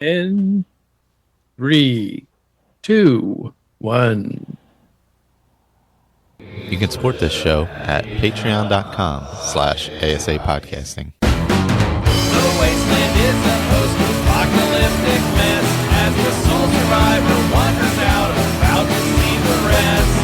In 3, 2, 1. You can support this show at patreon.com/ASA podcasting. The wasteland is a post-apocalyptic mess as the sole survivor wanders out about to see the rest.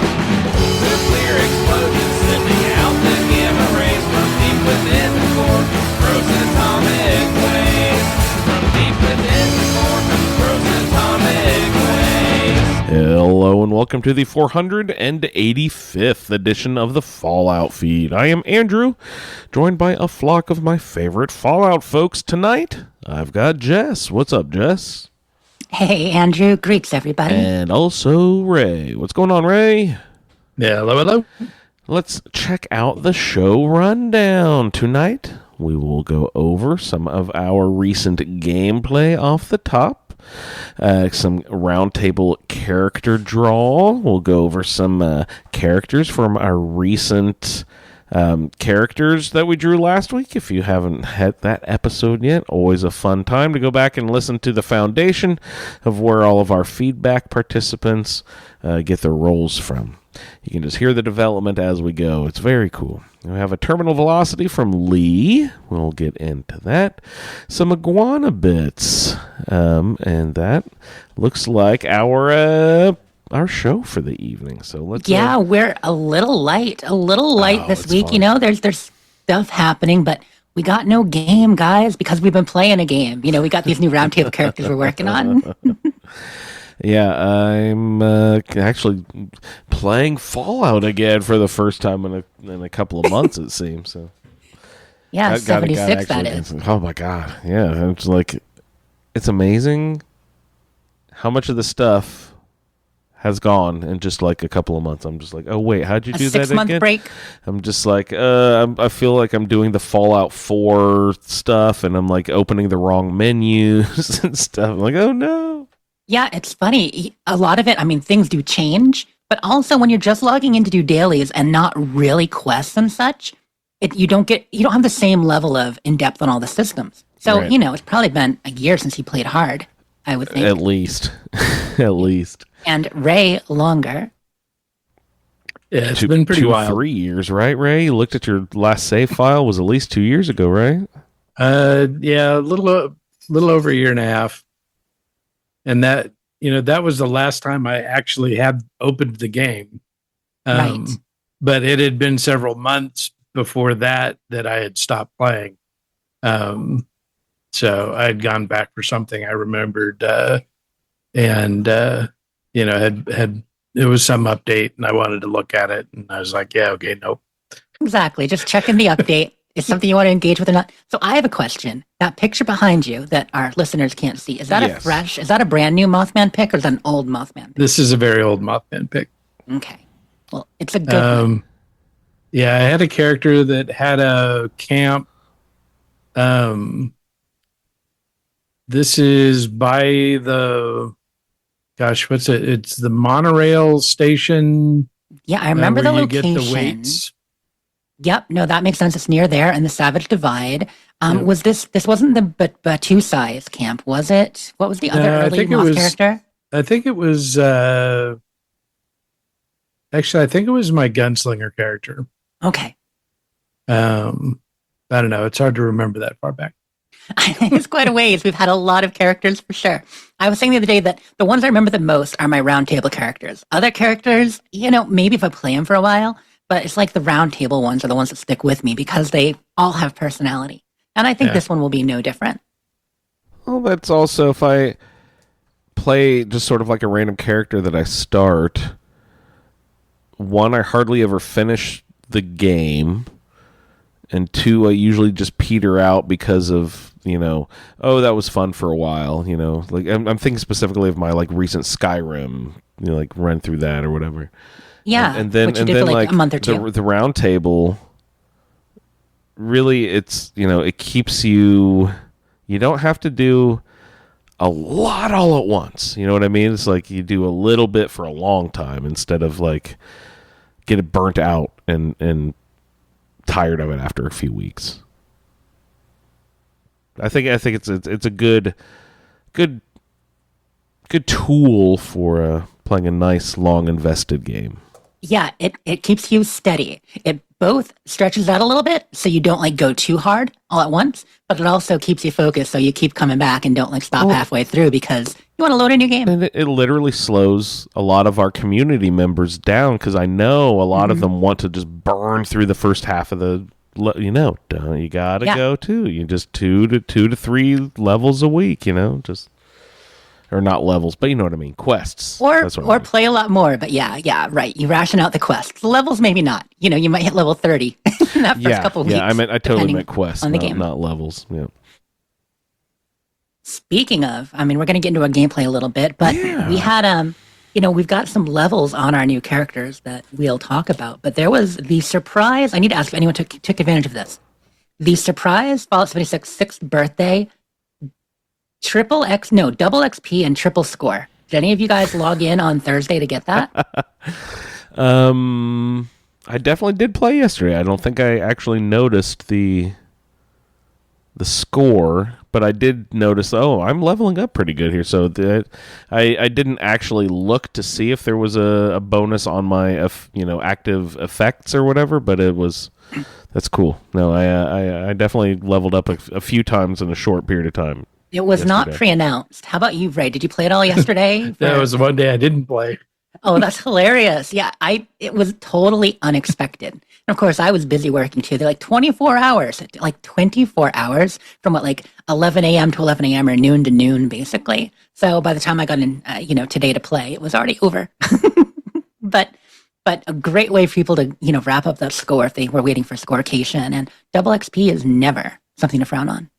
Nuclear explosions sending out the gamma rays from deep within the core, frozen atomic waves. From deep within the core, frozen atomic waves. Hello and welcome to the 485th edition of the Fallout Feed. I am Andrew, joined by a flock of my favorite Fallout folks tonight. I've got Jess. What's up, Jess? Hey, Andrew. Greets, everybody. And also Ray. What's going on, Ray? Yeah, hello. Let's check out the show rundown. Tonight, we will go over some of our recent gameplay off the top. Some Roundtable character draw. We'll go over some characters from our recent characters that we drew last week. If you haven't had that episode yet, always a fun time to go back and listen to the foundation of where all of our feedback participants get their roles from. You can just hear the development as we go. It's very cool. We have a terminal velocity from Lee. We'll get into that. Some iguana bits. And that looks like our show for the evening. So let's we're a little light this week. Fun. You know, there's stuff happening, but we got no game, guys, because we've been playing a game. You know, we got these new Roundtable characters we're working on. Yeah, I'm actually playing Fallout again for the first time in a couple of months, it seems. So Yeah, 76 that is. Oh my god, yeah, it's like it's amazing how much of the stuff has gone in just like a couple of months. I'm just like, oh wait, how'd you do that again? 6-month break. I'm just like, I feel like I'm doing the Fallout 4 stuff, and I'm like opening the wrong menus and stuff. I'm like, oh no. Yeah, it's funny. A lot of it, I mean, things do change, but also when you're just logging in to do dailies and not really quests and such, you don't have the same level of in-depth on all the systems. So, Right. You know, it's probably been a year since he played hard, I would think. At least. At least. And Ray longer. Yeah, it's been pretty wild. 3 years, right, Ray? You looked at your last save file, was at least 2 years ago, right? Yeah, a little over a year and a half. And that was the last time I actually had opened the game. Right. But it had been several months before that I had stopped playing. So I had gone back for something I remembered, and it was some update, and I wanted to look at it, and I was like, yeah, okay, nope. Exactly. Just checking the update. Is something you want to engage with or not? So I have a question. That picture behind you that our listeners can't see, is that is that a brand new Mothman pic or is that an old Mothman pic? This is a very old Mothman pic. Okay. Well, it's a good one. Yeah, I had a character that had a camp. This is by what's it? It's the monorail station. Yeah, I remember the where location. You get the weights. Yep, no, that makes sense. It's near there in the Savage Divide. Was this wasn't the Batu size camp, was it? What was the other early Moth character? I think it was actually I think it was my gunslinger character. Okay. I don't know. It's hard to remember that far back. I think it's quite a ways. We've had a lot of characters for sure. I was saying the other day that the ones I remember the most are my Roundtable characters. Other characters, maybe if I play them for a while, but it's like the Roundtable ones are the ones that stick with me because they all have personality. And I think this one will be no different. Well, that's also if I play just sort of like a random character that I start. One, I hardly ever finish the game. And two, I usually just peter out because of, that was fun for a while, Like I'm thinking specifically of my like recent Skyrim, like run through that or whatever. Yeah, and then which you did for like a month or two. The Roundtable, really, it's it keeps you. You don't have to do a lot all at once. You know what I mean? It's like you do a little bit for a long time instead of like get it burnt out and tired of it after a few weeks. I think it's a good good tool for playing a nice, long, invested game. Yeah, it keeps you steady. It both stretches out a little bit so you don't like go too hard all at once, but it also keeps you focused so you keep coming back and don't like stop halfway through because you want to load a new game. And it literally slows a lot of our community members down because I know a lot of them want to just burn through the first half of the. You gotta go too. You just 2 to 3 levels a week. Just. Or not levels, but you know what I mean. Quests. Or play a lot more. But yeah, right. You ration out the quests. The levels, maybe not. You might hit level 30 in that first couple weeks. Yeah, I totally meant quests on the game. Not levels. Yeah. Speaking of, we're going to get into our gameplay a little bit, but we had, we've got some levels on our new characters that we'll talk about. But there was the surprise. I need to ask if anyone took advantage of this. The surprise Fallout 76 6th birthday double XP and triple score. Did any of you guys log in on Thursday to get that? I definitely did play yesterday. I don't think I actually noticed the score, but I did notice, I'm leveling up pretty good here. So I didn't actually look to see if there was a bonus on my active effects or whatever, but that's cool. No, I definitely leveled up a few times in a short period of time. It was not pre-announced. How about you, Ray? Did you play it all yesterday? That was the one day I didn't play. Oh, that's hilarious. Yeah, it was totally unexpected. And of course, I was busy working too. They're like 24 hours. Like 24 hours from 11 a.m. to 11 a.m. or noon to noon, basically. So by the time I got in, today to play, it was already over. But a great way for people to, wrap up that score if they were waiting for scorecation. And double XP is never something to frown on.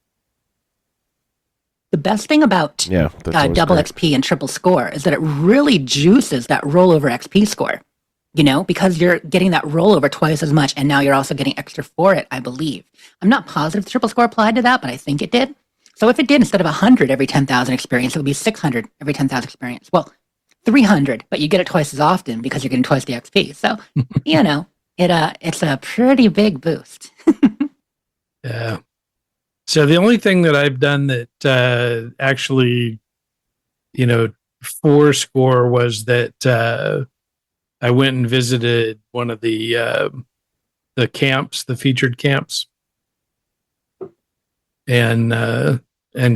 The best thing about double great. XP and triple score is that it really juices that rollover XP score, because you're getting that rollover twice as much, and now you're also getting extra for it, I believe. I'm not positive the triple score applied to that, but I think it did. So if it did, instead of 100 every 10,000 experience, it would be 600 every 10,000 experience. Well, 300, but you get it twice as often because you're getting twice the XP. So, it's a pretty big boost. Yeah. So the only thing that I've done that actually, for score was that I went and visited one of the camps, the featured camps, and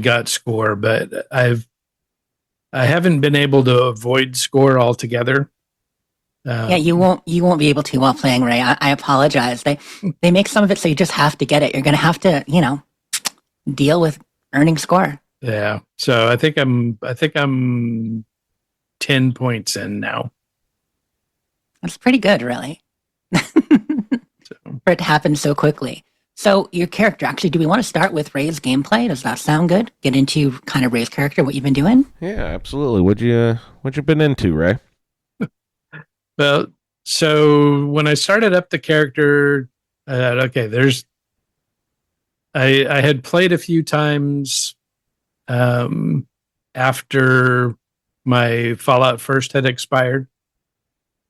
got score. But I haven't been able to avoid score altogether. Yeah, you won't be able to while playing, Ray. I apologize. They make some of it so you just have to get it. You're going to have to, deal with earning score. Yeah. So I think I'm 10 points in now. That's pretty good, really. For it to happen so quickly. So your character, actually, do we want to start with Ray's gameplay? Does that sound good? Get into kind of Ray's character, what you've been doing? Yeah, absolutely. What you been into, Ray? Well, so when I started up the character, I thought, okay, I had played a few times after my Fallout First had expired,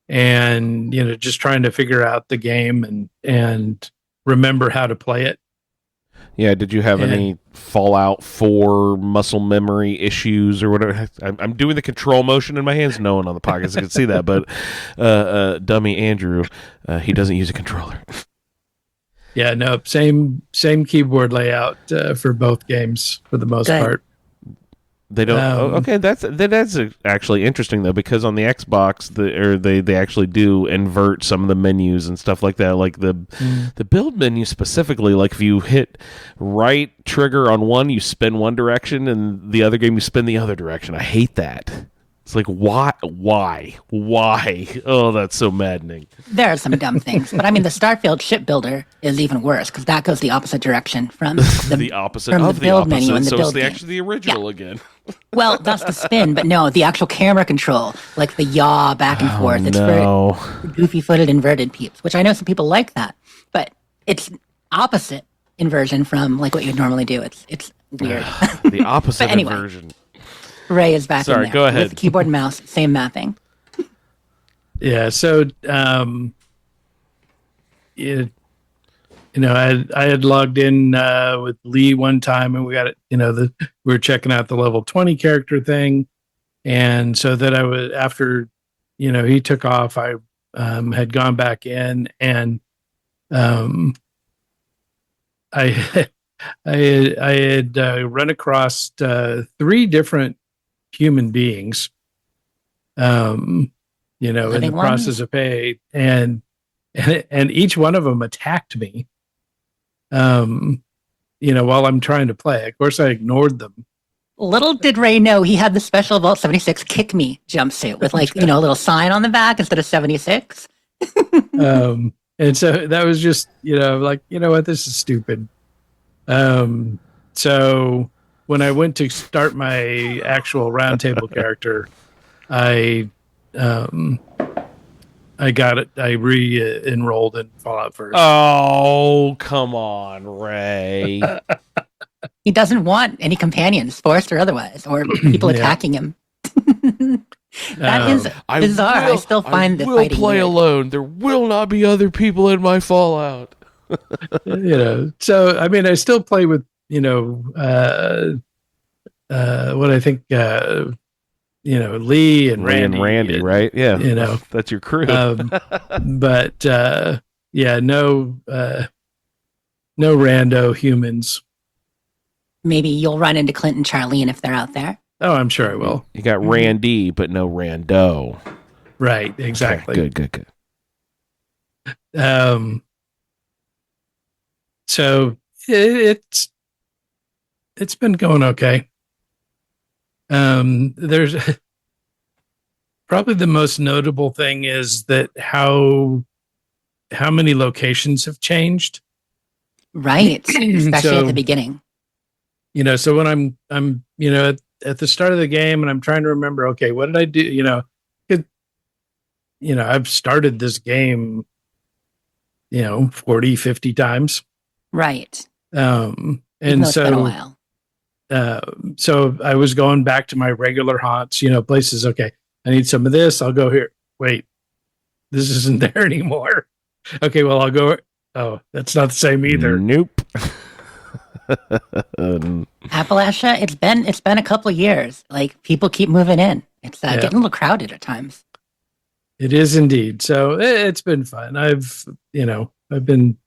and just trying to figure out the game and remember how to play it. Yeah, did you have any Fallout 4 muscle memory issues or whatever? I'm doing the control motion in my hands. No one on the podcast can see that, but dummy Andrew, he doesn't use a controller. Yeah, no, same keyboard layout for both games for the most part. They don't. Okay, that's actually interesting though, because on the Xbox, they actually do invert some of the menus and stuff like that. Like the build menu specifically, like if you hit right trigger on one, you spin one direction, and the other game you spin the other direction. I hate that. It's like, why? Oh, that's so maddening. There are some dumb things, but the Starfield shipbuilder is even worse because that goes the opposite direction from the opposite from of the build menu in the so build it's game. actually the original again. Well, that's the spin, but no, the actual camera control, like the yaw back and forth. It's for goofy-footed inverted peeps, which I know some people like that, but it's opposite inversion from like what you'd normally do. It's weird. The opposite anyway. inversion. Ray is back. Sorry, in there go ahead. with keyboard and mouse, same mapping. Yeah, so I had logged in with Lee one time, and we got it. We were checking out the level 20 character thing, And so that I was, after, he took off, I had gone back in, and I, I had run across 3 different human beings, in the Living process ones? of pay, and each one of them attacked me, while I'm trying to play. Of course, I ignored them. Little did Ray know he had the special Vault 76 Kick Me jumpsuit with like, a little sign on the back instead of 76. And so that was just, like, what, this is stupid. So when I went to start my actual Roundtable character, I got it. I re-enrolled in Fallout First. Oh, come on, Ray. He doesn't want any companions, forced or otherwise, or people Yeah. attacking him. That is bizarre. I still find the will fighting play weird. alone. There will not be other people in my Fallout. So I mean, I still play with, what I think, Lee and Ray Randy, and Randy, right? Yeah, that's your crew. But yeah, no rando humans. Maybe you'll run into Clint and Charlene if they're out there. Oh, I'm sure I will. You got Randy, but no Rando. Right, exactly. Okay, good. So it's been going okay. There's probably the most notable thing is that how many locations have changed. Right. Especially at So- the beginning. So when I'm at the start of the game and I'm trying to remember, okay, what did I do? I've started this game 40, 50 times. Right. And Even though it's been a so while. so I was going back to my regular haunts, places. Okay, I need some of this. I'll go here. Wait, this isn't there anymore. Okay, well, I'll go. Oh, that's not the same either. Nope. Appalachia, it's been a couple of years. Like people keep moving in. It's getting a little crowded at times. It is indeed. So it's been fun. I've been,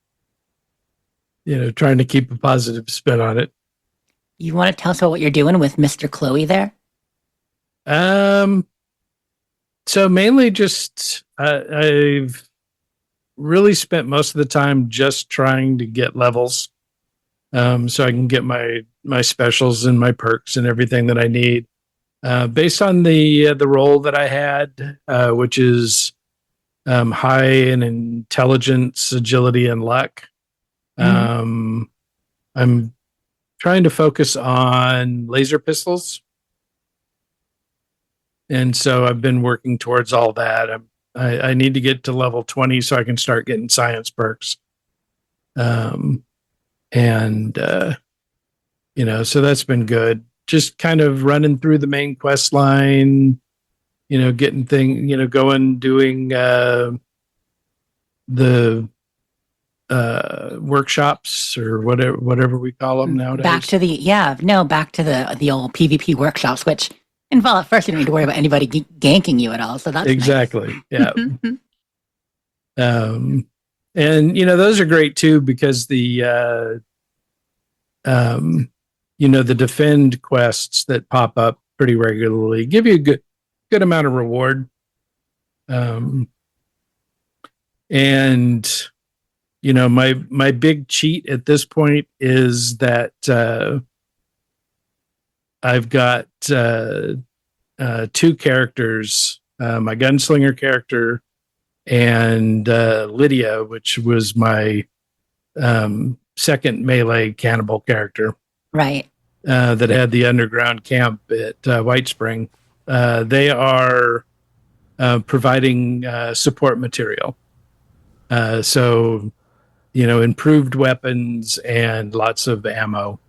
trying to keep a positive spin on it. You want to tell us about what you're doing with Mr. Chloe there? So mainly just, I've really spent most of the time just trying to get levels, so I can get my specials and my perks and everything that I need, based on the role that I had, which is high in intelligence, agility, and luck. I'm trying to focus on laser pistols, and so I've been working towards all that. I need to get to level 20 so I can start getting science perks. So that's been good. Just kind of running through the main quest line, getting going, doing the workshops or whatever we call them nowadays. Back to the old PvP workshops, which in Fallout First you don't need to worry about anybody ganking you at all. So that's Exactly. Yeah. nice. And those are great too, because the the defend quests that pop up pretty regularly give you a good amount of reward. And my big cheat at this point is that I've got 2 characters, my gunslinger character and Lydia, which was my second melee cannibal character, Right. that had the underground camp at White Spring. They are providing support material. So, improved weapons and lots of ammo.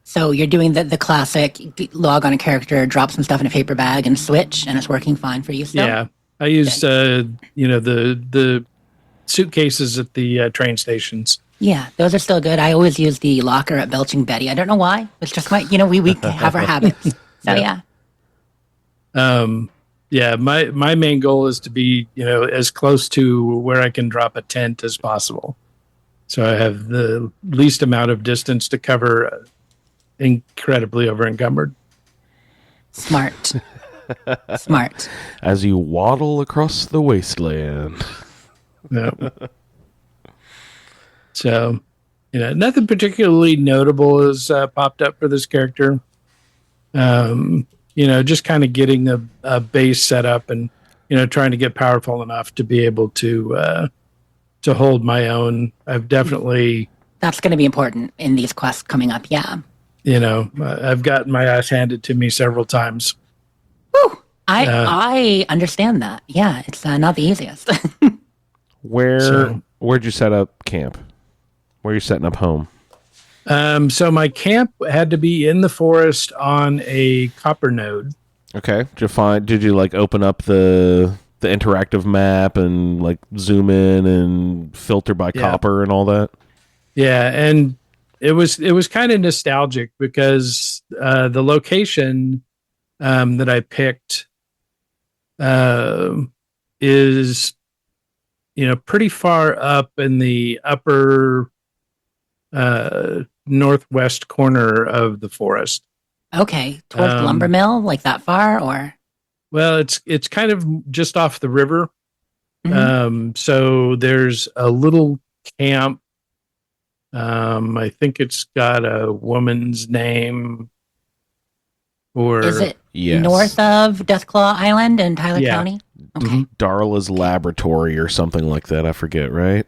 So you're doing the classic log on a character, drop some stuff in a paper bag, and switch, and it's working fine for you still? Yeah. I use, the suitcases at the train stations. Yeah, those are still good. I always use the locker at Belching Betty. I don't know why. It's just we have our habits. So yeah. Yeah, my main goal is to be, as close to where I can drop a tent as possible. So I have the least amount of distance to cover, incredibly over encumbered. Smart. Smart. As you waddle across the wasteland. Yeah. So, nothing particularly notable has popped up for this character. Just kind of getting a base set up and, trying to get powerful enough to be able to hold my own. I've definitely, That's going to be important in these quests coming up. Yeah. I've gotten my ass handed to me several times. Whew. I understand that. Yeah, it's not the easiest. Where'd you set up camp? Where are you setting up home? So my camp had to be in the forest on a copper node. Okay. Did you like open up the interactive map and like zoom in and filter by copper and all that? Yeah, and it was kind of nostalgic because the location that I picked is pretty far up in the upper northwest corner of the forest. Okay, towards the lumber mill, like that far, or? Well, it's kind of just off the river. Mm-hmm. So there's a little camp. I think it's got a woman's name. Or is it Yes. north of Deathclaw Island in Tyler Yeah. County? Okay. Darla's Laboratory or something like that. I forget, right?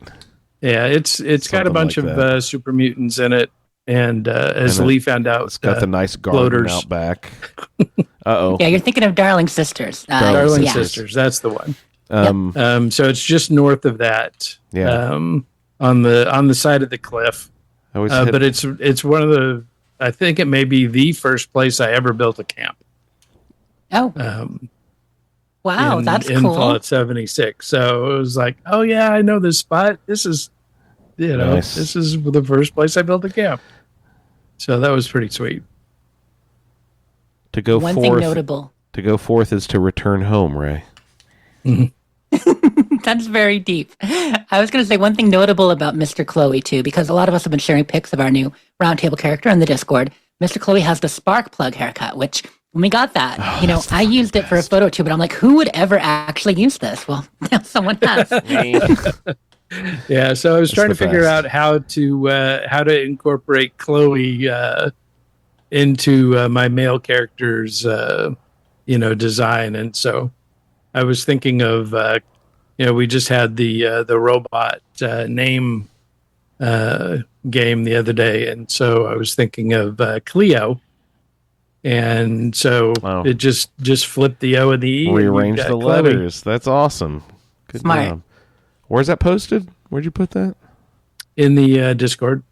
Yeah, it's got a Something bunch like of that. Super mutants in it, and as And Lee found out, It's got the nice garden floaters. out back. Uh-oh. Yeah, you're thinking of Darling Sisters. Darling yeah. Sisters. That's the one. Um, So it's just north of that. Yeah. On the side of the cliff. I always hit- But it's one of the. I think it may be the first place I ever built a camp. Oh, wow, that's in cool. Fallout 76. So it was like, oh yeah, I know this spot. This is, Nice. this is the first place I built a camp. So that was pretty sweet. to go One forth. thing notable. To go forth is to return home, Ray. That's very deep. I was going to say one thing notable about Mr. Chloe, too, because a lot of us have been sharing pics of our new Roundtable character on the Discord. Mr. Chloe has the spark plug haircut, which when we got that, I used it for a photo too, but I'm like, who would ever actually use this? Well, now someone has. Yeah, so I was trying to the figure best. out how to incorporate Chloe into my male character's design, and so I was thinking of we just had the robot name game the other day, and so I was thinking of Cleo, and so Wow. it just flipped the O and the E, and you've Rearrange got the Chloe. letters. That's awesome. Good Smart. job. Where's that posted? Where'd you put that? In the Discord.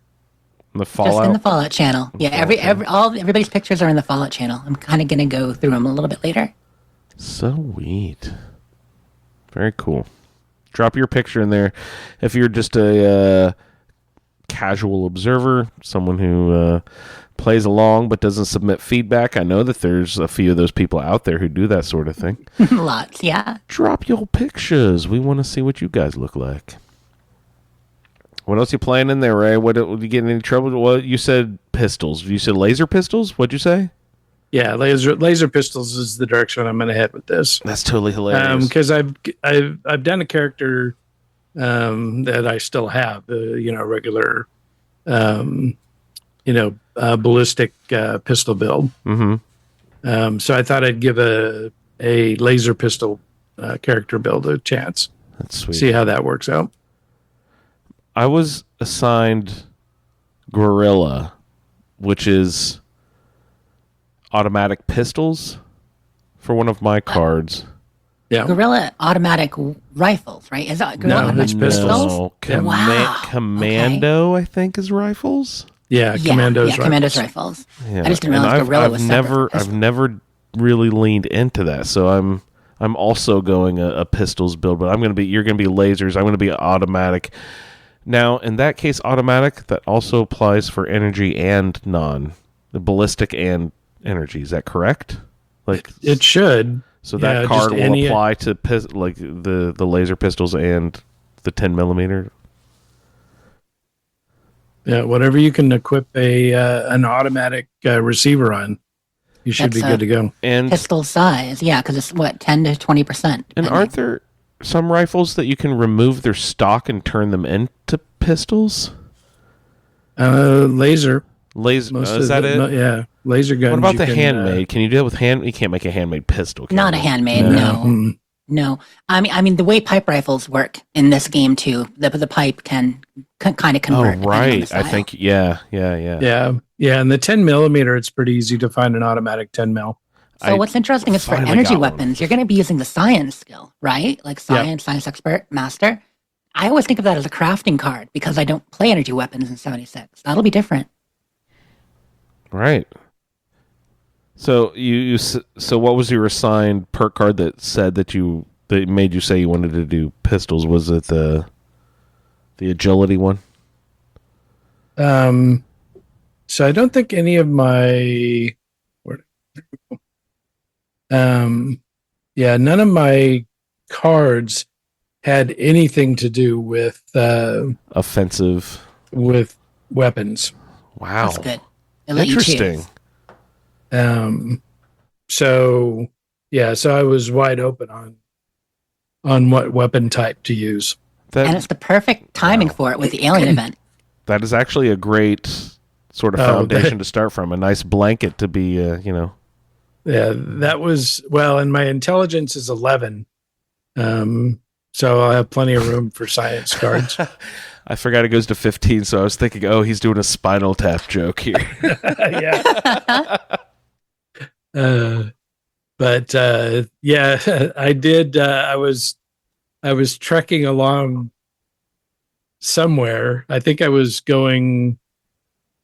In the Just Fallout? in the Fallout channel. Yeah, everybody's pictures are in the Fallout channel. I'm kind of going to go through them a little bit later. Sweet. Very cool. Drop your picture in there. If you're just a casual observer, someone who plays along but doesn't submit feedback, I know that there's a few of those people out there who do that sort of thing. Lots, yeah. Drop your pictures. We want to see what you guys look like. What else you playing in there, Ray? What you getting in any trouble? Well, you said pistols. You said laser pistols? What'd you say? Yeah, laser pistols is the direction I'm going to head with this. That's totally hilarious. Because I've done a character that I still have, regular, ballistic pistol build. Mm-hmm. So I thought I'd give a laser pistol character build a chance. That's sweet. See how that works out. I was assigned Gorilla, which is automatic pistols for one of my cards. Yeah. Gorilla automatic rifles, right? Is that Gorilla No, automatic it's pistols. No, Yeah. Wow. Commando, I think, is rifles. Yeah. Commandos. Yeah, Commandos rifles. Yeah. I just didn't And realize Gorilla was separate. I've never really leaned into that, so I'm also going a pistols build, but you're gonna be lasers. I'm gonna be automatic. Now, in that case, automatic, that also applies for energy and the ballistic and energy. Is that correct? Like It should. so yeah, that just card will any- apply to like the laser pistols and the 10 millimeter. Yeah, whatever you can equip an automatic receiver on, you should be That's, good to go. And Pistol size, yeah, because it's what 10 to 20%. and aren't there some rifles that you can remove their stock and turn them into pistols? Laser. Laser Most is of that the- it? Yeah, laser guns. What about you the can, handmade? Can you do that with hand? You can't make a handmade pistol. Can Not a you? handmade, No. no. Mm. No, I mean the way pipe rifles work in this game too. The pipe can kind of Oh convert. depending on the right, I style. think yeah. Yeah, and the 10 millimeter, it's pretty easy to find an automatic 10 mil. So I what's interesting is for finally energy got one. weapons, you're going to be using the science skill, right? Like science expert, master. I always think of that as a crafting card because I don't play energy weapons in 76. That'll be different. Right. So so what was your assigned perk card that said that made you say you wanted to do pistols? Was it the agility one? So I don't think any of my, none of my cards had anything to do with Offensive. weapons. Wow. That's good. They let you Interesting. choose. So I was wide open on what weapon type to use. And That it's the perfect timing for it with the alien event. that is actually a great sort of Oh, foundation to start from. A nice blanket to be, Yeah, that was and my intelligence is 11. So I'll have plenty of room for science cards. I forgot it goes to 15, so I was thinking, oh, he's doing a Spinal Tap joke here. Yeah. I did. I was trekking along somewhere. I think I was going.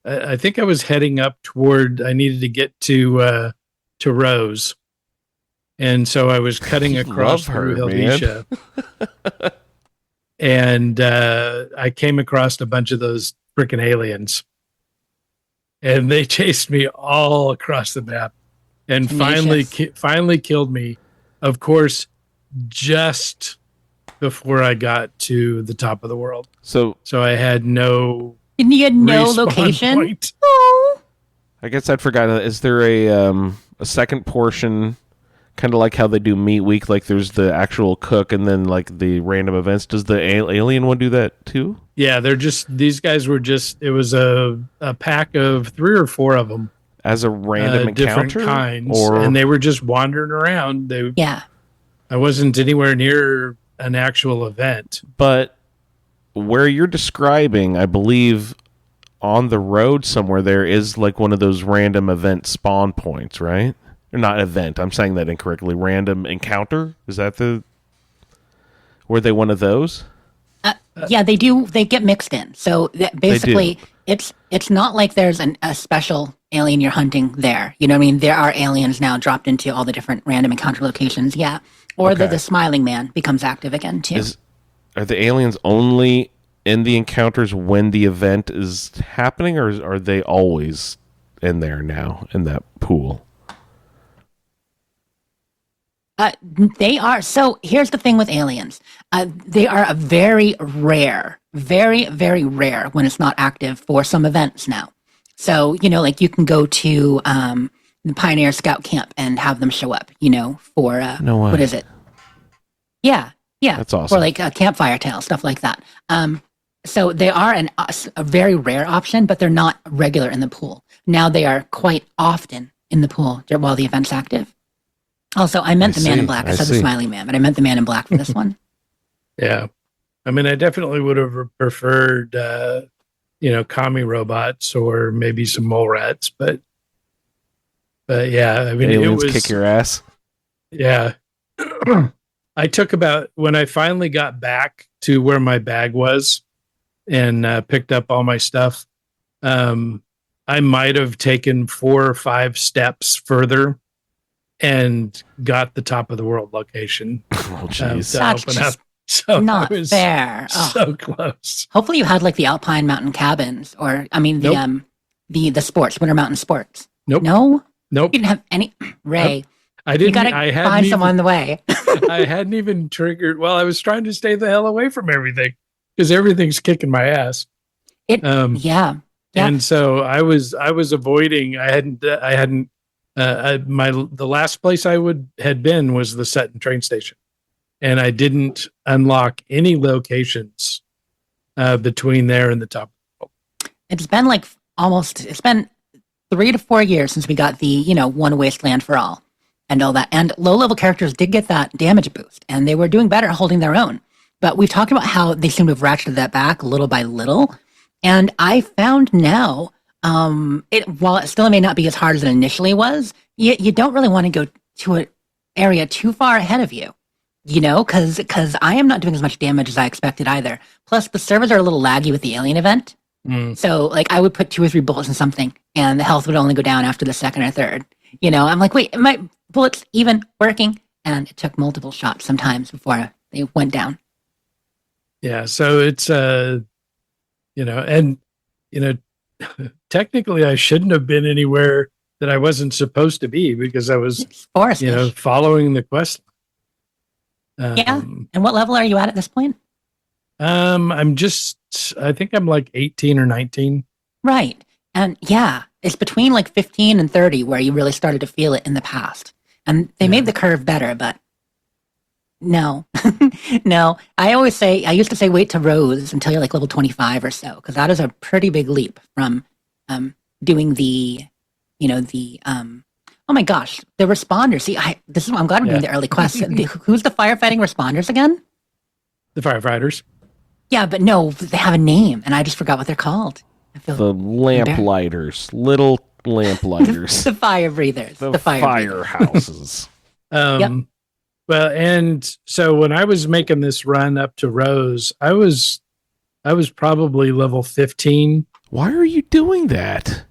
I think I was heading up toward. I needed to get to Rose, and so I was cutting You across love her, through man. Helvetia, and I came across a bunch of those freaking aliens, and they chased me all across the map, and Tenacious. finally killed me. Of course, just before I got to the top of the world, So so I had no And you had no respawn location. point. Oh. I guess I'd forgotten. Is there a second portion, kind of like how they do Meat Week? Like there's the actual cook and then like the random events. Does the alien one do that too? Yeah, these guys were just. It was a pack of 3 or 4 of them, As a random different encounter, kinds, or and they were just wandering around. Yeah. I wasn't anywhere near an actual event. but where you're describing, I believe on the road somewhere there is like one of those random event spawn points, right? Or not event. I'm saying that incorrectly. Random encounter. Is that were they one of those? Yeah, they do. They get mixed in. So basically, it's not like there's a special alien you're hunting there. You know what I mean? There are aliens now dropped into all the different random encounter locations. Yeah. Or Okay. the smiling man becomes active again, too. Are the aliens only in the encounters when the event is happening, or are they always in there now in that pool? They are. So here's the thing with aliens. They are a very rare, very, very rare when it's not active for some events now. So, like you can go to the Pioneer Scout Camp and have them show up, for, No way. what is it? Yeah. Yeah. That's awesome. Or like a campfire tale, stuff like that. So they are a very rare option, but they're not regular in the pool. Now they are quite often in the pool while the event's active. Also, I meant I the man in see, black. I I said the see. smiling man, but I meant the man in black for this one. Yeah, I mean, I definitely would have preferred, commie robots or maybe some mole rats, but yeah, I mean, Aliens it was kick your ass. yeah. I took when I finally got back to where my bag was and picked up all my stuff. I might have taken 4 or 5 steps further and got the top of the world location. Oh, jeez. to That's open just up. So Not I was fair. Oh. so close. Hopefully, you had like the Alpine Mountain Cabins, or I mean Nope. the sports, Winter Mountain Sports. Nope. No, Nope. you didn't have any. Ray, I You didn't. gotta I hadn't find even, someone on the way. I hadn't even triggered. Well, I was trying to stay the hell away from everything because everything's kicking my ass. It, yeah. Yeah. And so I was avoiding. I hadn't. The last place I had been was the Sutton train station, and I didn't unlock any locations between there and the top. It's been like it's been 3 to 4 years since we got the, one wasteland for all and all that. And low level characters did get that damage boost and they were doing better at holding their own. But we've talked about how they seem to have ratcheted that back little by little. And I found now, while it still may not be as hard as it initially was, you don't really want to go to an area too far ahead of you. Because I am not doing as much damage as I expected either. Plus, the servers are a little laggy with the alien event. So, like, I would put 2 or 3 bullets in something, and the health would only go down after the second or third. I'm like, wait, my bullets even working? And it took multiple shots sometimes before they went down. Yeah, so it's technically I shouldn't have been anywhere that I wasn't supposed to be because I was, It's forest. following the quest. Yeah. And what level are you at this point? I think I'm like 18 or 19. Right. And yeah, it's between like 15 and 30 where you really started to feel it in the past. And they made the curve better, but no. No. I used to say wait to Rose until you're like level 25 or so, because that is a pretty big leap from doing oh my gosh, the responders. See, I'm glad we're doing the early quests. Who's the firefighting responders again? The firefighters. Yeah, but no, they have a name, and I just forgot what they're called. I feel The lamplighters, little lamplighters, the fire breathers, the firehouses. Well, and so when I was making this run up to Rose, I was probably level 15 Why are you doing that?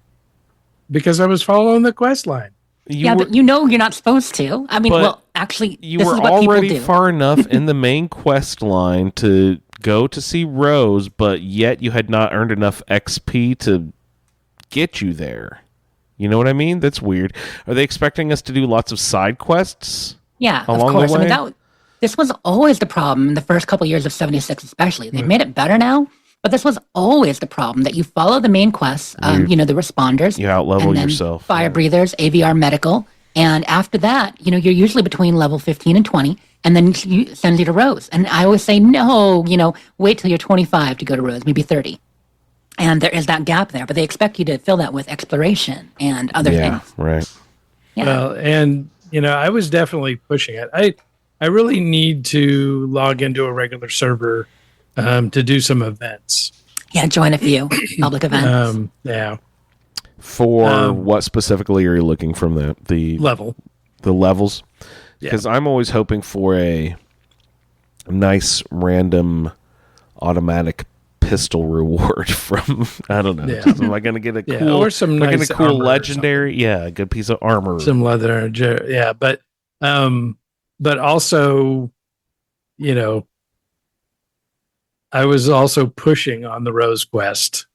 because I was following the quest line. But you're not supposed to. I mean, But well, actually, You this were is what people already do. far enough in the main quest line to go to see Rose, but yet you had not earned enough XP to get you there. You know what I mean? That's weird. Are they expecting us to do lots of side quests? Yeah, along of course. the way? I mean, this was always the problem in the first couple years of 76, especially. They've made it better now, but this was always the problem that you follow the main quests, the responders. You outlevel and then yourself. Fire breathers, AVR medical. And after that, you're usually between level 15 and 20, and then you send you to Rose. And I always say, no, wait till you're 25 to go to Rose, maybe 30. And there is that gap there, but they expect you to fill that with exploration and other things. Right. Yeah. Well, and I was definitely pushing it. I really need to log into a regular server to do some events. Yeah, join a few public events. Yeah, For what specifically are you looking from the level. the levels? Yeah. Because I'm always hoping for a nice random automatic pistol reward from I don't know. Yeah. Am I going to get a cool or some am I gonna nice get a cool armor or legendary? Yeah, a good piece of armor. some leather. Yeah, but also, I was also pushing on the Rose quest,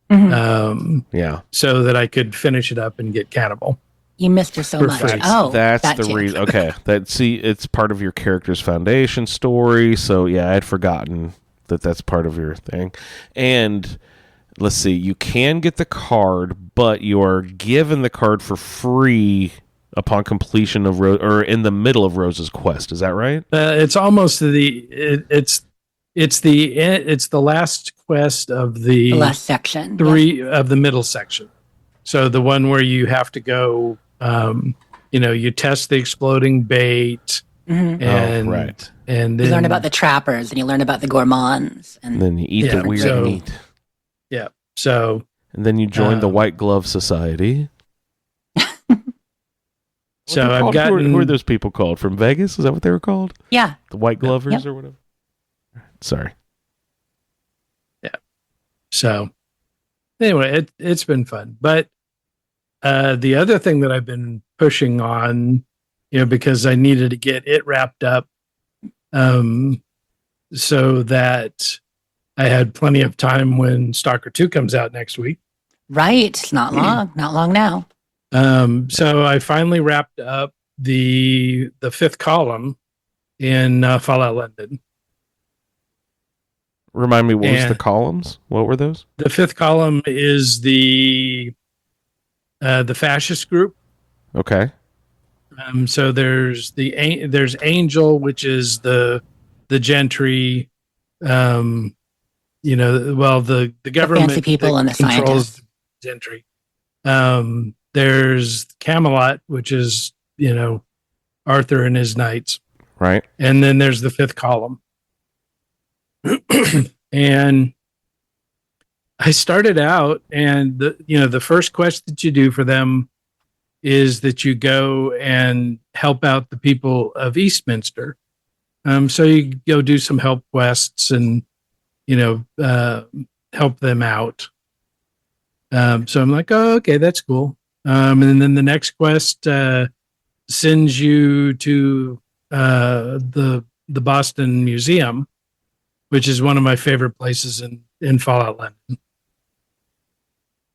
Mhm. Yeah. so that I could finish it up and get cannibal. You missed her so much. Perfect. Oh, That's that the too. reason. Okay, it's part of your character's foundation story. So yeah, I had forgotten that's part of your thing. And let's see, you can get the card, but you are given the card for free upon completion of or in the middle of Rose's quest. Is that right? It's almost it's the last quest of The last section. three of the middle section. So the one where you have to go, you test the exploding bait, Mhm. and right. and then You learn about the trappers and you learn about the gourmands. And And then you eat Yeah, the weird so- meat. so And then you join the um, White Glove Society. so What's it I've called? gotten Who are those people called? From Vegas? Is that what they were called? yeah, The White Glovers Yep. or whatever? Sorry. so anyway, it's been fun. But the other thing that I've been pushing on, because I needed to get it wrapped up, so that I had plenty of time when Stalker 2 comes out next week. right. It's not long. Not long now. So I finally wrapped up the fifth column in Fallout London. Remind me, what was the And- columns? What were those? The fifth column is the fascist group. Okay. So there's there's Angel, which is the gentry. Well, the government fancy people that and the controls scientists. the gentry. There's Camelot, which is Arthur and his knights, Right. and then there's the fifth column. And I started out, and the first quest that you do for them is that you go and help out the people of Eastminster. So you go do some help quests and help them out. So I'm like, oh, okay, that's cool. And then the next quest sends you to the Boston Museum, which is one of my favorite places in Fallout London.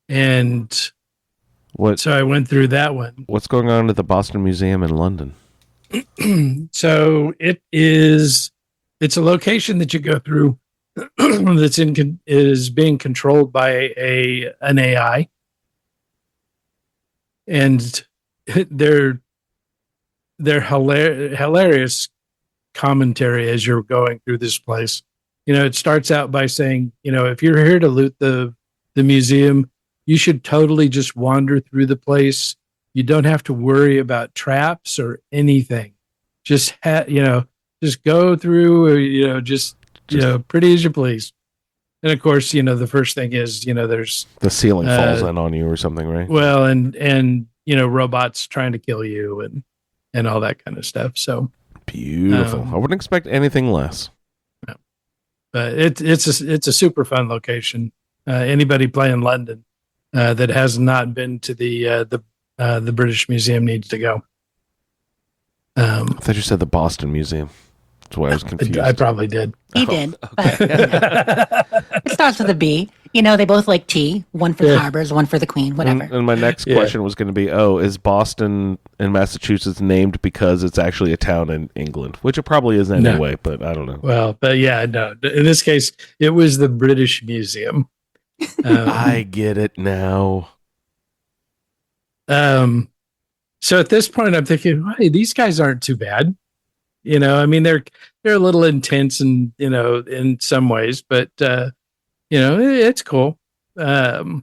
And What? so I went through that one. What's going on at the Boston Museum in London? So it's a location that you go through is being controlled by an AI, and they're hilarious commentary as you're going through this place. It starts out by saying, if you're here to loot the museum, you should totally just wander through the place. You don't have to worry about traps or anything. Just just go through, pretty as you please. And of course, the first thing is, there's The ceiling falls in on you or something, right? well, and robots trying to kill you and all that kind of stuff. So Beautiful. I wouldn't expect anything less. but it's a super fun location. Anybody playing London that has not been to the British Museum needs to go. I thought you said the Boston Museum. That's why I was confused. I probably did. He did, but it starts with a B. They both like tea. One for the harbors, one for the queen, whatever. And my next question was going to be, is Boston in Massachusetts named because it's actually a town in England? Which it probably is anyway, but I don't know. Well, but yeah, no. In this case, it was the British Museum. I get it now. So at this point, I'm thinking, hey, these guys aren't too bad. I mean, they're a little intense and in some ways, but it's cool. So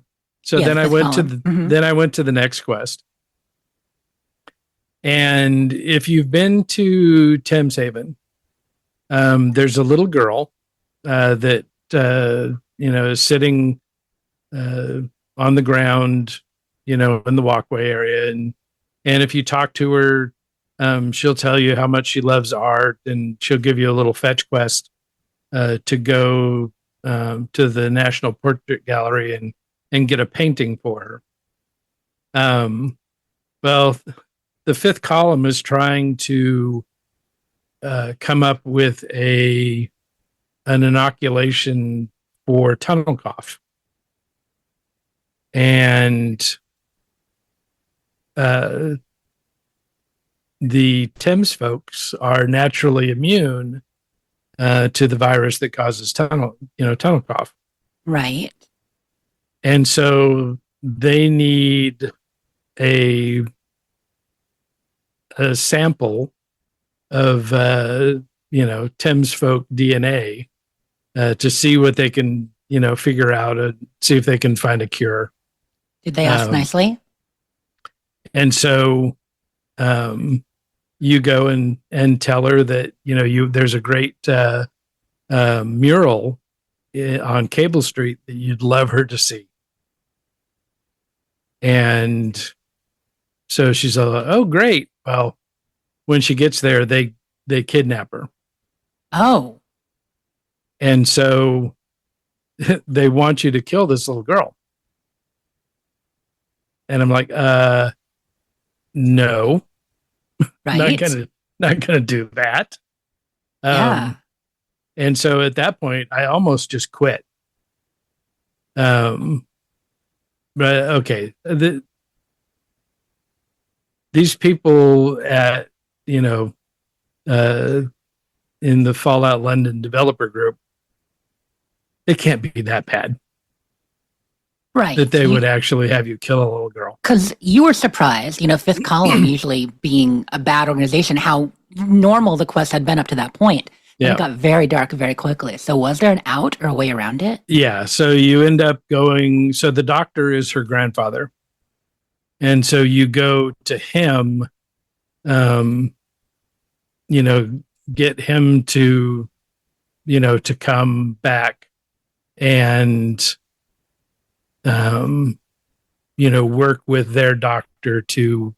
Yeah, then I the went column. Mhm. then I went to the next quest. And if you've been to Thames Haven, there's a little girl that is sitting on the ground, in the walkway area, and if you talk to her, she'll tell you how much she loves art, and she'll give you a little fetch quest to go to the National Portrait Gallery and get a painting for her. Well, the fifth column is trying to come up with an inoculation for tunnel cough, and the Thames folks are naturally immune to the virus that causes tunnel cough. Right. And so they need a sample of Thames folk DNA to see what they can figure out and see if they can find a cure. Did they ask nicely? And so you go and tell her that there's a great mural on Cable Street that you'd love her to see. And so she's like, oh, great. Well, when she gets there, they kidnap her. Oh, And so they want you to kill this little girl. And I'm like, no, right. not gonna do that. Yeah. And so at that point, I almost just quit. But okay, these people at, you know, in the Fallout London developer group, it can't be that bad Right. that they would actually have you kill a little girl. Because you were surprised, Fifth Column usually being a bad organization, how normal the quest had been up to that point. And Yeah. it got very dark very quickly. So was there an out or a way around it? Yeah. So you end up going, so the doctor is her grandfather. And so you go to him, get him to, to come back and, work with their doctor to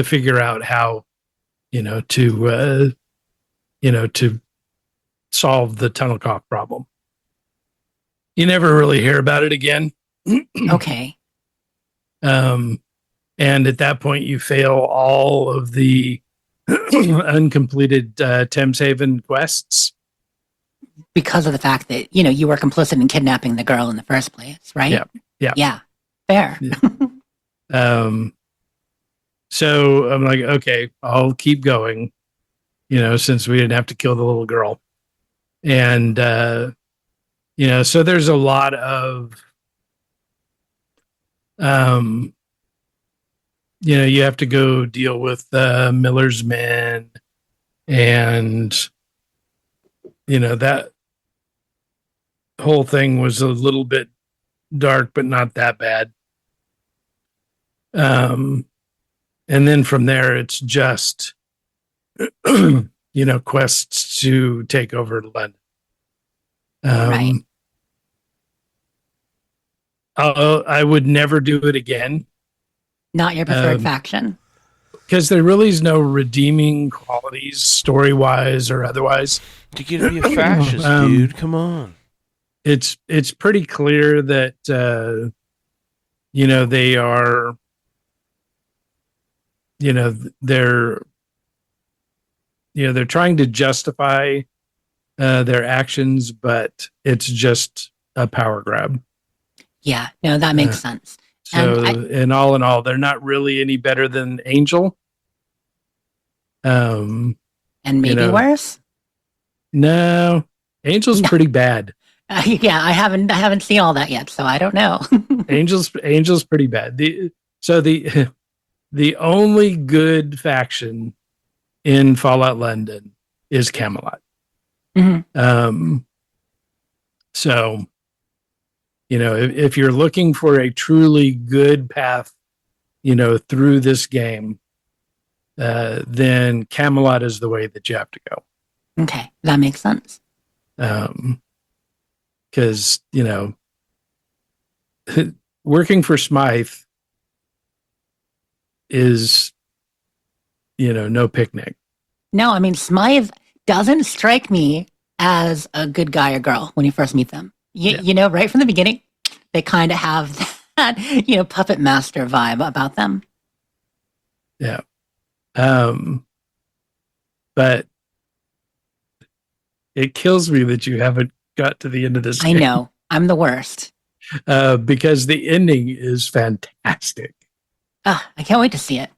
figure out how, to solve the tunnel cough problem. You never really hear about it again. Okay. And at that point, you fail all of the uncompleted Thames Haven quests. Because of the fact that, you were complicit in kidnapping the girl in the first place, right? Yeah. Yeah. Yeah. Fair. So I'm like, okay, I'll keep going, since we didn't have to kill the little girl. And, so there's a lot of, you have to go deal with Miller's men, and that whole thing was a little bit dark, but not that bad. And then from there, it's just quests to take over London. Right. I would never do it again. Not your preferred faction. Because there really is no redeeming qualities, story wise or otherwise. You get to be a fascist, dude. Come on. It's pretty clear that they are, they're trying to justify their actions, but it's just a power grab. Yeah, no, that makes sense. So, in all, they're not really any better than Angel. And maybe worse. No, Angel's pretty bad. Yeah, I haven't seen all that yet, so I don't know. Angel's pretty bad. The only good faction in Fallout London is Camelot. Mm-hmm. So, if you're looking for a truly good path, through this game, then Camelot is the way that you have to go. Okay, that makes sense. Because, working for Smythe is, no picnic. No, I mean, Smythe doesn't strike me as a good guy or girl when you first meet them. Right from the beginning, they kind of have that, puppet master vibe about them. Yeah. But it kills me that you haven't got to the end of this game. I know. I'm the worst. Because the ending is fantastic. I can't wait to see it.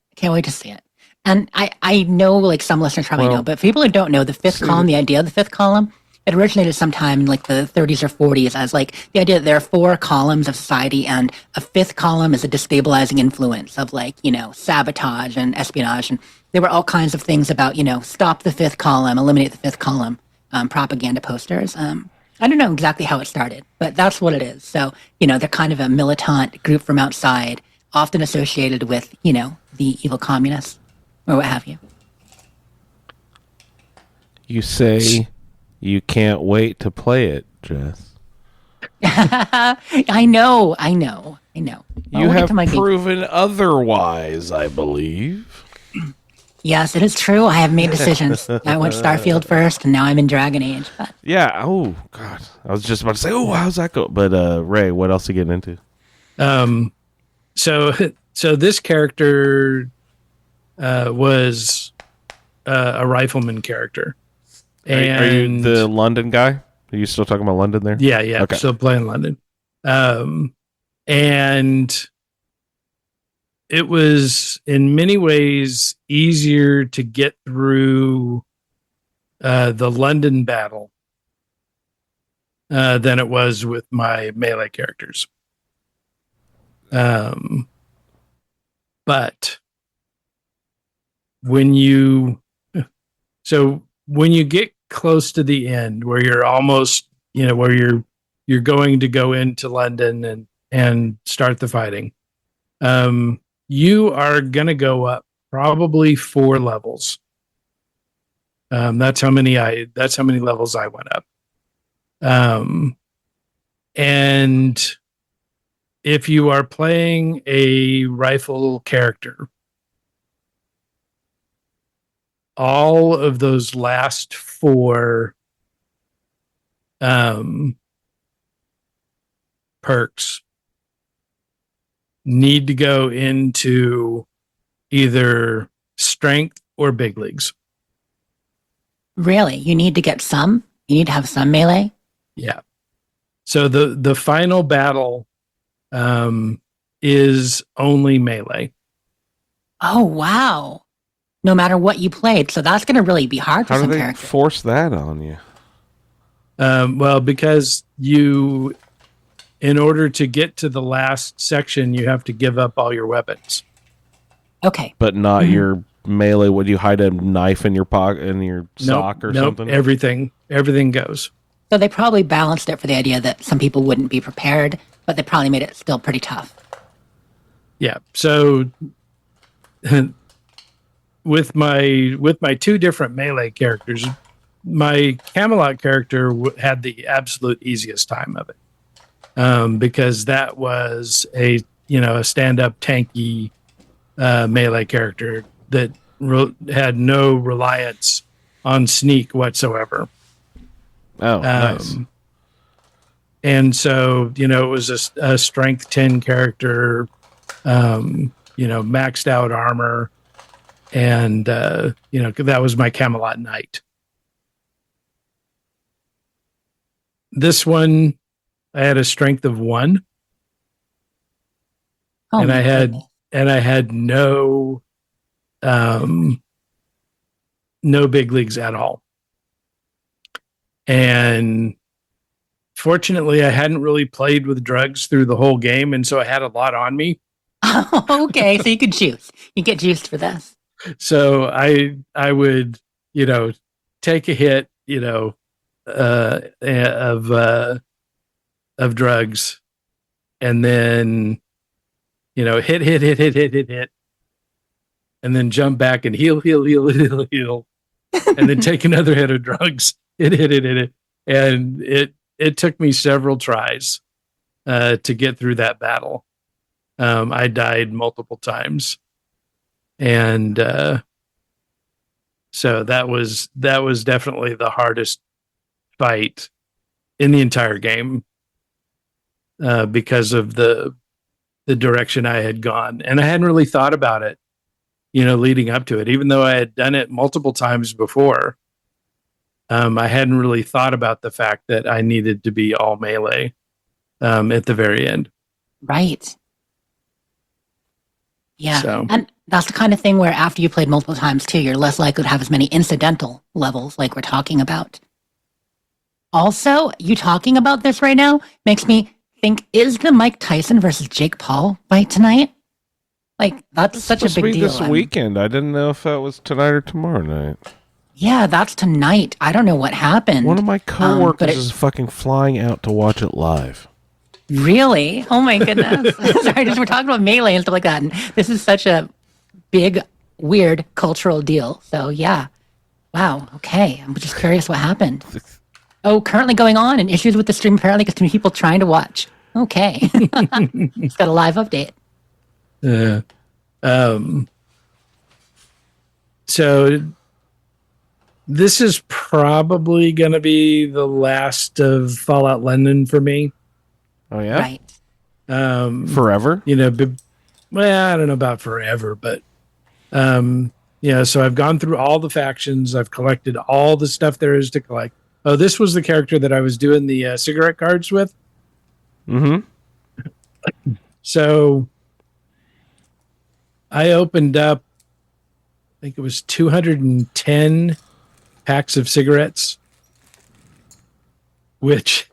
And I know, like, some listeners probably know, but for people who don't know, the fifth column, the idea of the fifth column, it originated sometime in like the 30s or 40s as like the idea that there are four columns of society and a fifth column is a destabilizing influence of like, sabotage and espionage. And there were all kinds of things about, stop the fifth column, eliminate the fifth column, propaganda posters. I don't know exactly how it started, but that's what it is. So, they're kind of a militant group from outside, often associated with, the evil communists or what have you. You say you can't wait to play it, Jess. I know. Well, you have proven otherwise, I believe. Yes, it is true. I have made decisions. I went Starfield first, and now I'm in Dragon Age. But. Yeah. Oh, God. I was just about to say, how's that go? But, Ray, what else are you getting into? So this character was a rifleman character. And are you the London guy? Are you still talking about London there? Yeah. Okay. Still playing London. And it was in many ways easier to get through the London battle than it was with my melee characters. But when you get close to the end, where you're almost, where you're going to go into London and start the fighting, you are going to go up probably 4 levels. That's how many levels I went up. And if you are playing a rifle character, all of those last 4 perks need to go into either strength or big leagues. Really? You need to get some? You need to have some melee? Yeah. So the final battle is only melee. Oh, wow. No matter what you played. So that's going to really be hard for How do some they characters. force that on you? Well, because in order to get to the last section, you have to give up all your weapons. Okay. But not your melee. Would you hide a knife in your pocket, in your sock or something? Everything goes. So they probably balanced it for the idea that some people wouldn't be prepared, but they probably made it still pretty tough. Yeah. So with my 2 different melee characters, my Camelot character had the absolute easiest time of it, because that was a stand-up tanky melee character that had no reliance on sneak whatsoever. Oh, nice. And so, it was a strength 10 character, maxed out armor, and that was my Camelot Knight. This one, I had a strength of 1, Oh, and my goodness. I had no big leagues at all. And fortunately, I hadn't really played with drugs through the whole game, and so I had a lot on me. Okay, so you could juice. You get juiced for this. So I would, take a hit, of drugs, and then, hit, and then jump back and heal, and then take another hit of drugs, hit, and it took me several tries to get through that battle. I died multiple times, and so that was definitely the hardest fight in the entire game, because of the direction I had gone, and I hadn't really thought about it, leading up to it, even though I had done it multiple times before. I hadn't really thought about the fact that I needed to be all melee at the very end. Right. Yeah. So. And that's the kind of thing where after you played multiple times too, you're less likely to have as many incidental levels like we're talking about. Also, you talking about this right now makes me think, is the Mike Tyson versus Jake Paul fight tonight? Like, that's such a big Supposed to be deal. this weekend. I didn't know if that was tonight or tomorrow night. Yeah, that's tonight. I don't know what happened. One of my coworkers but is fucking flying out to watch it live. Really? Oh my goodness. Sorry, we're talking about melee and stuff like that. And this is such a big, weird cultural deal. So yeah. Wow. Okay. I'm just curious what happened. Oh, currently going on and issues with the stream apparently because too many people trying to watch. Okay. It's got a live update. So this is probably going to be the last of Fallout London for me. Oh yeah, Right. Forever. Well, I don't know about forever, but so I've gone through all the factions. I've collected all the stuff there is to collect. Oh, this was the character that I was doing the cigarette cards with. Mm-hmm. So I opened up, I think it was 210 packs of cigarettes, which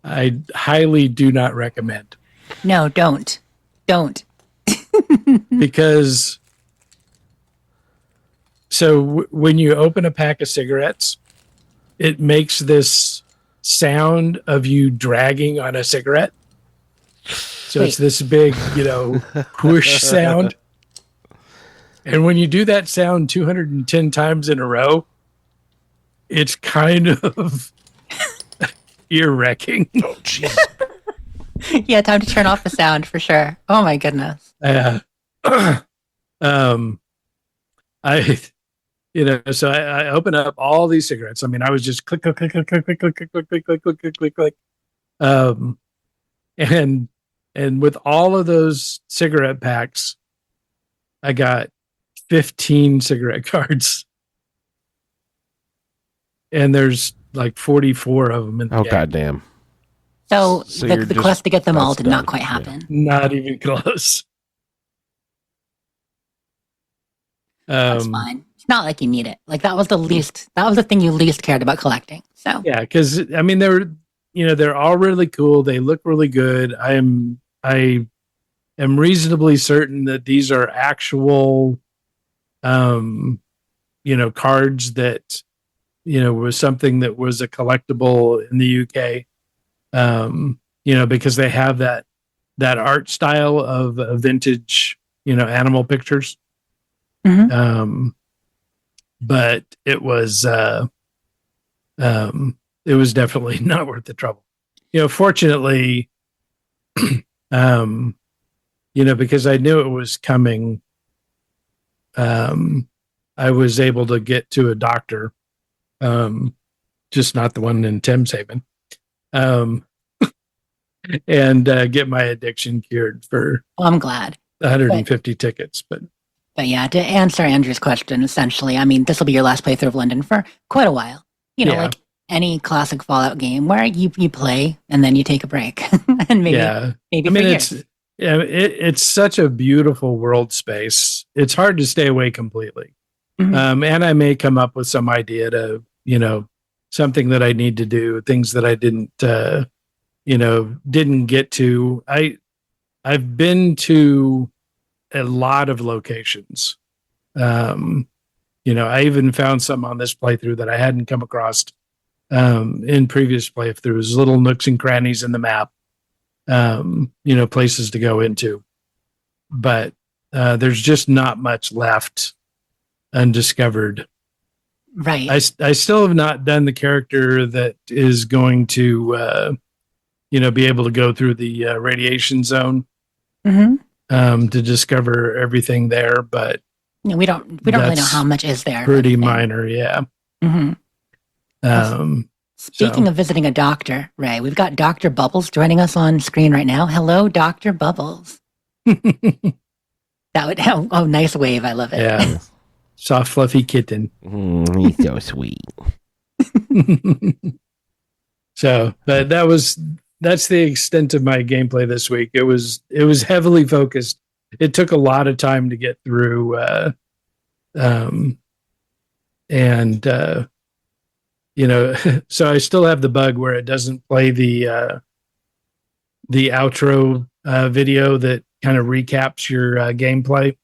I highly do not recommend. No, don't. Don't. Because when you open a pack of cigarettes, it makes this sound of you dragging on a cigarette. So it's this big, whoosh sound. And when you do that sound 210 times in a row, it's kind of ear wrecking. Oh, jeez. Yeah, time to turn off the sound for sure. Oh my goodness. So I open up all these cigarettes. I mean, I was just click, click, click, click, click, click, click, click, click, click, click, click, click, click, click. And with all of those cigarette packs, I got 15 cigarette cards. And there's like 44 of them in the game. Goddamn. So you're the quest to get them all that's did not done. quite Yeah. happen. Not even close. That's fine. It's not like you need it. Like that was the thing you least cared about collecting. So Yeah, because I mean they're all really cool. They look really good. I am reasonably certain that these are actual cards that was something that was a collectible in the UK. Because they have that art style of vintage, animal pictures. Mhm. But it was definitely not worth the trouble. Fortunately, because I knew it was coming, I was able to get to a doctor, just not the one in Thameshaven, and get my addiction cured for well, I'm glad. 150 tickets. But yeah, to answer Andrew's question, essentially, I mean, this will be your last playthrough of London for quite a while. Yeah. Like any classic Fallout game where you play and then you take a break, and maybe I for mean, years. it's such a beautiful world space. It's hard to stay away completely. Mhm. And I may come up with some idea to, something that I need to do, things that I didn't get to. I've been to a lot of locations. I even found some on this playthrough that I hadn't come across in previous playthroughs, little nooks and crannies in the map, places to go into. But there's just not much left undiscovered. Right. I still have not done the character that is going to, be able to go through the radiation zone Mhm. to discover everything there, but We don't really know that's how much is there. of pretty anything. minor. Yeah. Mhm. Speaking So- of visiting a doctor, Ray, we've got Dr. Bubbles joining us on screen right now. Hello, Dr. Bubbles. That would nice wave. I love it. Yeah. Soft, fluffy kitten. He's so sweet. But that's the extent of my gameplay this week. It was heavily focused. It took a lot of time to get through, so I still have the bug where it doesn't play the outro video that kind of recaps your gameplay.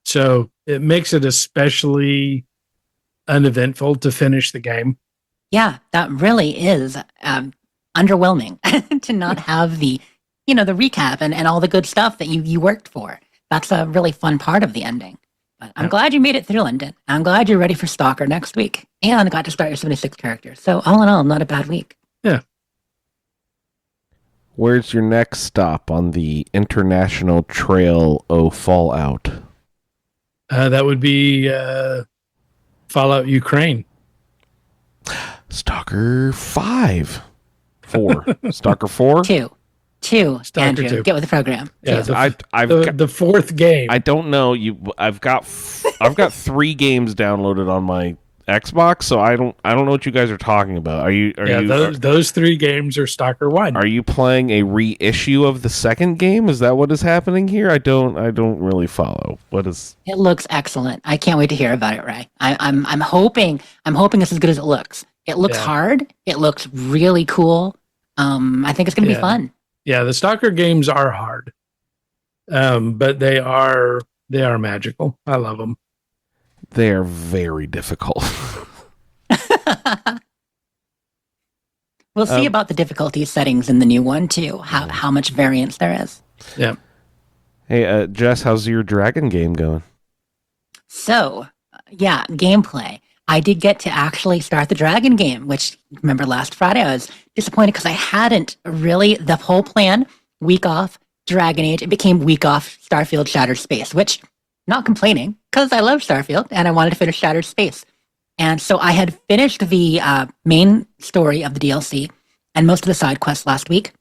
So it makes it especially uneventful to finish the game. Yeah, that really is underwhelming to not have the recap and all the good stuff that you worked for. That's a really fun part of the ending. But I'm glad you made it through, Lyndon. I'm glad you're ready for Stalker next week. And got to start your 76 characters. So all in all, not a bad week. Yeah. Where's your next stop on the International Trail of Fallout? That would be Fallout Ukraine. Stalker 5. 4. Stalker 4? Two. Stalker Andrew, 2. get with the program. Yeah, Two. the fourth game. I don't know. I've got 3 games downloaded on my Xbox, so I don't know what you guys are talking about. Those three games are Stalker 1. Are you playing a reissue of the second game? Is that what is happening here? I don't really follow. What is? It looks excellent. I can't wait to hear about it, Ray. I'm hoping it's as good as it looks. It looks hard. It looks really cool. I think it's going to be fun. Yeah, the Stalker games are hard, but they are magical. I love them. They are very difficult. We'll see about the difficulty settings in the new one too. How much variance there is. Yeah. Hey, Jess, how's your dragon game going? So, gameplay. I did get to actually start the dragon game, which, remember last Friday, I was disappointed because I hadn't really, the whole plan, week off, Dragon Age, it became week off, Starfield Shattered Space, which, not complaining, because I love Starfield, and I wanted to finish Shattered Space. And so I had finished the main story of the DLC and most of the side quests last week.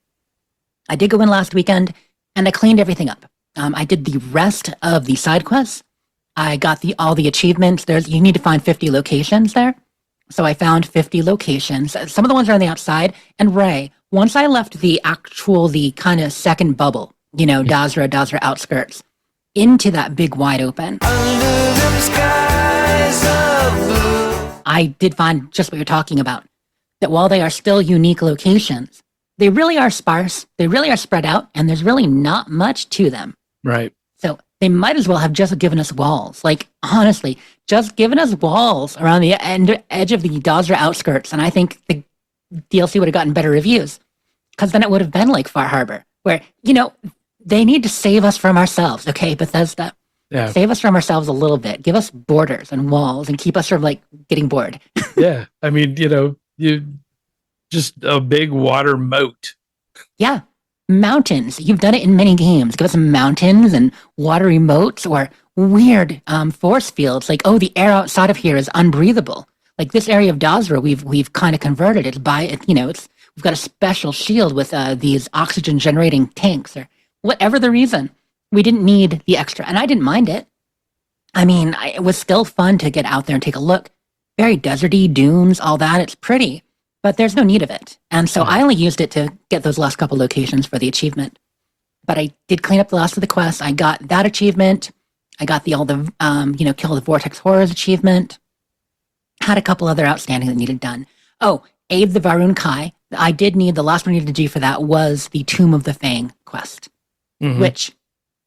I did go in last weekend, and I cleaned everything up. I did the rest of the side quests. I got all the achievements. You need to find 50 locations there. So I found 50 locations. Some of the ones are on the outside. And Ray, once I left the kind of second bubble, Dazra outskirts, into that big wide open, I did find just what you're talking about. That while they are still unique locations, they really are sparse. They really are spread out. And there's really not much to them. Right. So they might as well have just given us walls. Like, honestly, just given us walls around the edge of the Dazra outskirts, and I think the DLC would have gotten better reviews. Because then it would have been like Far Harbor, where, they need to save us from ourselves, okay, Bethesda? Yeah. Save us from ourselves a little bit. Give us borders and walls and keep us from, getting bored. Yeah. I mean, you just a big water moat. Yeah. Mountains. You've done it in many games. Give us some mountains and watery moats or weird force fields. Like, the air outside of here is unbreathable. Like this area of Dazra, we've kind of converted it we've got a special shield with these oxygen generating tanks or whatever the reason. We didn't need the extra, and I didn't mind it. I mean, it was still fun to get out there and take a look. Very deserty, dunes, all that. It's pretty. But there's no need of it. And so I only used it to get those last couple locations for the achievement. But I did clean up the last of the quests. I got that achievement. I got kill the Vortex Horrors achievement. Had a couple other outstanding that needed done. Oh, aid the Varun Kai. I did need, the last one I needed to do for that was the Tomb of the Fang quest. Mm-hmm. Which,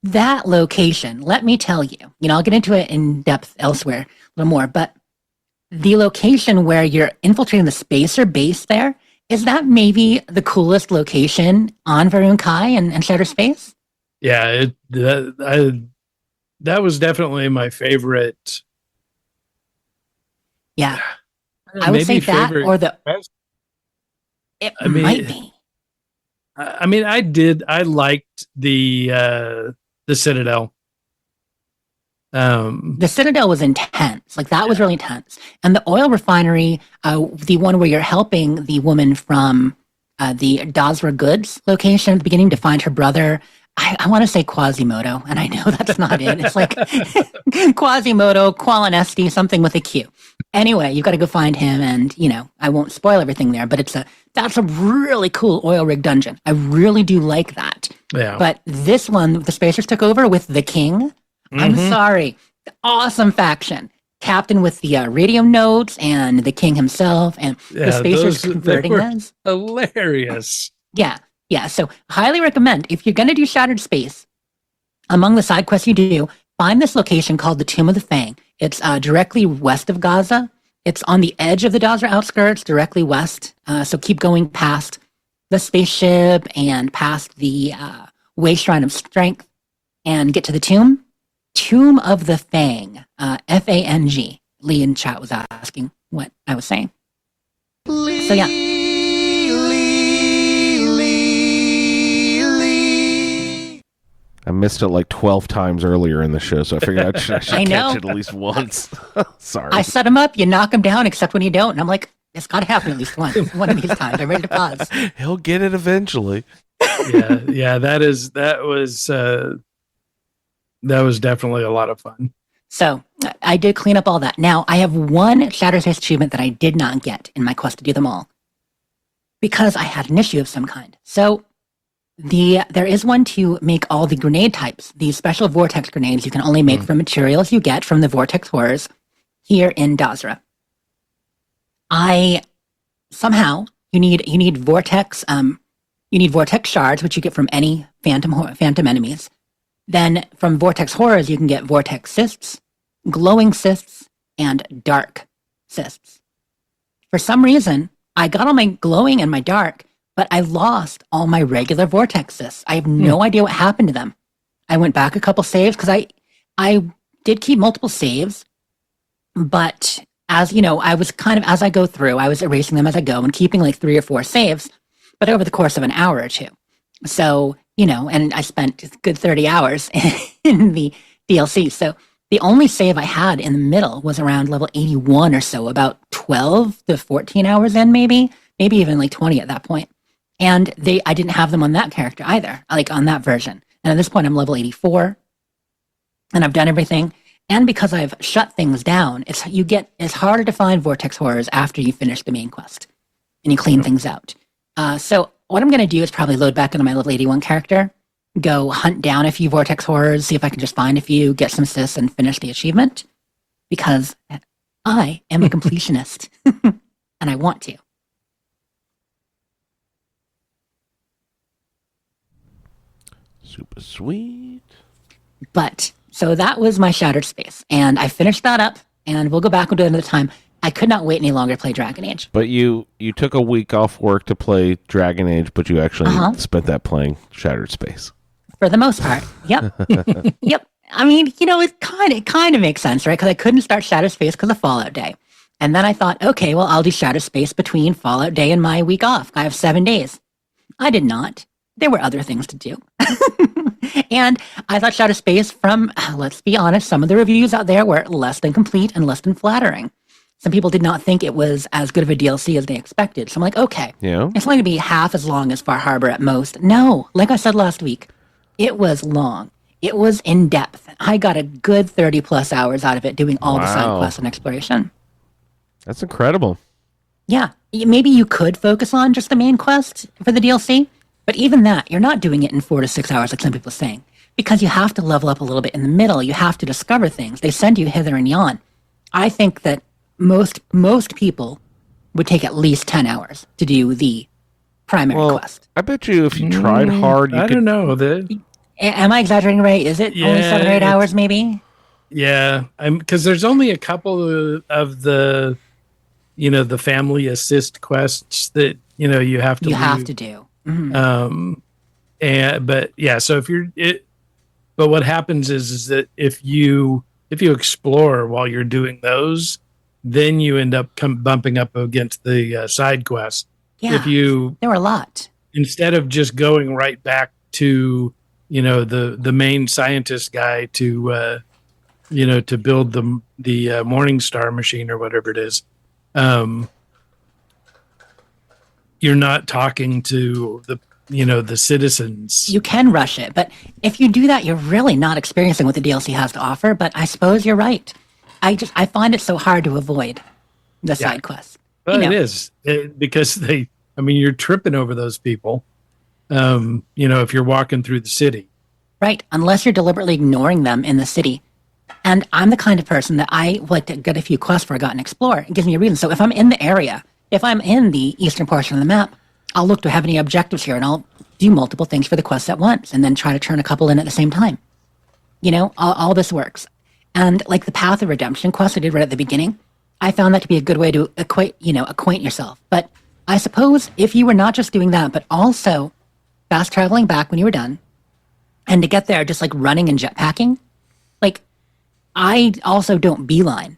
that location, let me tell you, I'll get into it in depth elsewhere a little more, but the location where you're infiltrating the spacer base there, is that maybe the coolest location on Varun Kai and Shattered Space? Yeah, that was definitely my favorite. Yeah. I would say that or might be. I mean, I liked the Citadel. The Citadel was intense. That was really intense. And the oil refinery, the one where you're helping the woman from the Dazra Goods location at the beginning to find her brother, I want to say Quasimodo, and I know that's not it. It's like Quasimodo, Qualinesti, something with a Q. Anyway, you've got to go find him, and, I won't spoil everything there, but that's a really cool oil rig dungeon. I really do like that. Yeah. But this one, the Spacers took over with the King. Mm-hmm. I'm sorry. Awesome faction. Captain with the radium notes and the King himself and the Spacers converting us. Hilarious. Yeah. Yeah. So highly recommend, if you're going to do Shattered Space, among the side quests you do, find this location called the Tomb of the Fang. It's directly west of Gaza. It's on the edge of the Dazra outskirts, directly west. So keep going past the spaceship and past the Way Shrine of Strength and get to the tomb. Tomb of the Fang, F-A-G. Lee in chat was asking what I was saying. So yeah. I missed it like 12 times earlier in the show, so I figured I should catch it at least once. Sorry. I set him up, you knock him down, except when you don't. And I'm like, it's got to happen at least once. One of these times. I'm ready to pause. He'll get it eventually. Yeah, that was definitely a lot of fun. So I did clean up all that. Now I have one Shattered Space achievement that I did not get in my quest to do them all because I had an issue of some kind. So there is one to make all the grenade types, these special vortex grenades you can only make from materials you get from the vortex horrors here in Dazra. Somehow you need vortex shards, which you get from any phantom enemies. Then from vortex horrors you can get vortex cysts, glowing cysts, and dark cysts. For some reason, I got all my glowing and my dark, but I lost all my regular vortex cysts. I have no idea what happened to them. I went back a couple saves because I did keep multiple saves, but as you know, I was kind of, as I go through, I was erasing them as I go and keeping like 3 or 4 saves, but over the course of an hour or two. So, and I spent a good 30 hours in the DLC. So the only save I had in the middle was around level 81 or so, about 12 to 14 hours in, maybe even like 20 at that point. And I didn't have them on that character either, like on that version. And at this point, I'm level 84, and I've done everything. And because I've shut things down, it's harder to find vortex horrors after you finish the main quest and you clean things out. So what I'm going to do is probably load back into my level 81 character, go hunt down a few vortex horrors, see if I can just find a few, get some assists, and finish the achievement. Because I am a completionist, and I want to. Super sweet. But, so that was my Shattered Space, and I finished that up, and we'll go back and do it another time. I could not wait any longer to play Dragon Age. But you took a week off work to play Dragon Age, but you actually spent that playing Shattered Space. For the most part, yep. Yep. I mean, it kind of makes sense, right? Because I couldn't start Shattered Space because of Fallout Day. And then I thought, okay, well, I'll do Shattered Space between Fallout Day and my week off. I have 7 days. I did not. There were other things to do. And I thought Shattered Space from, let's be honest, some of the reviews out there were less than complete and less than flattering. Some people did not think it was as good of a DLC as they expected. So I'm like, okay, it's going to be half as long as Far Harbor at most. No, like I said last week, it was long. It was in depth. I got a good 30 plus hours out of it doing all the side quests and exploration. That's incredible. Yeah, maybe you could focus on just the main quest for the DLC, but even that, you're not doing it in 4 to 6 hours like some people are saying, because you have to level up a little bit in the middle. You have to discover things. They send you hither and yon. I think that most people would take at least 10 hours to do the primary quest. I bet you if you tried hard, you I don't know. Am I exaggerating, Ray? Is it only 7 or 8 hours, maybe? Yeah, because there's only a couple of the, the family assist quests that you have to do. Mm-hmm. So but what happens is that if you explore while you're doing those, then you end up bumping up against the side quest. Yeah, there were a lot. Instead of just going right back to the main scientist guy to build the Morning Star machine or whatever it is, you're not talking to the citizens. You can rush it, but if you do that, you're really not experiencing what the DLC has to offer. But I suppose you're right. I find it so hard to avoid the side quests. Well, it is because you're tripping over those people. If you're walking through the city. Right, unless you're deliberately ignoring them in the city. And I'm the kind of person that I like to get a few quests for, and explore. It gives me a reason. So if I'm in the area, if I'm in the eastern portion of the map, I'll look to have any objectives here, and I'll do multiple things for the quests at once, and then try to turn a couple in at the same time. All this works. And like the Path of Redemption quest I did right at the beginning, I found that to be a good way to acquaint yourself. But I suppose if you were not just doing that, but also fast traveling back when you were done, and to get there just like running and jetpacking, like I also don't beeline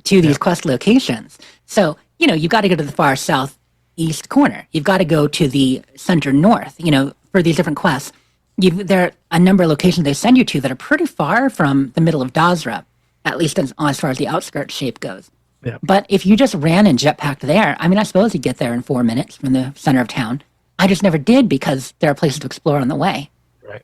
to these quest locations. So, you've got to go to the far southeast corner. You've got to go to the center north, for these different quests. There are a number of locations they send you to that are pretty far from the middle of Dazra, at least as far as the outskirts shape goes. Yeah. But if you just ran and jetpacked there, I suppose you'd get there in 4 minutes from the center of town. I just never did because there are places to explore on the way. Right.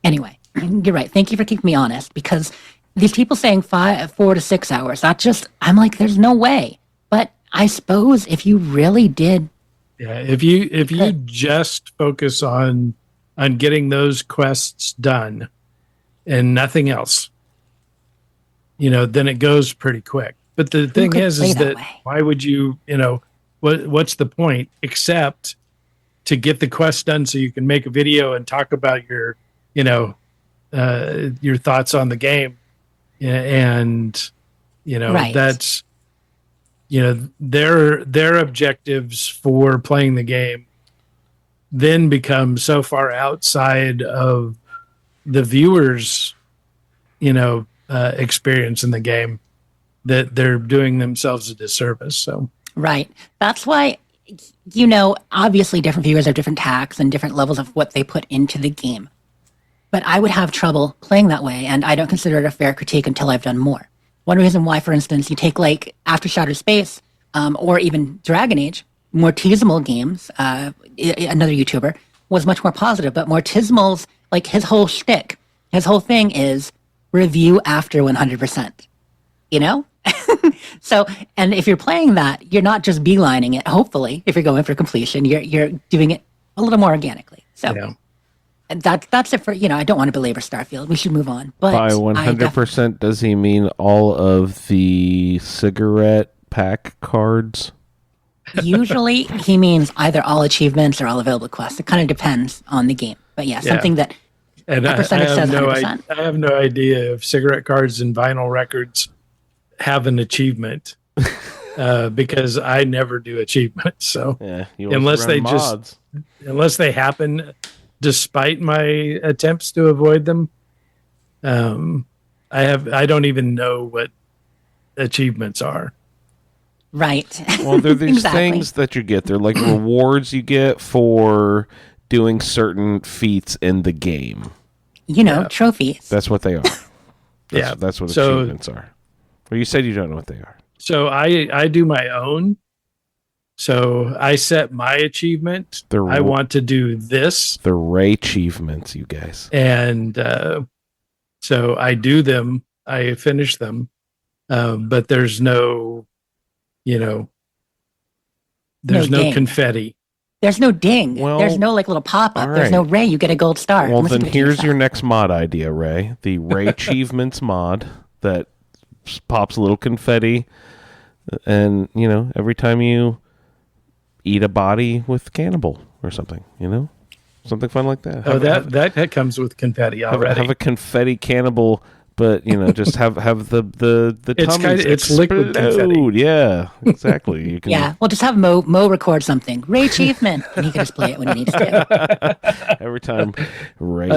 Anyway, you're right. Thank you for keeping me honest, because these people saying 4 to 6 hours. I'm like, there's no way. But I suppose if you really did, Yeah, if you just focus on getting those quests done and nothing else, then it goes pretty quick. But the thing could is play that that way? why would you, what's the point except to get the quest done so you can make a video and talk about your thoughts on the game, and Right. that's their objectives for playing the game then become so far outside of the viewers experience in the game that they're doing themselves a disservice. So Right. That's why, obviously different viewers have different tacks and different levels of what they put into the game. But I would have trouble playing that way, and I don't consider it a fair critique until I've done more. One reason why, for instance, you take like After Shattered Space or even Dragon Age, Mortizimal Games, another YouTuber, was much more positive. But Mortizimal's, like his whole shtick, his whole thing is review after 100%. So, and if you're playing that, you're not just beelining it. Hopefully, if you're going for completion, you're doing it a little more organically. So, and that's it for I don't want to belabor Starfield. We should move on. But By 100%, does he mean all of the cigarette pack cards? Usually, he means either all achievements or all available quests. It kind of depends on the game. But something that and a percentage says 100%. I have no idea if cigarette cards and vinyl records have an achievement because I never do achievements. So unless they happen despite my attempts to avoid them, I don't even know what achievements are. Right. Well, they're these Exactly. things that you get. They're like rewards you get for doing certain feats in the game. Trophies. That's what they are. That's what So- achievements are. Well, you said you don't know what they are. So I do my own. So I set my achievement. I want to do this. The Ray achievements, you guys. And so I do them. I finish them. But there's no, there's no ding. confetti. There's no ding. Well, there's no like little pop up. all There's no right. Ray. You get a gold star. Well, Unless you then do it here's yourself. your next mod idea, Ray. The Ray achievements mod that pops a little confetti. And, every time you eat a body with cannibal or something, something fun like that. Oh, that comes with confetti already. Have a confetti cannibal, but just have the It's tummies it's liquid confetti. explode. Yeah, exactly. You can. Yeah, we'll just have Mo record something. Ray achievement, and he can just play it when he needs to. Every time Ray.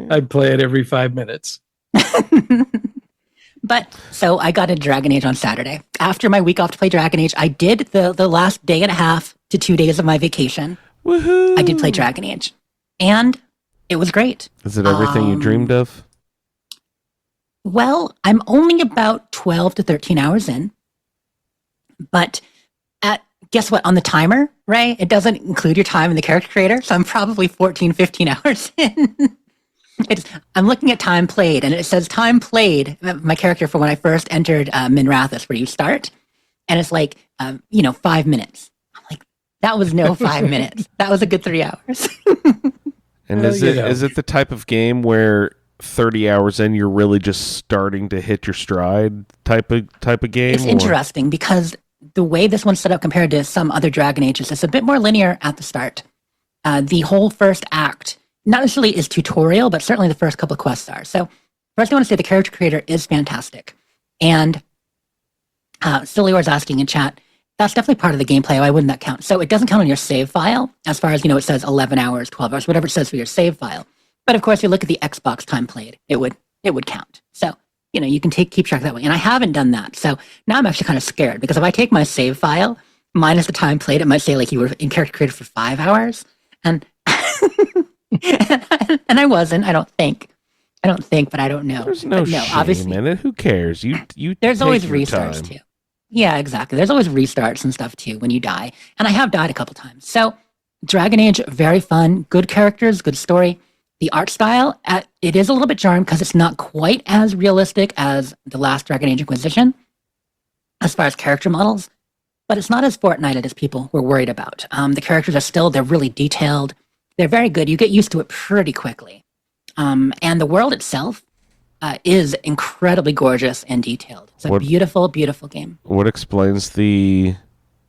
I play it every 5 minutes. But so I got into Dragon Age on Saturday. After my week off to play Dragon Age, I did the last day and a half to 2 days of my vacation. Woohoo! I did play Dragon Age, and it was great. Is it everything you dreamed of? Well, I'm only about 12 to 13 hours in, but guess what? On the timer, Ray, it doesn't include your time in the character creator, so I'm probably 14, 15 hours in. I'm looking at time played, and it says time played, my character from when I first entered Minrathous, where you start, and it's like, 5 minutes. I'm like, that was no 5 minutes. That was a good 3 hours. And Well, is it the type of game where 30 hours in you're really just starting to hit your stride type of game? It's interesting because the way this one's set up compared to some other Dragon Ages, it's a bit more linear at the start. The whole first act, not necessarily is tutorial, but certainly the first couple of quests are. So first I want to say the character creator is fantastic. And Sillior's asking in chat, that's definitely part of the gameplay. Why wouldn't that count? So it doesn't count on your save file as far as, it says 11 hours, 12 hours, whatever it says for your save file. But of course, you look at the Xbox time played, it would count. So, you can keep track that way. And I haven't done that. So now I'm actually kind of scared because if I take my save file minus the time played, it might say like you were in character creator for 5 hours. And and I wasn't, I don't think, but I don't know. There's no shame obviously, in it. Who cares? You there's take always your restarts time. too. Yeah, exactly. There's always restarts and stuff too when you die. And I have died a couple times. So Dragon Age, very fun, good characters, good story. The art style, it is a little bit jarring because it's not quite as realistic as the last Dragon Age Inquisition as far as character models, but it's not as Fortnite as people were worried about. The characters are still, they're really detailed. They're very good. You get used to it pretty quickly. And the world itself is incredibly gorgeous and detailed. It's a beautiful, beautiful game. What explains the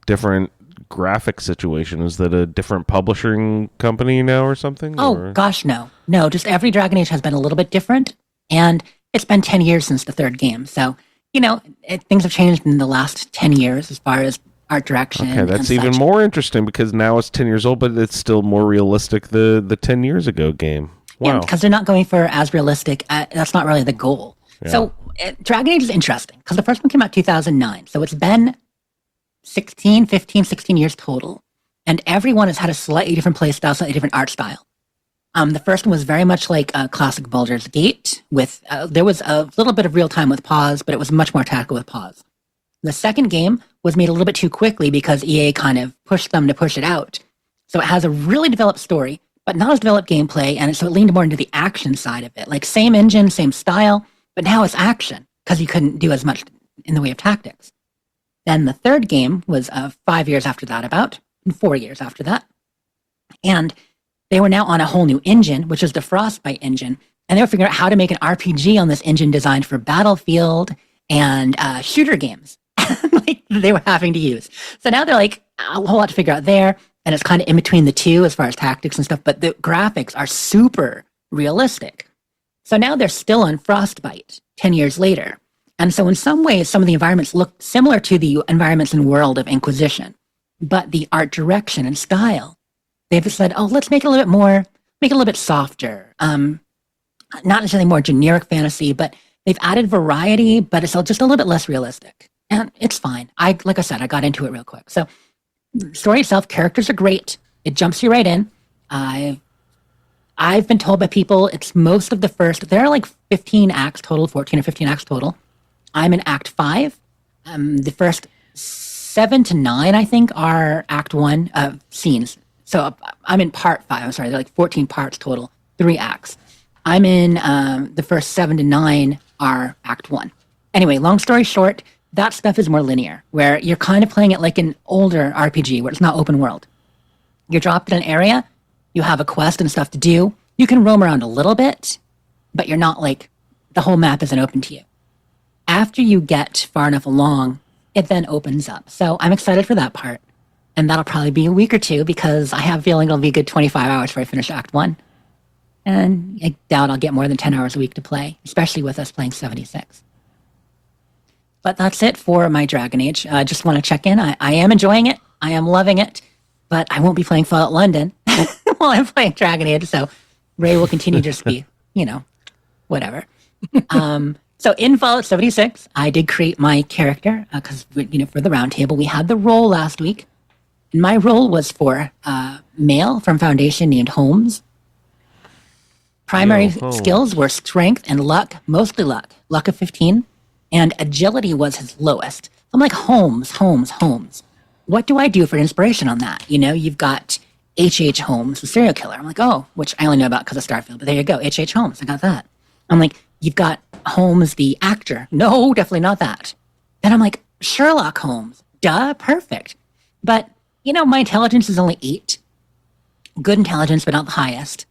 different graphic situation? Is that a different publishing company now or something? Oh, gosh, no. No, just every Dragon Age has been a little bit different. And it's been 10 years since the third game. So, things have changed in the last 10 years as far as art direction. Okay, that's even more interesting because now it's 10 years old, but it's still more realistic the 10 years ago game. Wow. Yeah, because they're not going for as realistic. That's not really the goal. Yeah. So Dragon Age is interesting because the first one came out 2009. So it's been 16 years total. And everyone has had a slightly different play style, slightly different art style. The first one was very much like classic Baldur's Gate. With there was a little bit of real time with pause, but it was much more tactical with pause. The second game was made a little bit too quickly because EA kind of pushed them to push it out. So it has a really developed story, but not as developed gameplay, and so it leaned more into the action side of it. Like same engine, same style, but now it's action because you couldn't do as much in the way of tactics. Then the third game was 5 years after that, and 4 years after that. And they were now on a whole new engine, which is the Frostbite engine, and they were figuring out how to make an RPG on this engine designed for Battlefield and shooter games. Like they were having to use. So now they're like a whole lot to figure out there, and it's kind of in between the two as far as tactics and stuff, but the graphics are super realistic. So now they're still on Frostbite 10 years later. And so in some ways, some of the environments look similar to the environments in World of Inquisition, but the art direction and style, they've said, oh, let's make it a little bit more, make it a little bit softer. Not necessarily more generic fantasy, but they've added variety, but it's just a little bit less realistic. And it's fine. Like I said, I got into it real quick. So story itself, characters are great. It jumps you right in. I've been told by people it's most of the first, there are like 15 acts total, 14 or 15 acts total. I'm in Act 5. The first 7 to 9, I think, are Act 1 scenes. So I'm in Part 5. I'm sorry, there are like 14 parts total, 3 acts. I'm in the first 7 to 9 are Act 1. Anyway, long story short, that stuff is more linear, where you're kind of playing it like an older RPG where it's not open world. You're dropped in an area, you have a quest and stuff to do. You can roam around a little bit, but you're not like, the whole map isn't open to you. After you get far enough along, it then opens up. So I'm excited for that part. And that'll probably be a week or two because I have a feeling it'll be a good 25 hours before I finish Act 1. And I doubt I'll get more than 10 hours a week to play, especially with us playing 76. But that's it for my Dragon Age. I just want to check in. I am enjoying it. I am loving it. But I won't be playing Fallout London while I'm playing Dragon Age. So Ray will continue to just be, whatever. So in Fallout 76, I did create my character because, for the Roundtable, we had the role last week. And my role was for male from Foundation named Holmes. Primary skills were strength and luck, mostly luck of 15. And agility was his lowest. I'm like, Holmes. What do I do for inspiration on that? You've got H.H. Holmes, the serial killer. I'm like, oh, which I only know about because of Starfield, but there you go, H.H. Holmes, I got that. I'm like, you've got Holmes, the actor. No, definitely not that. Then I'm like, Sherlock Holmes. Duh, perfect. But, my intelligence is only 8. Good intelligence, but not the highest.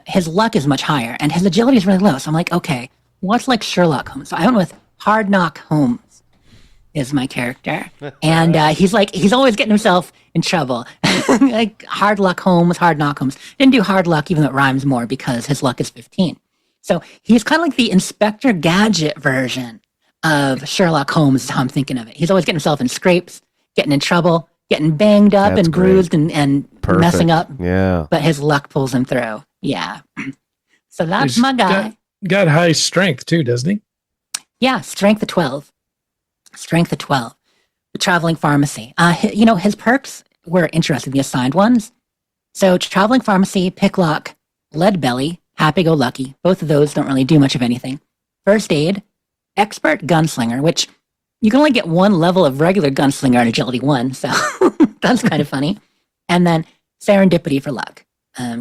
His luck is much higher, and his agility is really low. So I'm like, okay, what's like Sherlock Holmes? So I went with Hard Knock Holmes is my character. And he's always getting himself in trouble. Like Hard Luck Holmes, Hard Knock Holmes. Didn't do Hard Luck, even though it rhymes more because his luck is 15. So he's kind of like the Inspector Gadget version of Sherlock Holmes is how I'm thinking of it. He's always getting himself in scrapes, getting in trouble, getting banged up and bruised and messing up. Yeah. But his luck pulls him through. Yeah. So that's He's my guy. Got high strength too, doesn't he? Yeah, strength of 12. The traveling pharmacy. His perks were interesting, the assigned ones. So traveling pharmacy, pick lock, lead belly, happy-go-lucky. Both of those don't really do much of anything. First aid, expert gunslinger, which you can only get one level of regular gunslinger at agility 1, so that's kind of funny. And then serendipity for luck.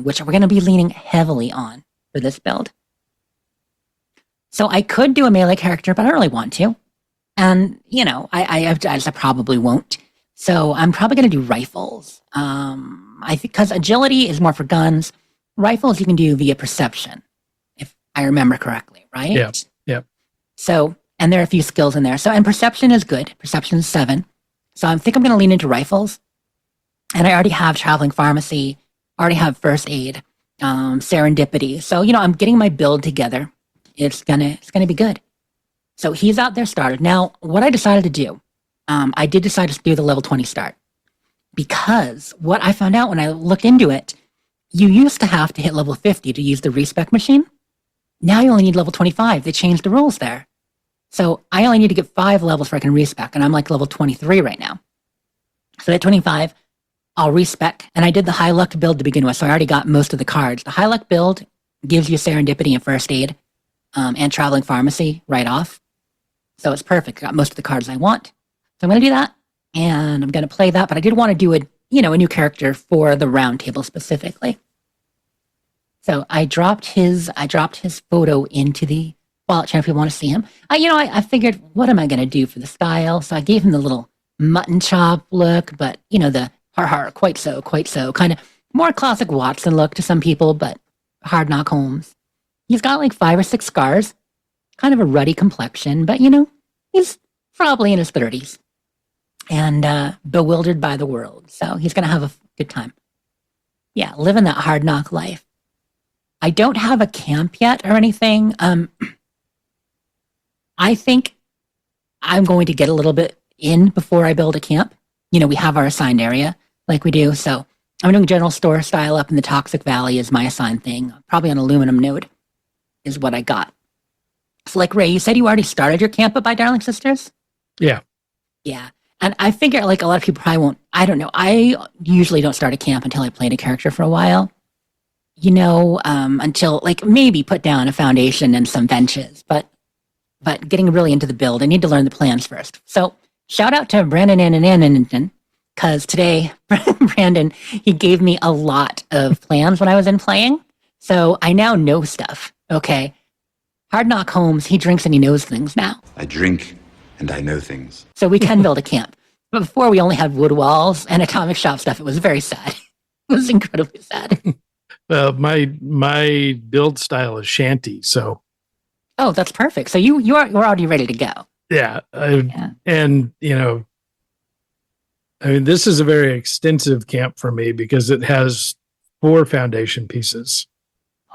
which we're going to be leaning heavily on for this build. So I could do a melee character, but I don't really want to. And, I probably won't. So I'm probably going to do rifles. I think because agility is more for guns. Rifles you can do via perception, if I remember correctly, right? Yeah. Yeah. So, and there are a few skills in there. So, and perception is good. Perception is 7. So I think I'm going to lean into rifles. And I already have traveling pharmacy, already have first aid, serendipity. So, I'm getting my build together. It's gonna be good. So he's out there started. Now, what I decided to do, I did decide to do the level 20 start because what I found out when I looked into it, you used to have to hit level 50 to use the respec machine. Now you only need level 25. They changed the rules there. So I only need to get 5 levels before I can respec, and I'm like level 23 right now. So at 25, I'll respec, and I did the high luck build to begin with, so I already got most of the cards. The high luck build gives you serendipity and first aid, and traveling pharmacy right off. So it's perfect. Got most of the cards I want. So I'm going to do that, and I'm going to play that, but I did want to do a new character for the round table specifically. So I dropped his photo into the wallet channel if you want to see him. I figured, what am I going to do for the style? So I gave him the little mutton chop look, but, the quite so, kind of more classic Watson look to some people, but hard knock Holmes. He's got like 5 or 6 scars, kind of a ruddy complexion, but, he's probably in his 30s and bewildered by the world. So he's going to have a good time. Yeah, living that hard knock life. I don't have a camp yet or anything. I think I'm going to get a little bit in before I build a camp. We have our assigned area like we do. So I'm doing general store style up in the Toxic Valley is my assigned thing. Probably an aluminum node is what I got. So like Ray, you said you already started your camp up by Darling Sisters? Yeah. Yeah. And I figure like a lot of people probably won't, I don't know. I usually don't start a camp until I played a character for a while. Until like maybe put down a foundation and some benches, but getting really into the build, I need to learn the plans first. So shout out to Brandon because today Brandon, he gave me a lot of plans when I was in playing. So I now know stuff. Okay. Hard Knock Holmes, he drinks and he knows things now. I drink and I know things. So we can build a camp. But before we only had wood walls and atomic shop stuff. It was very sad. It was incredibly sad. My build style is shanty, so. Oh, that's perfect. So you're already ready to go. Yeah. Yeah. And, this is a very extensive camp for me because it has 4 foundation pieces.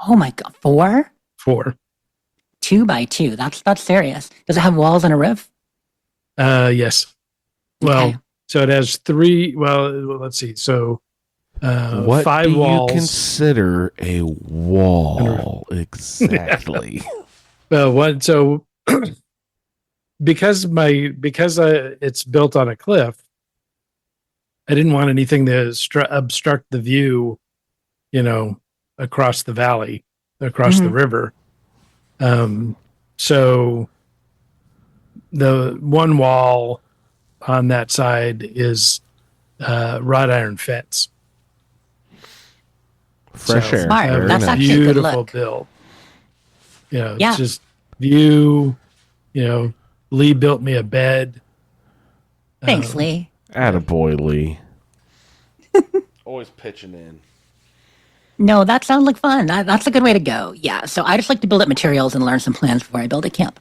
Oh my God. 4? 4. 2 by 2. That's serious. Does it have walls and a roof? Yes. Well, Okay. so it has 3. Well, let's see. So, What 5 do walls. you consider a wall exactly? Well, so because it's built on a cliff, I didn't want anything to obstruct the view, across the valley, across the river. So the one wall on that side is wrought iron fence. Fresh So, air. Smart. Very That's nice. actually a good beautiful look. build. Yeah. Yeah. It's just view, Lee built me a bed. Thanks, Lee. Attaboy, Lee. Always pitching in. No, that sounds like fun. That's a good way to go. Yeah. So I just like to build up materials and learn some plans before I build a camp.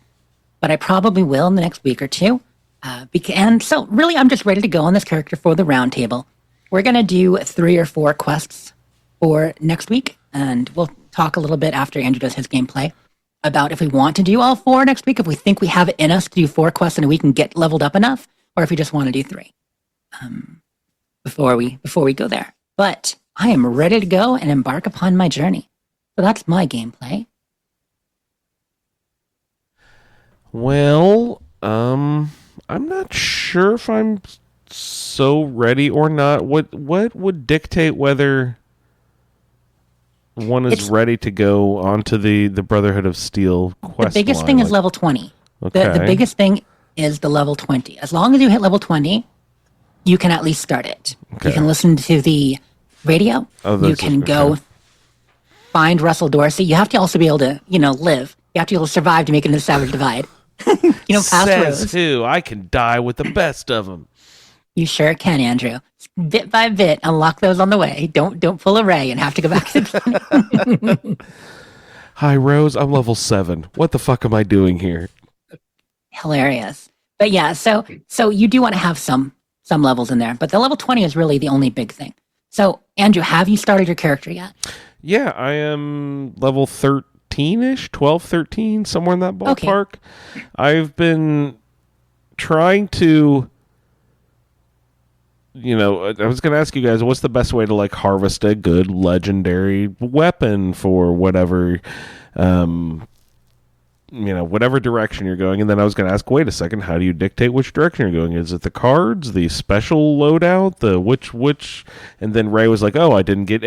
But I probably will in the next week or two. And so really, I'm just ready to go on this character for the round table. We're going to do 3 or 4 quests for next week. And we'll talk a little bit after Andrew does his gameplay about if we want to do all 4 next week, if we think we have it in us to do 4 quests in a week and get leveled up enough, or if we just want to do 3 before we go there. But I am ready to go and embark upon my journey. So that's my gameplay. Well, I'm not sure if I'm so ready or not. What would dictate whether one is It's- ready to go onto the Brotherhood of Steel quest? The biggest line? thing is Like, level 20. Okay. The biggest thing is the level 20. As long as you hit level 20, you can at least start it. Okay. You can listen to the radio. Oh, You that's can okay. go find Russell Dorsey, you have to also be able to, live. You have to be able to survive to make it into the Savage Divide. Past Says Rose. who? I can die with the best of them. You sure can, Andrew. Bit by bit, unlock those on the way. Don't pull a Ray and have to go back to the beginning. Hi, Rose. I'm level 7. What the fuck am I doing here? Hilarious. But yeah, so you do want to have some levels in there, but the level 20 is really the only big thing. So, Andrew, have you started your character yet? Yeah, I am level 13-ish, 12, 13, somewhere in that ballpark. Okay. I've been trying to, I was going to ask you guys, what's the best way to like harvest a good legendary weapon for whatever, whatever direction you're going. And then I was going to ask, wait a second, how do you dictate which direction you're going? Is it the cards, the special loadout, the which? And then Ray was like, oh, I didn't get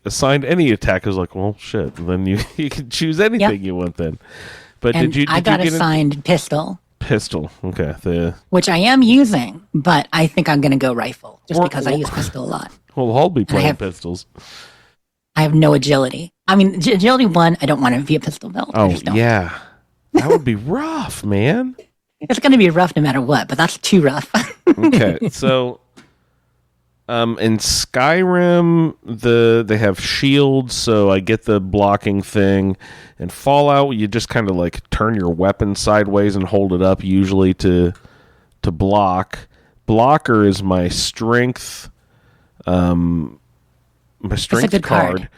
assigned any attack. I was like, well, shit. And then you can choose anything you want then. But and did I got you get assigned pistol. Pistol, okay. Which I am using, but I think I'm going to go rifle just because I use pistol a lot. Well, I'll be playing pistols. I have no agility. I mean, agility 1, I don't want to be a pistol build. Oh, yeah. That would be rough, man. It's going to be rough no matter what, but that's too rough. Okay, so in Skyrim, they have shields, so I get the blocking thing. In Fallout, you just kind of like turn your weapon sideways and hold it up, usually to block. Blocker is my strength, card,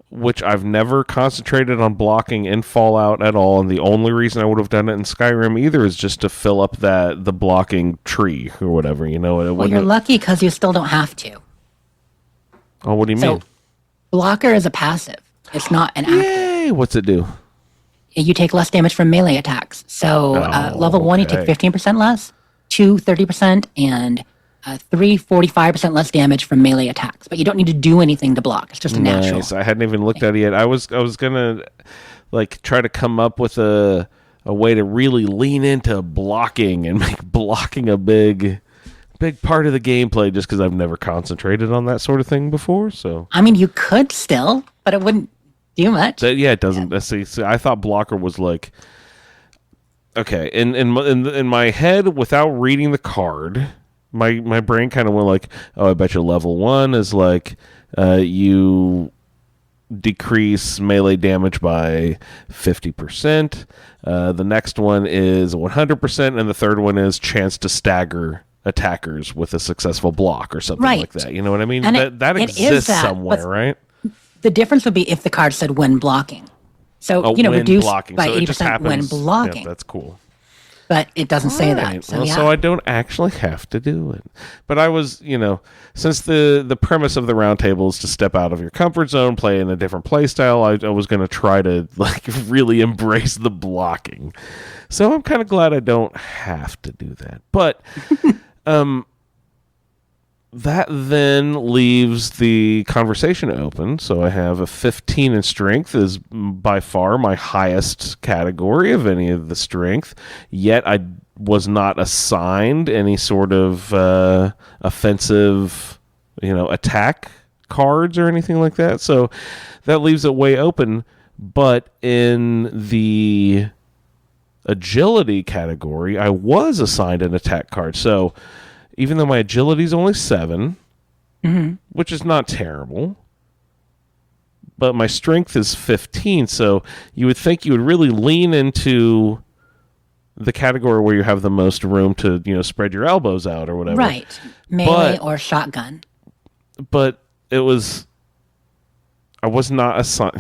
which I've never concentrated on blocking in Fallout at all, and the only reason I would have done it in Skyrim either is just to fill up the blocking tree or whatever, Well, you're lucky because you still don't have to. Oh, what do you mean? Blocker is a passive. It's not an active. Yay! What's it do? You take less damage from melee attacks. So level 1, you take 15% less, 2, 30%, and 3, 45% less damage from melee attacks, but you don't need to do anything to block. It's just a natural. Nice. I hadn't even looked at it yet. I was gonna like try to come up with a way to really lean into blocking and make blocking a big part of the gameplay, just because I've never concentrated on that sort of thing before. So I mean, you could still, but it wouldn't do much. It doesn't. Yeah. See, I thought blocker was like okay. In my head, without reading the card. My brain kind of went like, oh, I bet you level 1 is like you decrease melee damage by 50%. The next one is 100%, and the third one is chance to stagger attackers with a successful block or something like that. You know what I mean? And that exists somewhere, right? The difference would be if the card said when blocking. So, reduced blocking. by 80% when blocking. Yeah, that's cool. But it doesn't say that. So, so I don't actually have to do it. But I was, since the premise of the Roundtable is to step out of your comfort zone, play in a different play style, I was going to try to like really embrace the blocking. So I'm kind of glad I don't have to do that. But that then leaves the conversation open. So I have a 15 in strength, is by far my highest category of any of the strength. Yet I was not assigned any sort of offensive, attack cards or anything like that. So that leaves it way open. But in the agility category, I was assigned an attack card. So even though my agility is only 7, which is not terrible, but my strength is 15, so you would think you would really lean into the category where you have the most room to, spread your elbows out or whatever. Right. Melee or shotgun. But I was not assigned...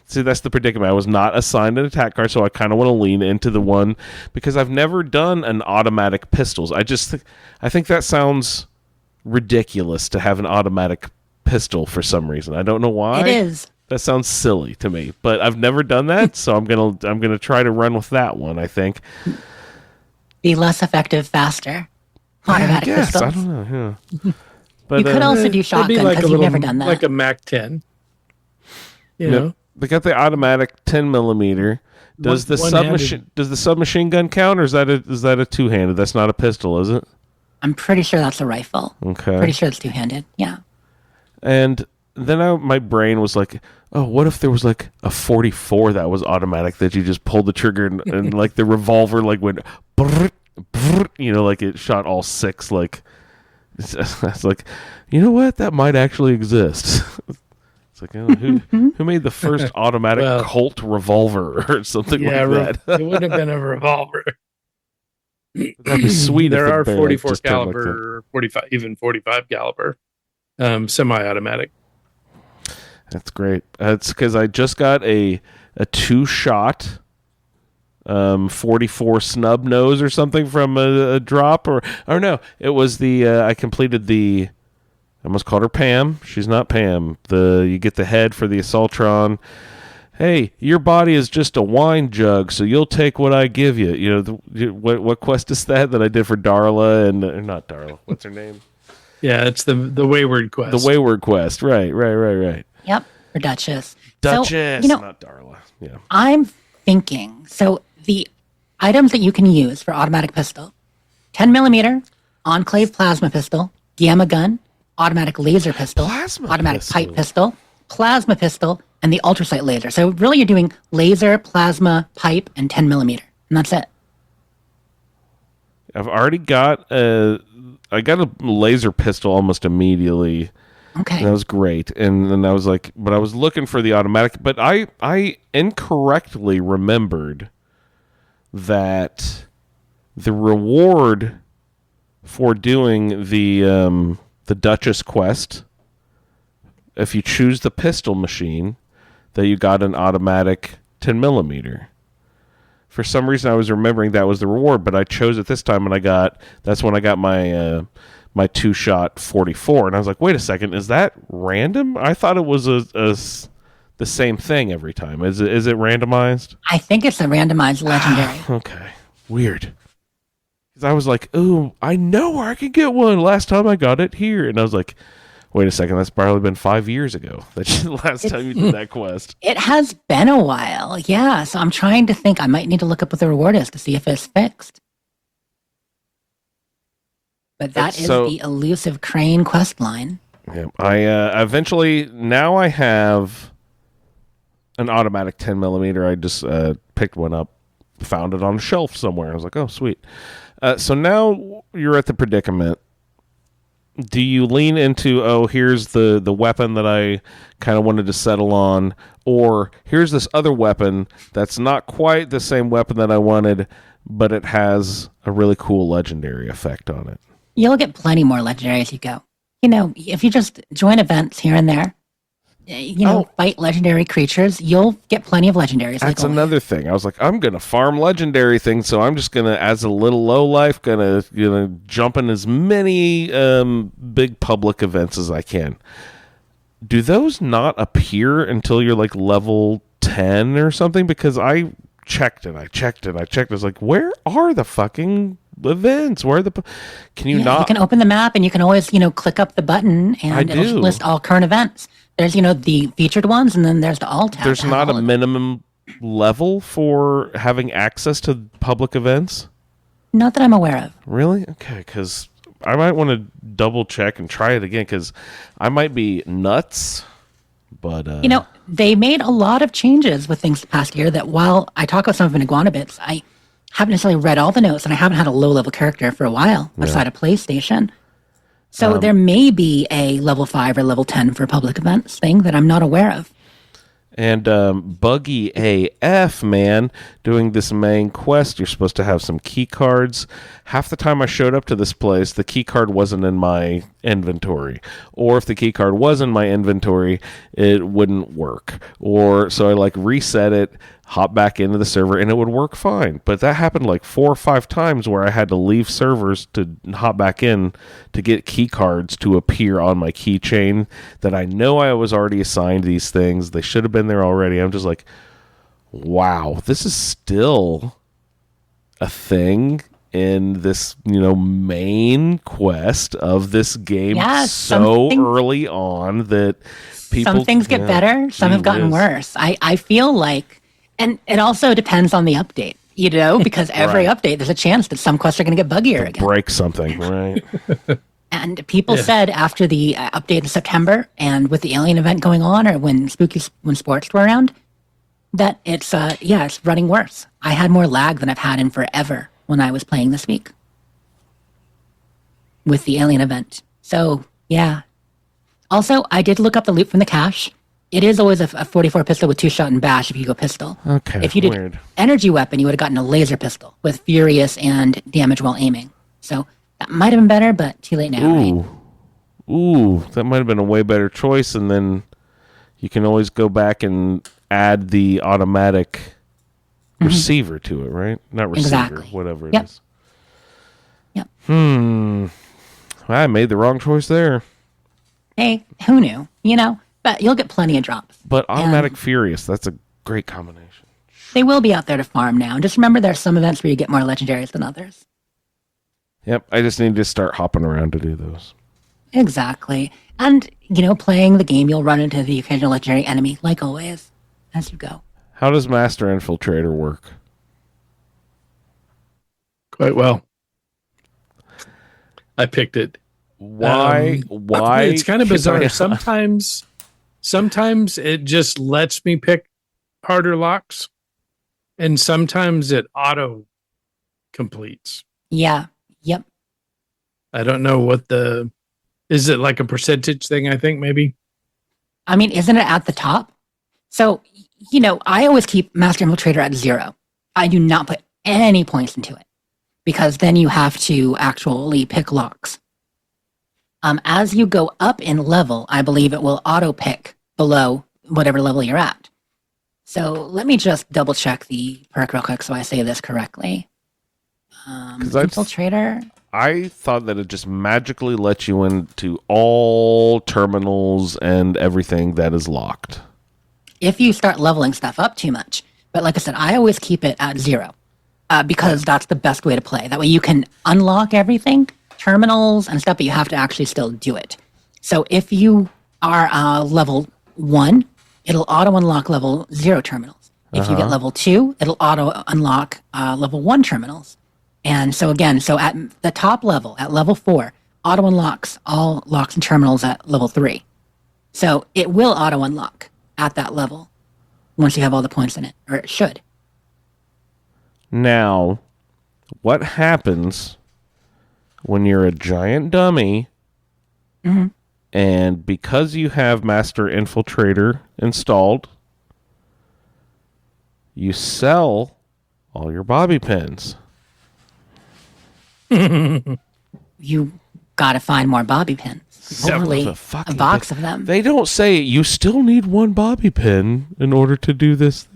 See, that's the predicament. I was not assigned an attack card, so I kind of want to lean into the one because I've never done an automatic pistols. I think that sounds ridiculous to have an automatic pistol for some reason. I don't know why. It is. That sounds silly to me, but I've never done that, so I'm gonna try to run with that one. I think be less effective, faster. Automatic pistols. I don't know. Yeah. But, you could also do shotgun because you've never done that. Like a Mac 10. You know. They got the automatic 10 millimeter. Does the submachine gun count, or is that a two-handed? That's not a pistol, is it? I'm pretty sure that's a rifle. Okay. Pretty sure it's two-handed. Yeah. And my brain was like, oh, what if there was like a 44 that was automatic that you just pulled the trigger and like the revolver like went, brrr, brrr, you know, like it shot all six. Like, it's like, you know what? That might actually exist. It's like, oh, who made the first automatic Colt revolver or something like that? It would have been a revolver. That'd be sweet. There if are the barrel 44 just turned like caliber, 45, even 45 caliber, semi-automatic. That's great. That's because I just got a 2-shot 44 snub nose or something from a drop or no, it was the I completed the, I almost called her Pam. She's not Pam. You get the head for the Assaultron. Hey, your body is just a wine jug, so you'll take what I give you. You know, what quest is that I did for Darla and or not Darla? What's her name? Yeah, it's the Wayward Quest. The Wayward Quest. Right. Yep, for Duchess. Duchess, So, not Darla. Yeah. I'm thinking, so the items that you can use for automatic pistol, 10 millimeter, Enclave plasma pistol, Gamma gun, automatic laser pistol, automatic pipe pistol, plasma pistol, and the ultrasight laser. So really you're doing laser, plasma, pipe, and 10 millimeter. And that's it. I've already got I got a laser pistol almost immediately. Okay. And that was great. And then I was like, but I was looking for the automatic, but I incorrectly remembered that the reward for doing the Duchess quest, if you choose the pistol machine, that you got an automatic 10 millimeter. For some reason, I was remembering that was the reward, but I chose it this time, and that's when I got my my 2-shot 44, and I was like, wait a second, is that random? I thought it was the same thing every time. Is it randomized? I think it's a randomized legendary. Okay, weird. Because I was like, ooh, I know where I could get one. Last time I got it here, and I was like, wait a second, that's probably been 5 years ago. That's the last time you did that quest. It has been a while, yeah. So I'm trying to think. I might need to look up what the reward is to see if it's fixed. But that is the elusive Crane quest line. Yeah, I eventually, now I have an automatic 10 millimeter. I just picked one up, found it on a shelf somewhere. I was like, oh, sweet. So now you're at the predicament. Do you lean into, oh, here's the weapon that I kind of wanted to settle on, or here's this other weapon that's not quite the same weapon that I wanted, but it has a really cool legendary effect on it? You'll get plenty more legendary as you go. You know, if you just join events here and there, fight legendary creatures, you'll get plenty of legendaries. That's another thing. I was like, I'm going to farm legendary things, so I'm just going to, as a little lowlife, going to jump in as many big public events as I can. Do those not appear until you're like level 10 or something? Because I checked and I checked and I checked. I was like, where are the fucking events? Where are the... Can you not... You can open the map and you can always, click up the button and it'll list all current events. There's, the featured ones, and then there's the alt tab. There's not a minimum level for having access to public events? Not that I'm aware of. Really? Okay, because I might want to double check and try it again, because I might be nuts, but... they made a lot of changes with things the past year that while I talk about some of them in Iguana Bits, I haven't necessarily read all the notes, and I haven't had a low-level character for a while outside of PlayStation. So there may be a level 5 or level 10 for public events thing that I'm not aware of. And Buggy AF, man, doing this main quest, you're supposed to have some key cards. Half the time I showed up to this place, the key card wasn't in my inventory. Or if the key card was in my inventory, it wouldn't work. Or so I reset it, hop back into the server, and it would work fine. But that happened 4 or 5 times where I had to leave servers to hop back in to get key cards to appear on my keychain that I know I was already assigned these things. They should have been there already. I'm just like, wow, this is still a thing in this, main quest of this game early on that people... Some things get better, some have gotten worse. I feel like... And it also depends on the update, because every update, there's a chance that some quests are going to get buggier again. Break something, right? And people Yeah. said after the update in September and with the alien event going on, or when sports were around, that it's running worse. I had more lag than I've had in forever when I was playing this week with the alien event. So yeah. Also, I did look up the loot from the cache. It is always a 44 pistol with 2-shot and bash if you go pistol. Okay, If you did weird. energy weapon, you would have gotten a laser pistol with furious and damage while aiming. So that might have been better, but too late now, right? Ooh, that might have been a way better choice. And then you can always go back and add the automatic receiver to it, right? Not receiver, Exactly. whatever it Yep. is. Yep. I made the wrong choice there. Hey, who knew? You know, but you'll get plenty of drops. But automatic furious, that's a great combination. They will be out there to farm now. Just remember there are some events where you get more legendaries than others. Yep, I just need to start hopping around to do those. Exactly. And, playing the game, you'll run into the occasional legendary enemy, like always, as you go. How does Master Infiltrator work? Quite well. I picked it. Why? It's kind of should bizarre. I- Sometimes it just lets me pick harder locks, and sometimes it auto completes. Yeah. Yep. I don't know what is it like a percentage thing, I think maybe? I mean, isn't it at the top? So, I always keep Master Infiltrator at 0. I do not put any points into it because then you have to actually pick locks. As you go up in level, I believe it will auto pick below whatever level you're at. So let me just double check the perk real quick so I say this correctly. 'Cause I'd- Infiltrator. I thought that it just magically lets you into all terminals and everything that is locked. If you start leveling stuff up too much. But like I said, I always keep it at 0 because that's the best way to play. That way you can unlock everything, terminals and stuff, but you have to actually still do it. So if you are level 1, it'll auto unlock level 0 terminals. If you get level 2, it'll auto unlock level 1 terminals. And so again, at the top level, at level 4, auto unlocks all locks and terminals at level 3. So it will auto unlock at that level once you have all the points in it, or it should. Now, what happens when you're a giant dummy and because you have Master Infiltrator installed, you sell all your bobby pins? You gotta find more bobby pins. Hopefully, The a fucking box thing. of them. They don't say you still need one bobby pin in order to do this.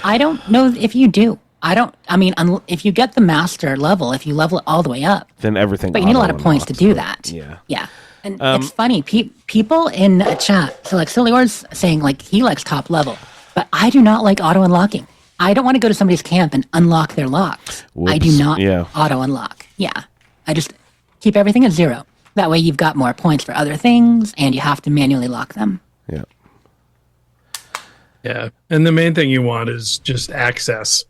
I don't know if you do. If you get the master level, if you level it all the way up, Then everything. but you need a lot of points to do auto-unlocks, that. Yeah. Yeah. And it's funny, people in a chat, so like Sillior's saying like he likes top level, but I do not like auto unlocking. I don't want to go to somebody's camp and unlock their locks. I do Whoops. not Yeah. auto unlock. Yeah. I just keep everything at 0. That way you've got more points for other things and you have to manually lock them. Yeah. Yeah. And the main thing you want is just access.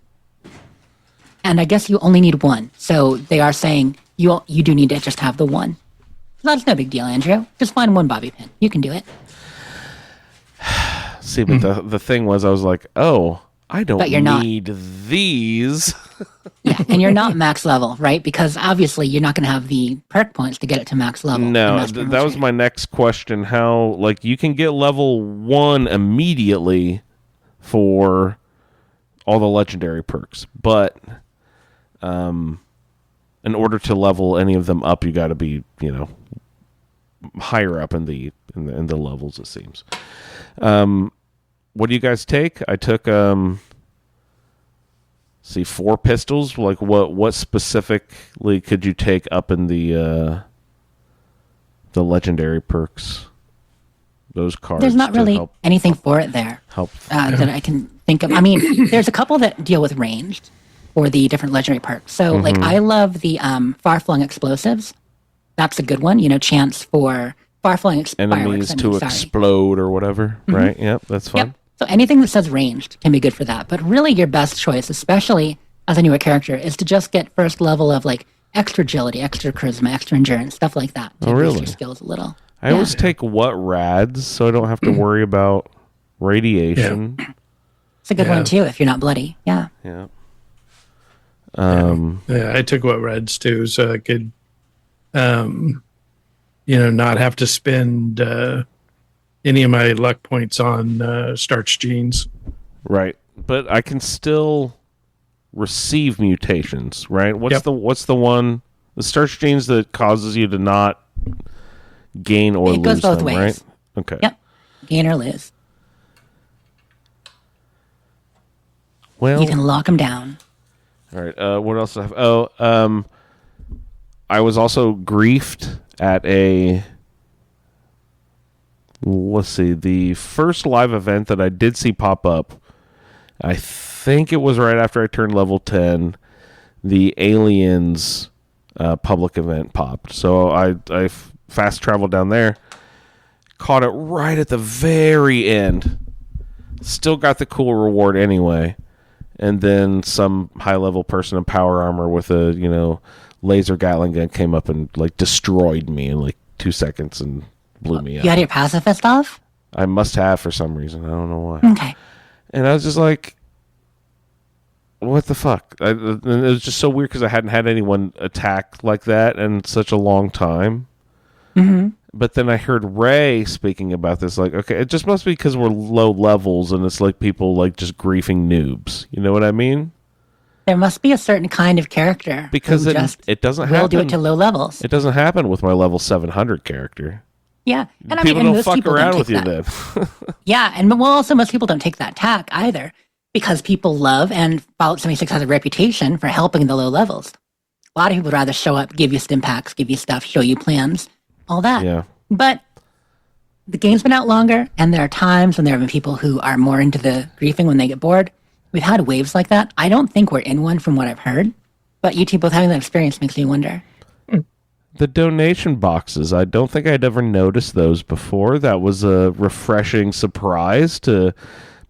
And I guess you only need 1. So they are saying you do need to just have the 1. That's no big deal, Andrew. Just find 1 bobby pin. You can do it. See, but the thing was, I was like, oh, I don't But you're not. need these. Yeah, and you're not max level, right? Because obviously you're not going to have the perk points to get it to max level. in No, Master that was Infiltrator. my next question. How, like, you can get level 1 immediately for all the legendary perks, but in order to level any of them up, you got to be, higher up in the levels. It seems. What do you guys take? I took 4 pistols. Like what specifically could you take up in the legendary perks? Those cards. There's not to really help anything for it there that I can think of. I mean, there's a couple that deal with ranged or the different legendary perks. So, like, I love the far-flung explosives. That's a good one. Chance for far-flung enemies to sorry. explode or whatever. Right? Yep, that's fun. Yep. So anything that says ranged can be good for that. But really, your best choice, especially as a newer character, is to just get first level of like extra agility, extra charisma, extra endurance, stuff like that. To Oh, boost really? your skills a little. I always take what rads, so I don't have to worry about radiation. It's a good Yeah. one too if you're not bloody. Yeah. Yeah. Yeah, I took what reds too, so I could, not have to spend any of my luck points on starch genes. Right. But I can still receive mutations, right? What's the one, the starch genes that causes you to not gain or It lose goes both them, ways. right? Okay. Yep. Gain or lose. Well, You can lock them down. all right. What else do I have? Oh, I was also griefed at let's see, the first live event that I did see pop up. I think it was right after I turned level 10. The Aliens public event popped. So I fast traveled down there, caught it right at the very end. Still got the cool reward anyway. And then some high level person in power armor with a, laser Gatling gun came up and like destroyed me in like 2 seconds and blew me up. You had your pacifist off? I must have for some reason. I don't know why. Okay. And I was just like, what the fuck? And it was just so weird because I hadn't had anyone attack like that in such a long time. Mm-hmm. But then I heard Ray speaking about this, like, okay, it just must be because we're low levels and it's like people like just griefing noobs. You know what I mean? There must be a certain kind of character Because who it just doesn't will happen. do it to low levels. It doesn't happen with my level 700 character. Yeah, and I People mean, and don't most fuck people around don't with take you that. then. Yeah, and well, also most people don't take that tack either because people love and Fallout 76 has a reputation for helping the low levels. A lot of people would rather show up, give you stim packs, give you stuff, show you plans, all that. Yeah. But the game's been out longer, and there are times when there have been people who are more into the griefing when they get bored. We've had waves like that. I don't think we're in one from what I've heard, but you two both having that experience makes me wonder. The donation boxes, I don't think I'd ever noticed those before. That was a refreshing surprise to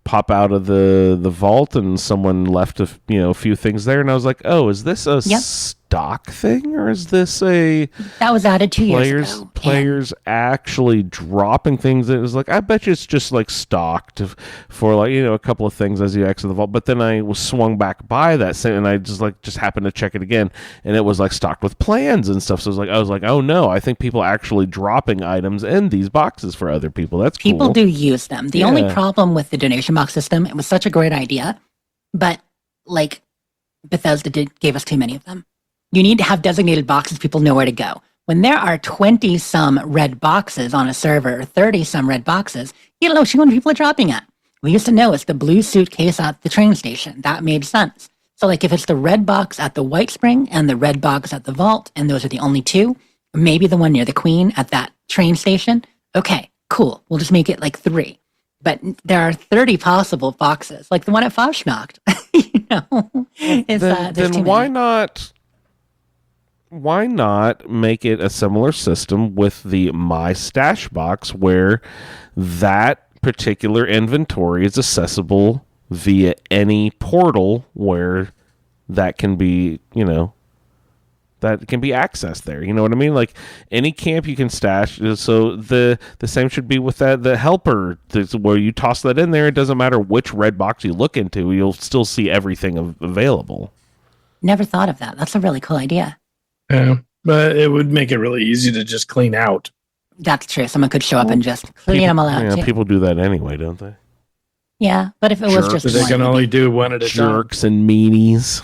pop out of the vault and someone left a few things there, and I was like, oh, is this a stock thing or is this a That was added 2 years ago. players actually dropping things? It was like, I bet you it's just like stocked for like a couple of things as you exit the vault. But then I was swung back by that and I just happened to check it again, and it was like stocked with plans and stuff. So I was like, oh no, I think people are actually dropping items in these boxes for other people. That's cool. People do use them. The only problem with the donation box system, it was such a great idea, but like Bethesda gave us too many of them. You need to have designated boxes people know where to go. When there are 20-some red boxes on a server, or 30-some red boxes, you don't know which one people are dropping at. We used to know it's the blue suitcase at the train station. That made sense. So like if it's the red box at the White Spring and the red box at the vault, and those are the only two, maybe the one near the Queen at that train station, okay, cool. We'll just make it like 3. But there are 30 possible boxes, like the one at Fauschnacht. Then why not make it a similar system with the My Stash box where that particular inventory is accessible via any portal where that can be, that can be accessed there. You know what I mean? Like any camp you can stash. So the same should be with the helper, where you toss that in there. It doesn't matter which red box you look into. You'll still see everything available. Never thought of that. That's a really cool idea. Yeah, but it would make it really easy to just clean out. That's true. Someone could show up and just clean them all out. Yeah, too. people do that anyway, don't they? Yeah, but if it was Jerks. just So they one, can only do one at a time. Jerks and meanies.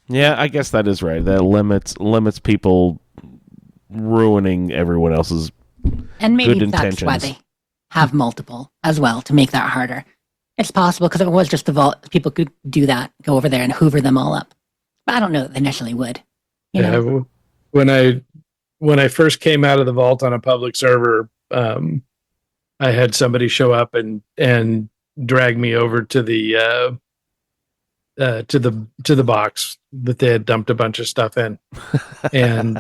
Yeah, I guess that is right. That limits people ruining everyone else's and maybe good that's intentions. why they have multiple as well to make that harder. It's possible because if it was just the vault, people could do that, go over there and hoover them all up. But I don't know that they initially would. You know? When I first came out of the vault on a public server, I had somebody show up and drag me over to the box that they had dumped a bunch of stuff in, and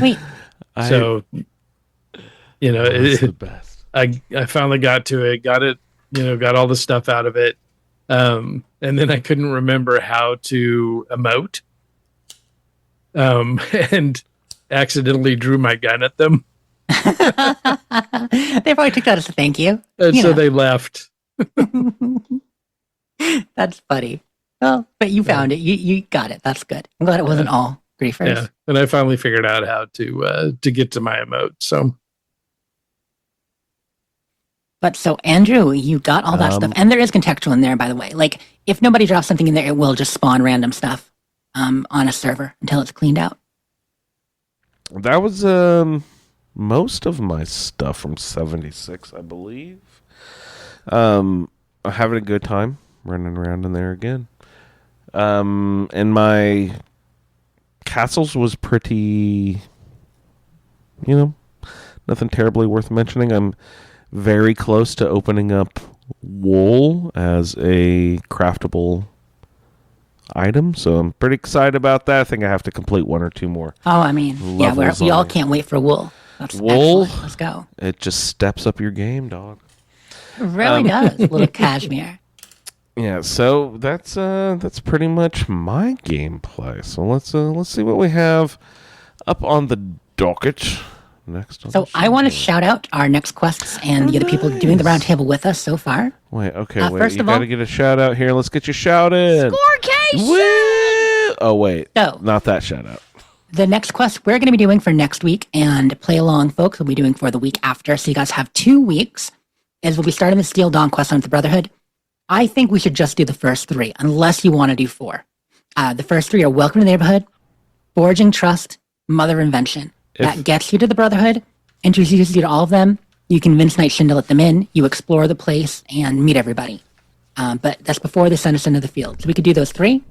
Wait, so That's the best. I finally got to it, got all the stuff out of it, and then I couldn't remember how to emote. and accidentally drew my gun at them. They probably took that as a thank you. And You so know. they left. That's funny. Well, but you found it. You got it. That's good. I'm glad it wasn't all griefers. Yeah. And I finally figured out how to get to my emote. So But so Andrew, you got all that stuff, and there is contextual in there, by the way. Like if nobody drops something in there, it will just spawn random stuff on a server until it's cleaned out. That was most of my stuff from 76, I believe. I'm having a good time running around in there again. And my castles was pretty, nothing terribly worth mentioning. I'm very close to opening up wool as a craftable item, so I'm pretty excited about that. I think I have to complete one or two more. Oh, I mean, yeah, Levels we all on it. can't wait for wool. That's Wool? excellent. Let's go. It just steps up your game, dog. It really does. Little cashmere. Yeah, so that's pretty much my gameplay. So let's see what we have up on the docket next. On So the I want to show. shout out our next quests and the other people doing the roundtable with us so far. Wait, okay, first you of all- gotta get a shout out here. Let's get you shouted. Scorecation! Woo! Oh wait, So- not that shout out. The next quest we're going to be doing for next week and play along folks will be doing for the week after. So you guys have 2 weeks is we'll be starting the Steel Dawn quest on the Brotherhood. I think we should just do the first 3 unless you want to do 4. The first 3 are Welcome to the Neighborhood, Forging Trust, Mother Invention. That gets you to the Brotherhood, introduces you to all of them. You convince Night Shin to let them in. You explore the place and meet everybody. But that's before they send us into the field. So we could do those 3.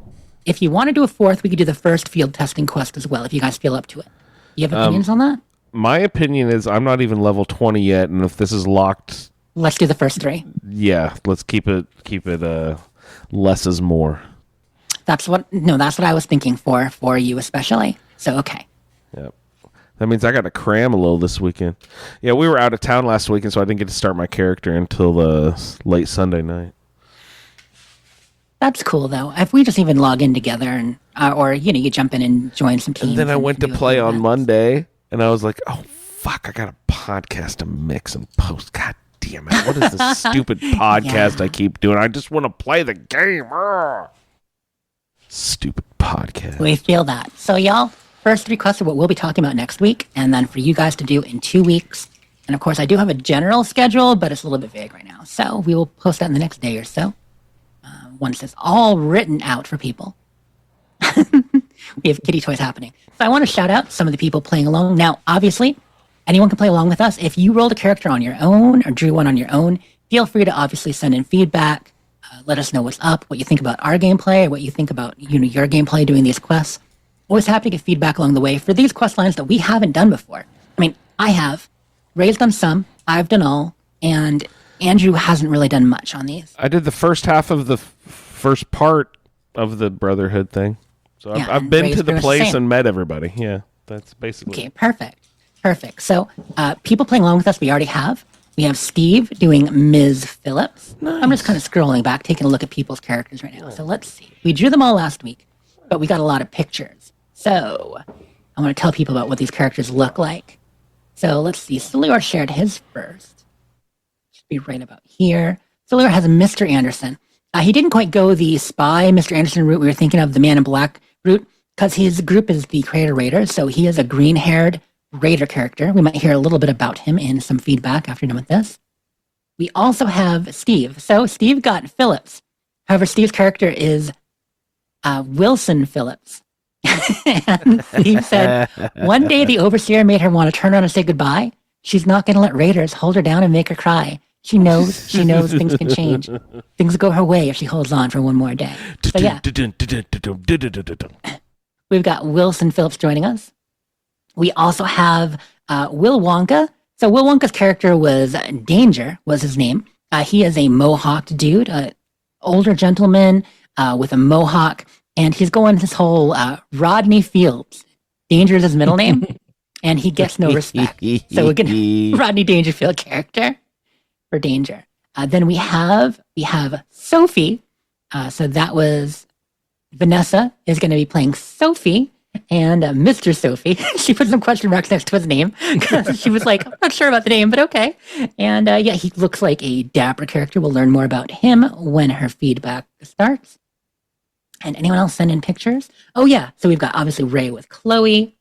If you want to do a 4th, we could do the first field testing quest as well, if you guys feel up to it. You have opinions on that? My opinion is I'm not even level 20 yet, and if this is locked, Let's do the first 3. yeah, let's keep it less is more. That's what I was thinking for you especially. So, okay. Yep. That means I got to cram a little this weekend. Yeah, we were out of town last weekend, so I didn't get to start my character until the late Sunday night. That's cool, though. If we just even log in together and, or, you jump in and join some teams. And then I went to do a play few on events. Monday, and I was like, oh, fuck, I got a podcast to mix and post. God damn it. What is this stupid podcast I keep doing? I just want to play the game. Ugh. Stupid podcast. We feel that. So, y'all, first 3 quests are what we'll be talking about next week, and then for you guys to do in 2 weeks. And, of course, I do have a general schedule, but it's a little bit vague right now. So we will post that in the next day or so. Once it's all written out for people. We have kitty toys happening. So I want to shout out some of the people playing along. Now, obviously, anyone can play along with us. If you rolled a character on your own or drew one on your own, feel free to obviously send in feedback. Let us know what's up, what you think about our gameplay, or what you think about your gameplay doing these quests. Always happy to get feedback along the way for these quest lines that we haven't done before. I mean, I have. Ray's done some, I've done all, and Andrew hasn't really done much on these. I did the first half of the first part of the Brotherhood thing. So Yeah, I've and been Ray's to the doing the place same. and met everybody. Yeah, that's basically Okay, perfect. So, people playing along with us, we already have. We have Steve doing Ms. Phillips. I'm just kind of scrolling back, taking a look at people's characters right now. So let's see. We drew them all last week, but we got a lot of pictures. So I want to tell people about what these characters look like. So let's see. Silur shared his first. Should be right about here. Silur has Mr. Anderson. He didn't quite go the spy Mr. Anderson route we were thinking of, the Man in Black route, because his group is the Creator Raiders, so he is a green-haired Raider character. We might hear a little bit about him in some feedback after done with this. We also have Steve. So Steve got Phillips. However, Steve's character is Wilson Phillips. And Steve said, one day the overseer made her want to turn around and say goodbye. She's not going to let Raiders hold her down and make her cry. She knows things can change. Things go her way if she holds on for one more day. So yeah, we've got Wilson Phillips joining us. We also have Will Wonka. So Will Wonka's character was Danger, was his name. He is a mohawked dude, older gentleman with a mohawk, and he's going this whole Rodney Fields. Danger is his middle name, and he gets no respect. So we're gonna Rodney Dangerfield character for Danger. Then we have Sophie. So that was Vanessa is going to be playing Sophie, And Mr. Sophie, she put some question marks next to his name because she was like, I'm not sure about the name, but okay. And yeah, he looks like a dapper character. We'll learn more about him when her feedback starts. And anyone else send in pictures? Oh, yeah. So we've got obviously Ray with Chloe.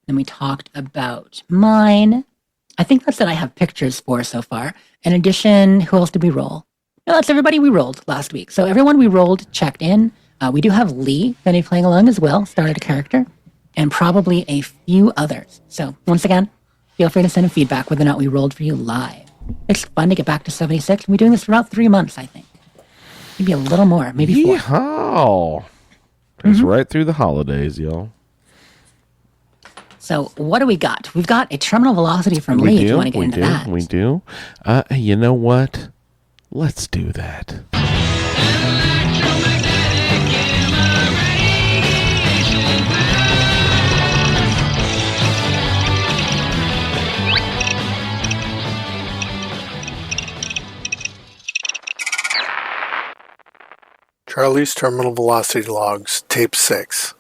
Then we talked about mine. I think that's that I have pictures for so far. In addition, who else did we roll? No, that's everybody we rolled last week. So everyone we rolled checked in. We do have Lee going to be playing along as well, started a character, and probably a few others. So once again, feel free to send in feedback whether or not we rolled for you live. It's fun to get back to 76. We're doing this for about 3 months, I think. Maybe a little more, maybe 4. Yeehaw! It's right through the holidays, y'all. So what do we got? We've got a terminal velocity from Lee. If you want to get into that. We do. You know what? Let's do that. Charlie's Terminal Velocity Logs, Tape 6.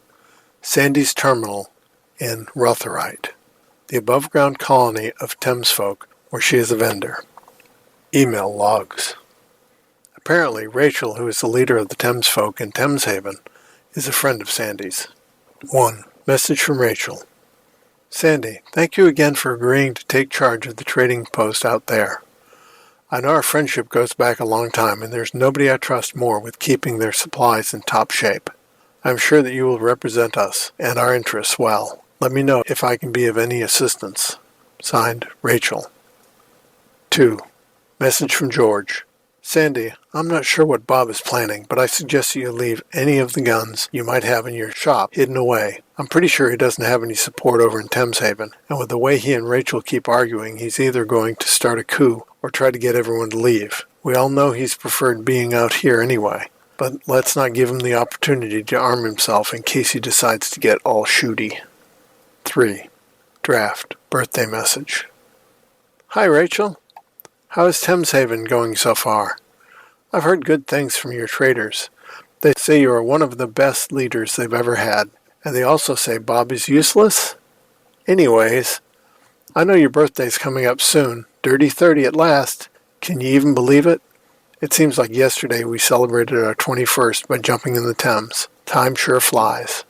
Sandy's Terminal in Rotherite, the above-ground colony of Thames folk where she is a vendor. Email logs. Apparently, Rachel, who is the leader of the Thames folk in Thames Haven, is a friend of Sandy's. 1. Message from Rachel. Sandy, thank you again for agreeing to take charge of the trading post out there. I know our friendship goes back a long time, and there's nobody I trust more with keeping their supplies in top shape. I'm sure that you will represent us and our interests well. Let me know if I can be of any assistance. Signed, Rachel. 2. Message from George. Sandy, I'm not sure what Bob is planning, but I suggest you leave any of the guns you might have in your shop hidden away. I'm pretty sure he doesn't have any support over in Thames Haven, and with the way he and Rachel keep arguing, he's either going to start a coup or try to get everyone to leave. We all know he's preferred being out here anyway, but let's not give him the opportunity to arm himself in case he decides to get all shooty. 3. Draft. Birthday message. Hi, Rachel. How is Thames Haven going so far? I've heard good things from your traders. They say you are one of the best leaders they've ever had, and they also say Bob is useless? Anyways, I know your birthday's coming up soon. Dirty 30 at last. Can you even believe it? It seems like yesterday we celebrated our 21st by jumping in the Thames. Time sure flies.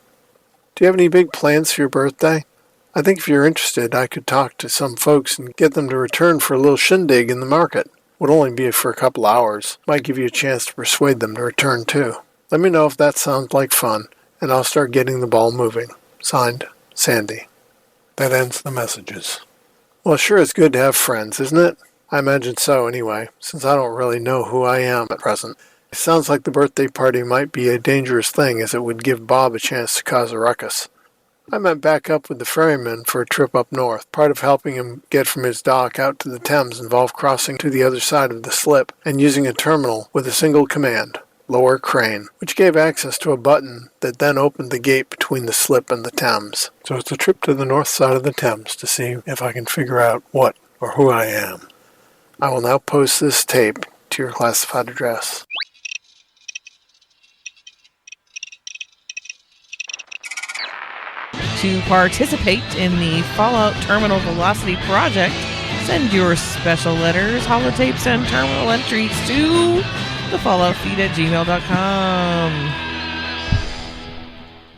Do you have any big plans for your birthday? I think if you're interested, I could talk to some folks and get them to return for a little shindig in the market. Would only be for a couple hours. Might give you a chance to persuade them to return too. Let me know if that sounds like fun, and I'll start getting the ball moving. Signed, Sandy. That ends the messages. Well, it sure is good to have friends, isn't it? I imagine so anyway, since I don't really know who I am at present. It sounds like the birthday party might be a dangerous thing, as it would give Bob a chance to cause a ruckus. I met back up with the ferryman for a trip up north. Part of helping him get from his dock out to the Thames involved crossing to the other side of the slip and using a terminal with a single command, lower crane, which gave access to a button that then opened the gate between the slip and the Thames. So it's a trip to the north side of the Thames to see if I can figure out what or who I am. I will now post this tape to your classified address. To participate in the Fallout Terminal Velocity project, send your special letters, holotapes, and terminal entries to thefalloutfeed@gmail.com.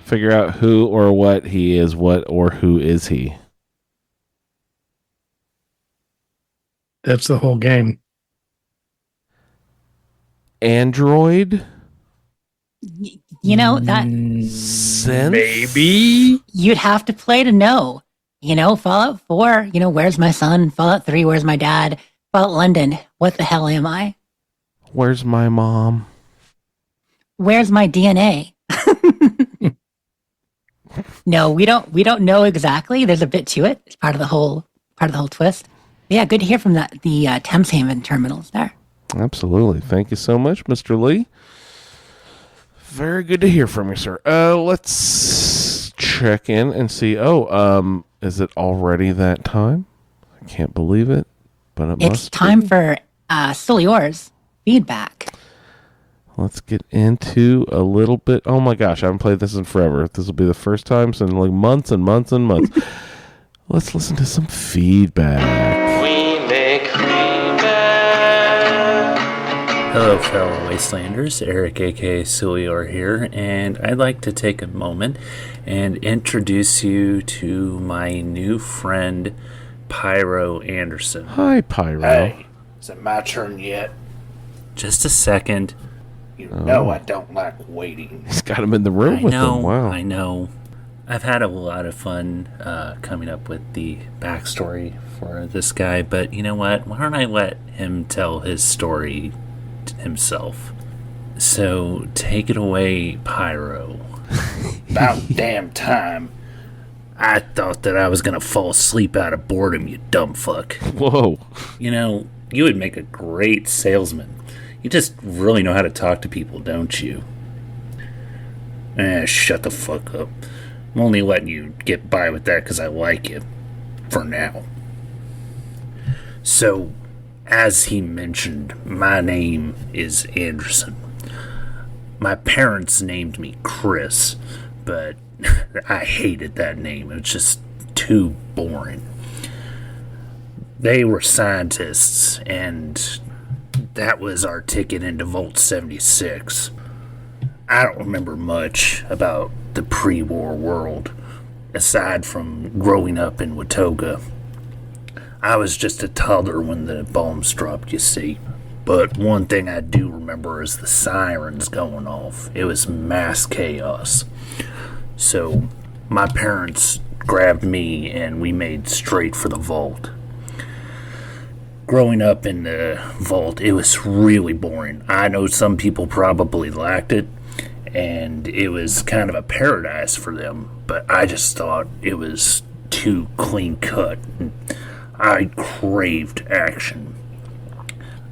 Figure out who or what he is, what or who is he. That's the whole game. Android? You know, that Synth? Maybe. you'd have to play to know. You know, Fallout 4, you know, where's my son? Fallout 3, where's my dad? Fallout London, what the hell am I? Where's my mom? Where's my DNA? No, we don't know exactly. There's a bit to it. It's part of the whole twist. Yeah, good to hear from the Thames Haven terminals there. Absolutely. Thank you so much, Mr. Lee. Very good to hear from you, sir. Let's check in and see. Is it already that time? I can't believe it, but it must It's time for Still Yours feedback. let's get into a little bit. Oh my gosh, I haven't played this in forever. This will be the first time since like months and months and months. Let's listen to some feedback. We make feedback. Hello, fellow Wastelanders. Eric, aka Sulior here, and I'd like to take a moment and introduce you to my new friend, Pyro Anderson. Hi, Pyro. Hey, is it my turn yet? Just a second. You know I don't like waiting. He's got him in the room with him. Wow. I know. I've had a lot of fun coming up with the backstory for this guy, but you know what? Why don't I let him tell his story himself? So take it away, Pyro. About damn time. I thought that I was going to fall asleep out of boredom, you dumb fuck. Whoa. You know, you would make a great salesman. You just really know how to talk to people, don't you? Shut the fuck up. I'm only letting you get by with that because I like you. For now. So, as he mentioned, my name is Anderson. My parents named me Chris, but I hated that name. It was just too boring. They were scientists, and that was our ticket into Vault 76. I don't remember much about the pre-war world, aside from growing up in Watoga. I was just a toddler when the bombs dropped, you see. But one thing I do remember is the sirens going off. It was mass chaos. So my parents grabbed me and we made straight for the vault. Growing up in the vault, it was really boring. I know some people probably liked it, and it was kind of a paradise for them, but I just thought it was too clean cut. I craved action.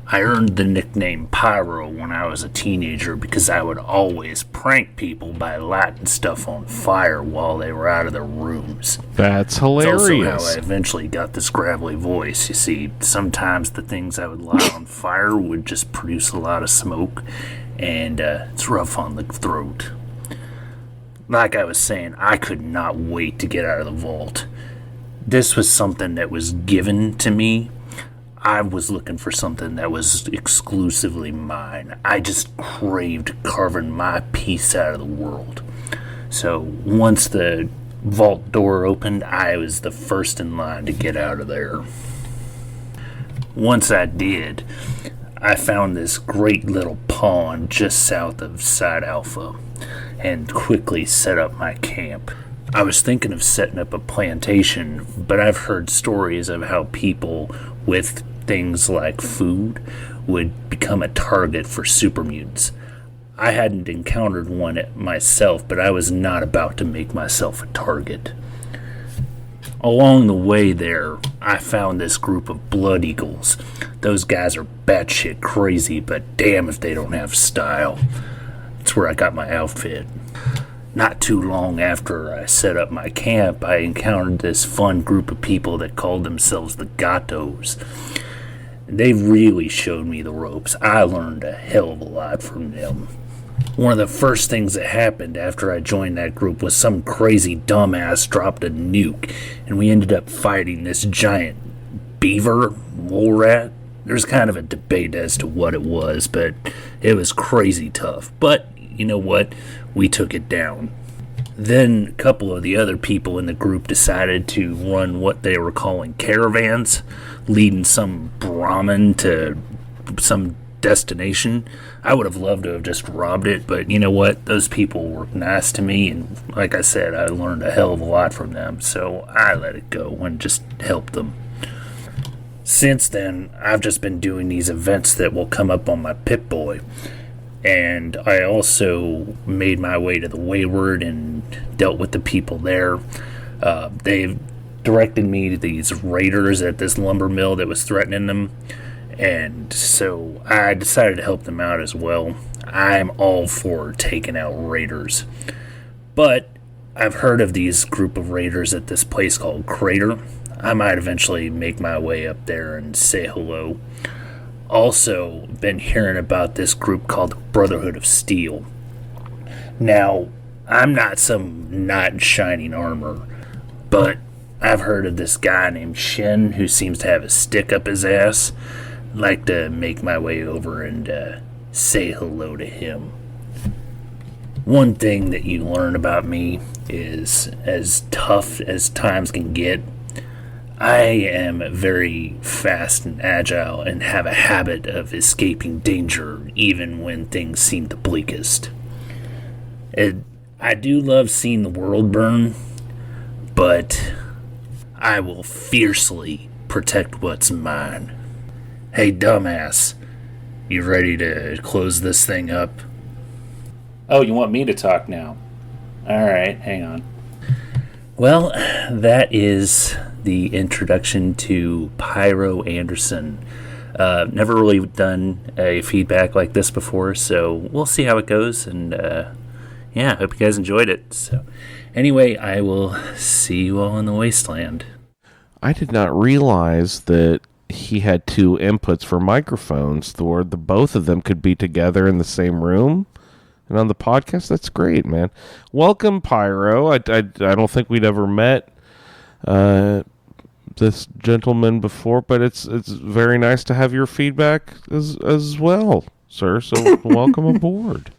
I earned the nickname Pyro when I was a teenager because I would always prank people by lighting stuff on fire while they were out of their rooms. That's It's also hilarious. how I eventually got this gravelly voice. You see, sometimes the things I would light on fire would just produce a lot of smoke, and it's rough on the throat. Like I was saying, I could not wait to get out of the vault. This was something that was given to me. I was looking for something that was exclusively mine. I just craved carving my piece out of the world. So once the vault door opened, I was the first in line to get out of there. Once I did, I found this great little pond just south of Side Alpha and quickly set up my camp. I was thinking of setting up a plantation, but I've heard stories of how people with things like food would become a target for super mutants. I hadn't encountered one myself, but I was not about to make myself a target. Along the way there, I found this group of Blood Eagles. Those guys are batshit crazy, but damn if they don't have style. That's where I got my outfit. Not too long after I set up my camp, I encountered this fun group of people that called themselves the Gatos. They really showed me the ropes. I learned a hell of a lot from them. One of the first things that happened after I joined that group was some crazy dumbass dropped a nuke, and we ended up fighting this giant beaver, mole rat. There's kind of a debate as to what it was, but it was crazy tough. But you know what? We took it down. Then a couple of the other people in the group decided to run what they were calling caravans, leading some Brahmin to some destination. I would have loved to have just robbed it, but you know what? Those people were nice to me, and like I said, I learned a hell of a lot from them, so I let it go and just helped them. Since then, I've just been doing these events that will come up on my Pip-Boy. And I also made my way to the Wayward and dealt with the people there. They've directed me to these raiders at this lumber mill that was threatening them. And so I decided to help them out as well. I'm all for taking out raiders. But I've heard of these group of raiders at this place called Crater. I might eventually make my way up there and say hello. also been hearing about this group called the Brotherhood of Steel. Now, I'm not some knight in shining armor, but I've heard of this guy named Shen who seems to have a stick up his ass. I'd like to make my way over and say hello to him. One thing that you learn about me is, as tough as times can get, I am very fast and agile and have a habit of escaping danger even when things seem the bleakest. I do love seeing the world burn, but I will fiercely protect what's mine. Hey, dumbass, you ready to close this thing up? Oh, you want me to talk now? Alright, hang on. Well, that is the introduction to Pyro Anderson. Never really done a feedback like this before, so we'll see how it goes, and yeah, hope you guys enjoyed it. So anyway, I will see you all in the wasteland. I did not realize that he had two inputs for microphones, where the both of them could be together in the same room. And on the podcast, that's great, man. Welcome, Pyro. I don't think we'd ever met this gentleman before, but it's very nice to have your feedback as well, sir. So welcome aboard.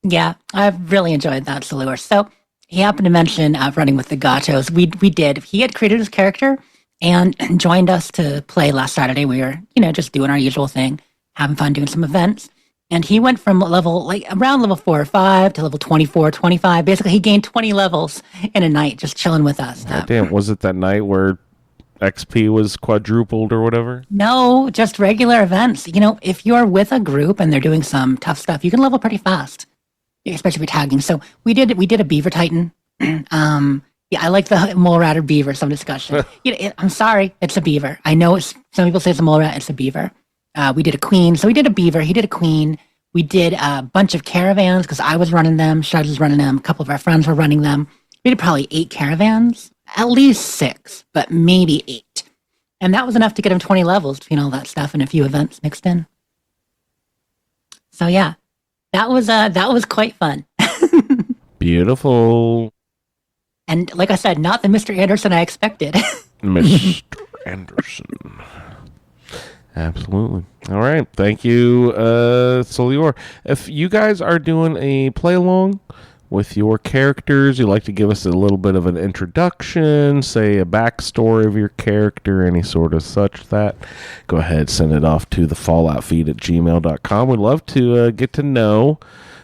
Yeah, I've really enjoyed that, Salur. So he happened to mention running with the Gatos. We did. He had created his character and joined us to play last Saturday. We were, just doing our usual thing, having fun, doing some events. And he went from around level 4 or 5 to level 24, 25. Basically, he gained 20 levels in a night just chilling with us. Damn, was it that night where XP was quadrupled or whatever? No, just regular events. If you're with a group and they're doing some tough stuff, you can level pretty fast, especially with tagging. So we did a Beaver Titan. Yeah, I like the Mole Rat or Beaver, some discussion. I'm sorry, it's a Beaver. I know some people say it's a Mole Rat, it's a Beaver. We did a Queen. So we did a Beaver, he did a Queen. We did a bunch of caravans because I was running them, Shud was running them, a couple of our friends were running them. We did probably 8 caravans, at least 6, but maybe 8. And that was enough to get him 20 levels between all that stuff and a few events mixed in. So yeah, that was quite fun. Beautiful. And like I said, not the Mr. Anderson I expected. Mr. Anderson. Absolutely. All right. Thank you, Solior. If you guys are doing a play along with your characters, you'd like to give us a little bit of an introduction, say a backstory of your character, any sort of such that, go ahead, send it off to the falloutfeed@gmail.com. We'd love to get to know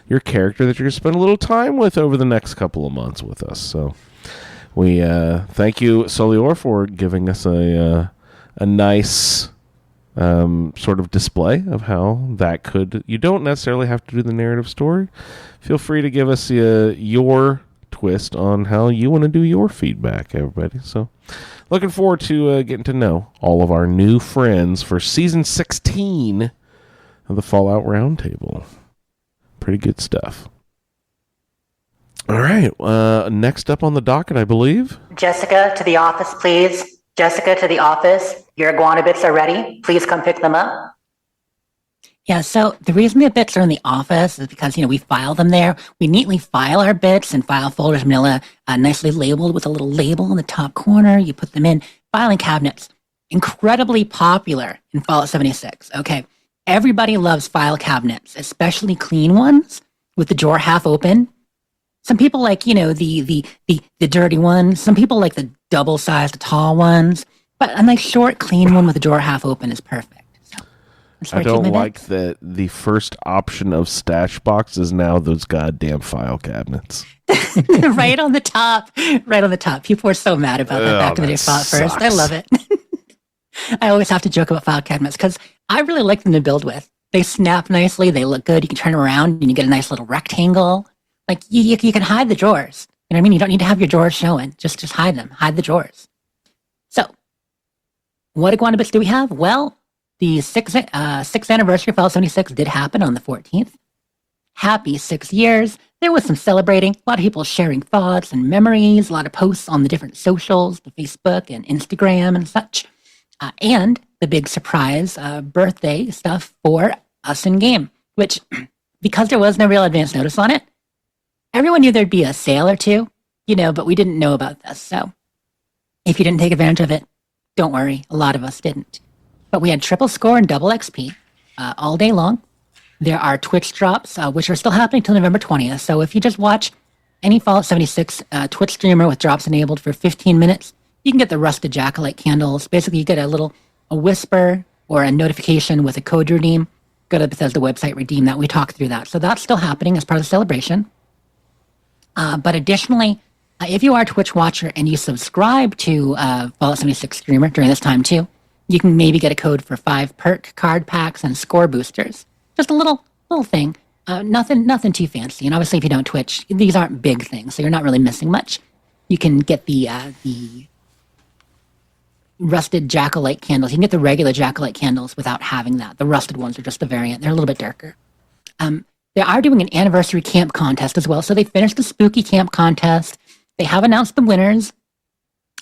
your character that you're going to spend a little time with over the next couple of months with us. So we thank you, Solior, for giving us a nice sort of display of how that could. You don't necessarily have to do the narrative story. Feel free to give us your twist on how you want to do your feedback, everybody. So looking forward to getting to know all of our new friends for season 16 of the Fallout Roundtable. Pretty good stuff. All right. Next up on the docket, I believe. Jessica, to the office, please. Jessica, to the office. Your iguana bits are ready. Please come pick them up. Yeah, so the reason the bits are in the office is because, we file them there. We neatly file our bits in file folders, manila, nicely labeled with a little label in the top corner. You put them in filing cabinets. Incredibly popular in Fallout 76. Okay, everybody loves file cabinets, especially clean ones with the drawer half open. Some people like, the dirty ones. Some people like the double-sized, tall ones. But a nice, short, clean one with the drawer half open is perfect. So, I don't like that the first option of stash box is now those goddamn file cabinets. Right on the top. Right on the top. People were so mad about that back in the day. Fallout first. I love it. I always have to joke about file cabinets because I really like them to build with. They snap nicely. They look good. You can turn around and you get a nice little rectangle. Like, you can hide the drawers. You know what I mean? You don't need to have your drawers showing. Just hide them. Hide the drawers. So, what iguana bits do we have? Well, the 6th anniversary of Fallout 76 did happen on the 14th. Happy 6 years. There was some celebrating. A lot of people sharing thoughts and memories. A lot of posts on the different socials, the Facebook and Instagram and such. And the big surprise birthday stuff for us in game, which, because there was no real advance notice on it, everyone knew there'd be a sale or two, but we didn't know about this. So if you didn't take advantage of it, don't worry. A lot of us didn't. But we had triple score and double XP all day long. There are Twitch drops, which are still happening till November 20th. So if you just watch any Fallout 76 Twitch streamer with drops enabled for 15 minutes, you can get the rusted Jackalight candles. Basically, you get a whisper or a notification with a code redeem. Go to the Bethesda website, redeem that. We talked through that. So that's still happening as part of the celebration. But additionally, if you are a Twitch watcher and you subscribe to Fallout 76 streamer during this time too, you can maybe get a code for 5 perk card packs and score boosters. Just a little thing. Nothing too fancy. And obviously, if you don't Twitch, these aren't big things, so you're not really missing much. You can get the rusted Jackalight candles. You can get the regular Jackalight candles without having that. The rusted ones are just the variant. They're a little bit darker. They are doing an anniversary camp contest as well. So they finished the spooky camp contest. They have announced the winners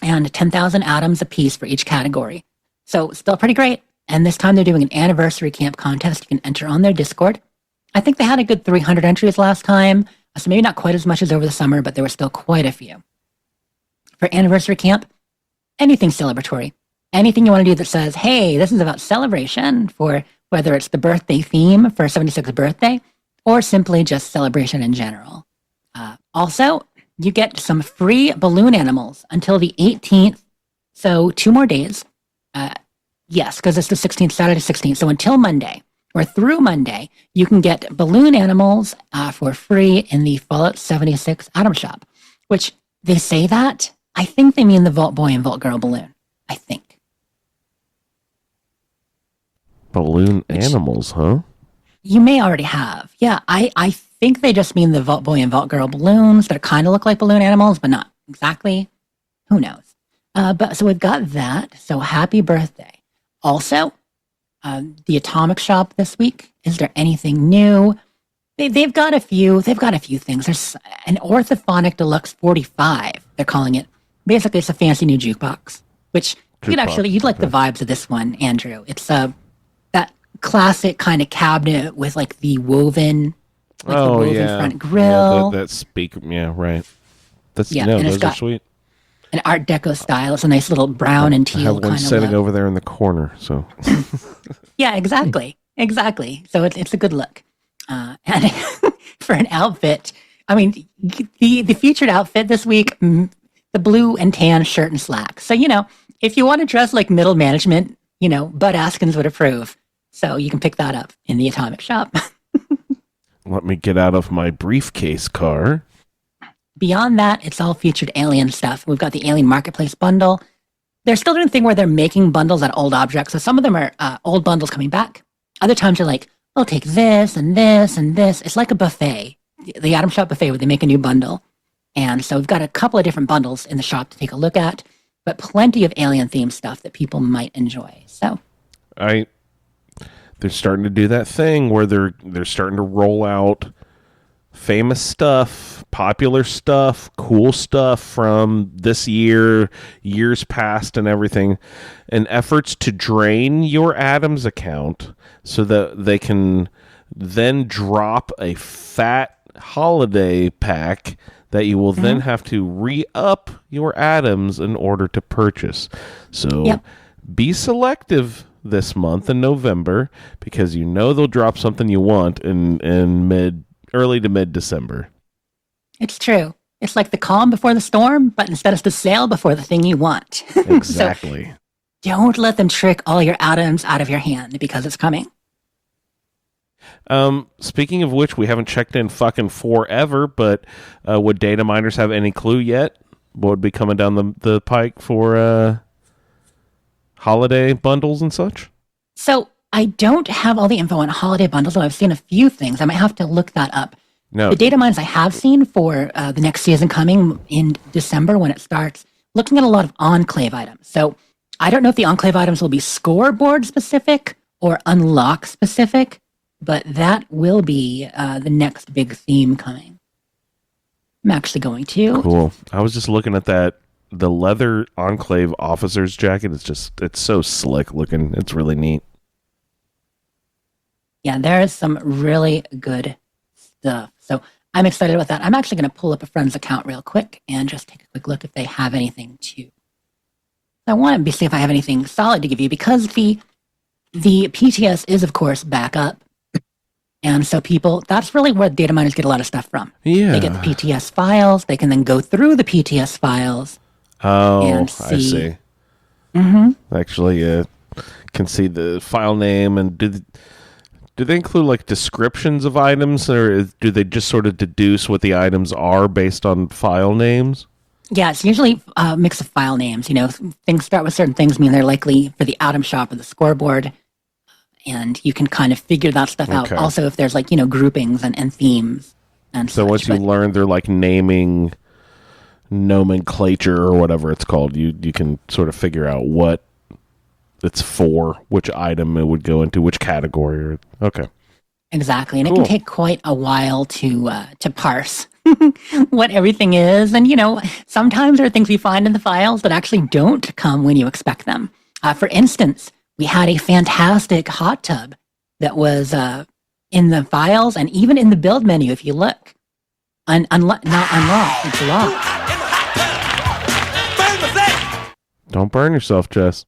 and 10,000 atoms apiece for each category. So still pretty great. And this time they're doing an anniversary camp contest. You can enter on their Discord. I think they had a good 300 entries last time. So maybe not quite as much as over the summer, but there were still quite a few. For anniversary camp, anything celebratory. Anything you want to do that says, hey, this is about celebration, for whether it's the birthday theme for 76th birthday or simply just celebration in general. Also, you get some free balloon animals until the 18th. So 2 more days. Yes, because it's the 16th, Saturday 16th. So until Monday, or through Monday, you can get balloon animals for free in the Fallout 76 Atom Shop, which they say that. I think they mean the Vault Boy and Vault Girl balloon. I think. Balloon animals, huh? You may already have. Yeah, I think they just mean the Vault Boy and Vault Girl balloons that kind of look like balloon animals, but not exactly. Who knows? But so we've got that. So happy birthday. Also, the Atomic Shop this week. Is there anything new? They've got a few things. There's an Orthophonic Deluxe 45. They're calling it. Basically, it's a fancy new jukebox, which you'd like the vibes of this one, Andrew. It's that classic kind of cabinet with like the woven, front grill. That speaker. Yeah, right. Those are sweet. An Art Deco style. It's a nice little brown and teal I have one kind of sitting look. over there in the corner. So. Yeah, exactly. So it's a good look. And for an outfit, I mean, the featured outfit this week, the blue and tan shirt and slacks. So, if you want to dress like middle management, Bud Askins would approve. So you can pick that up in the Atomic Shop. Let me get out of my briefcase car. Beyond that, it's all featured Alien stuff. We've got the Alien Marketplace bundle. They're still doing a thing where they're making bundles out of old objects. So some of them are old bundles coming back. Other times you're like, I'll take this and this and this. It's like a buffet, the Atom Shop buffet, where they make a new bundle. And so we've got a couple of different bundles in the shop to take a look at, but plenty of Alien-themed stuff that people might enjoy. So, they're starting to do that thing where they're starting to roll out famous stuff, popular stuff, cool stuff from this year, years past, and everything, in efforts to drain your Atoms account so that they can then drop a fat holiday pack that you will then have to re-up your Atoms in order to purchase. So be selective this month in November, because they'll drop something you want in early to mid-December. It's true. It's like the calm before the storm, but instead it's the sail before the thing you want. Exactly. So don't let them trick all your Atoms out of your hand, because it's coming. Speaking of which, we haven't checked in fucking forever, but would data miners have any clue yet what would be coming down the pike for holiday bundles and such? So I don't have all the info on holiday bundles, though I've seen a few things. I might have to look that up. No. The data mines I have seen for the next season coming in December when it starts, looking at a lot of Enclave items. So I don't know if the Enclave items will be scoreboard specific or unlock specific, but that will be the next big theme coming. I'm actually going to. Cool. I was just looking at that the leather Enclave officer's jacket is it's so slick looking. It's really neat. Yeah, there is some really good stuff. So I'm excited about that. I'm actually going to pull up a friend's account real quick and just take a quick look if they have anything too. I want to see if I have anything solid to give you, because the PTS is, of course, back up. And so that's really where data miners get a lot of stuff from. Yeah. They get the PTS files. They can then go through the PTS files. Oh, I see. Mm-hmm. Actually, can see the file name. And do they include like descriptions of items, or do they just sort of deduce what the items are based on file names? Yeah, it's usually a mix of file names. Things start with certain things, mean they're likely for the item shop or the scoreboard. And you can kind of figure that stuff out. Okay. Also, if there's groupings and themes. And so once you learn their like naming nomenclature or whatever it's called, you can sort of figure out what it's for, which item it would go into, which category. Okay. Exactly. And Cool. it can take quite a while to parse what everything is. And, sometimes there are things we find in the files that actually don't come when you expect them. For instance, we had a fantastic hot tub that was in the files and even in the build menu, if you look. Not unlocked, it's locked. Don't burn yourself, Jess.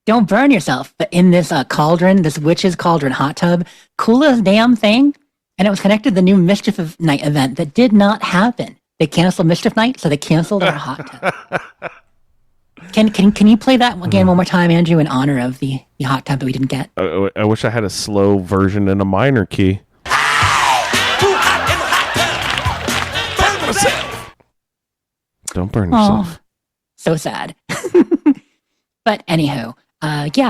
Don't burn yourself. But in this cauldron, this witch's cauldron hot tub, coolest damn thing. And it was connected to the new Mischief of Night event that did not happen. They canceled Mischief Night, so they canceled our hot tub. Can you play that again one more time, Andrew, in honor of the hot tub that we didn't get? I wish I had a slow version and a minor key. Don't burn yourself. So sad. But anyhow,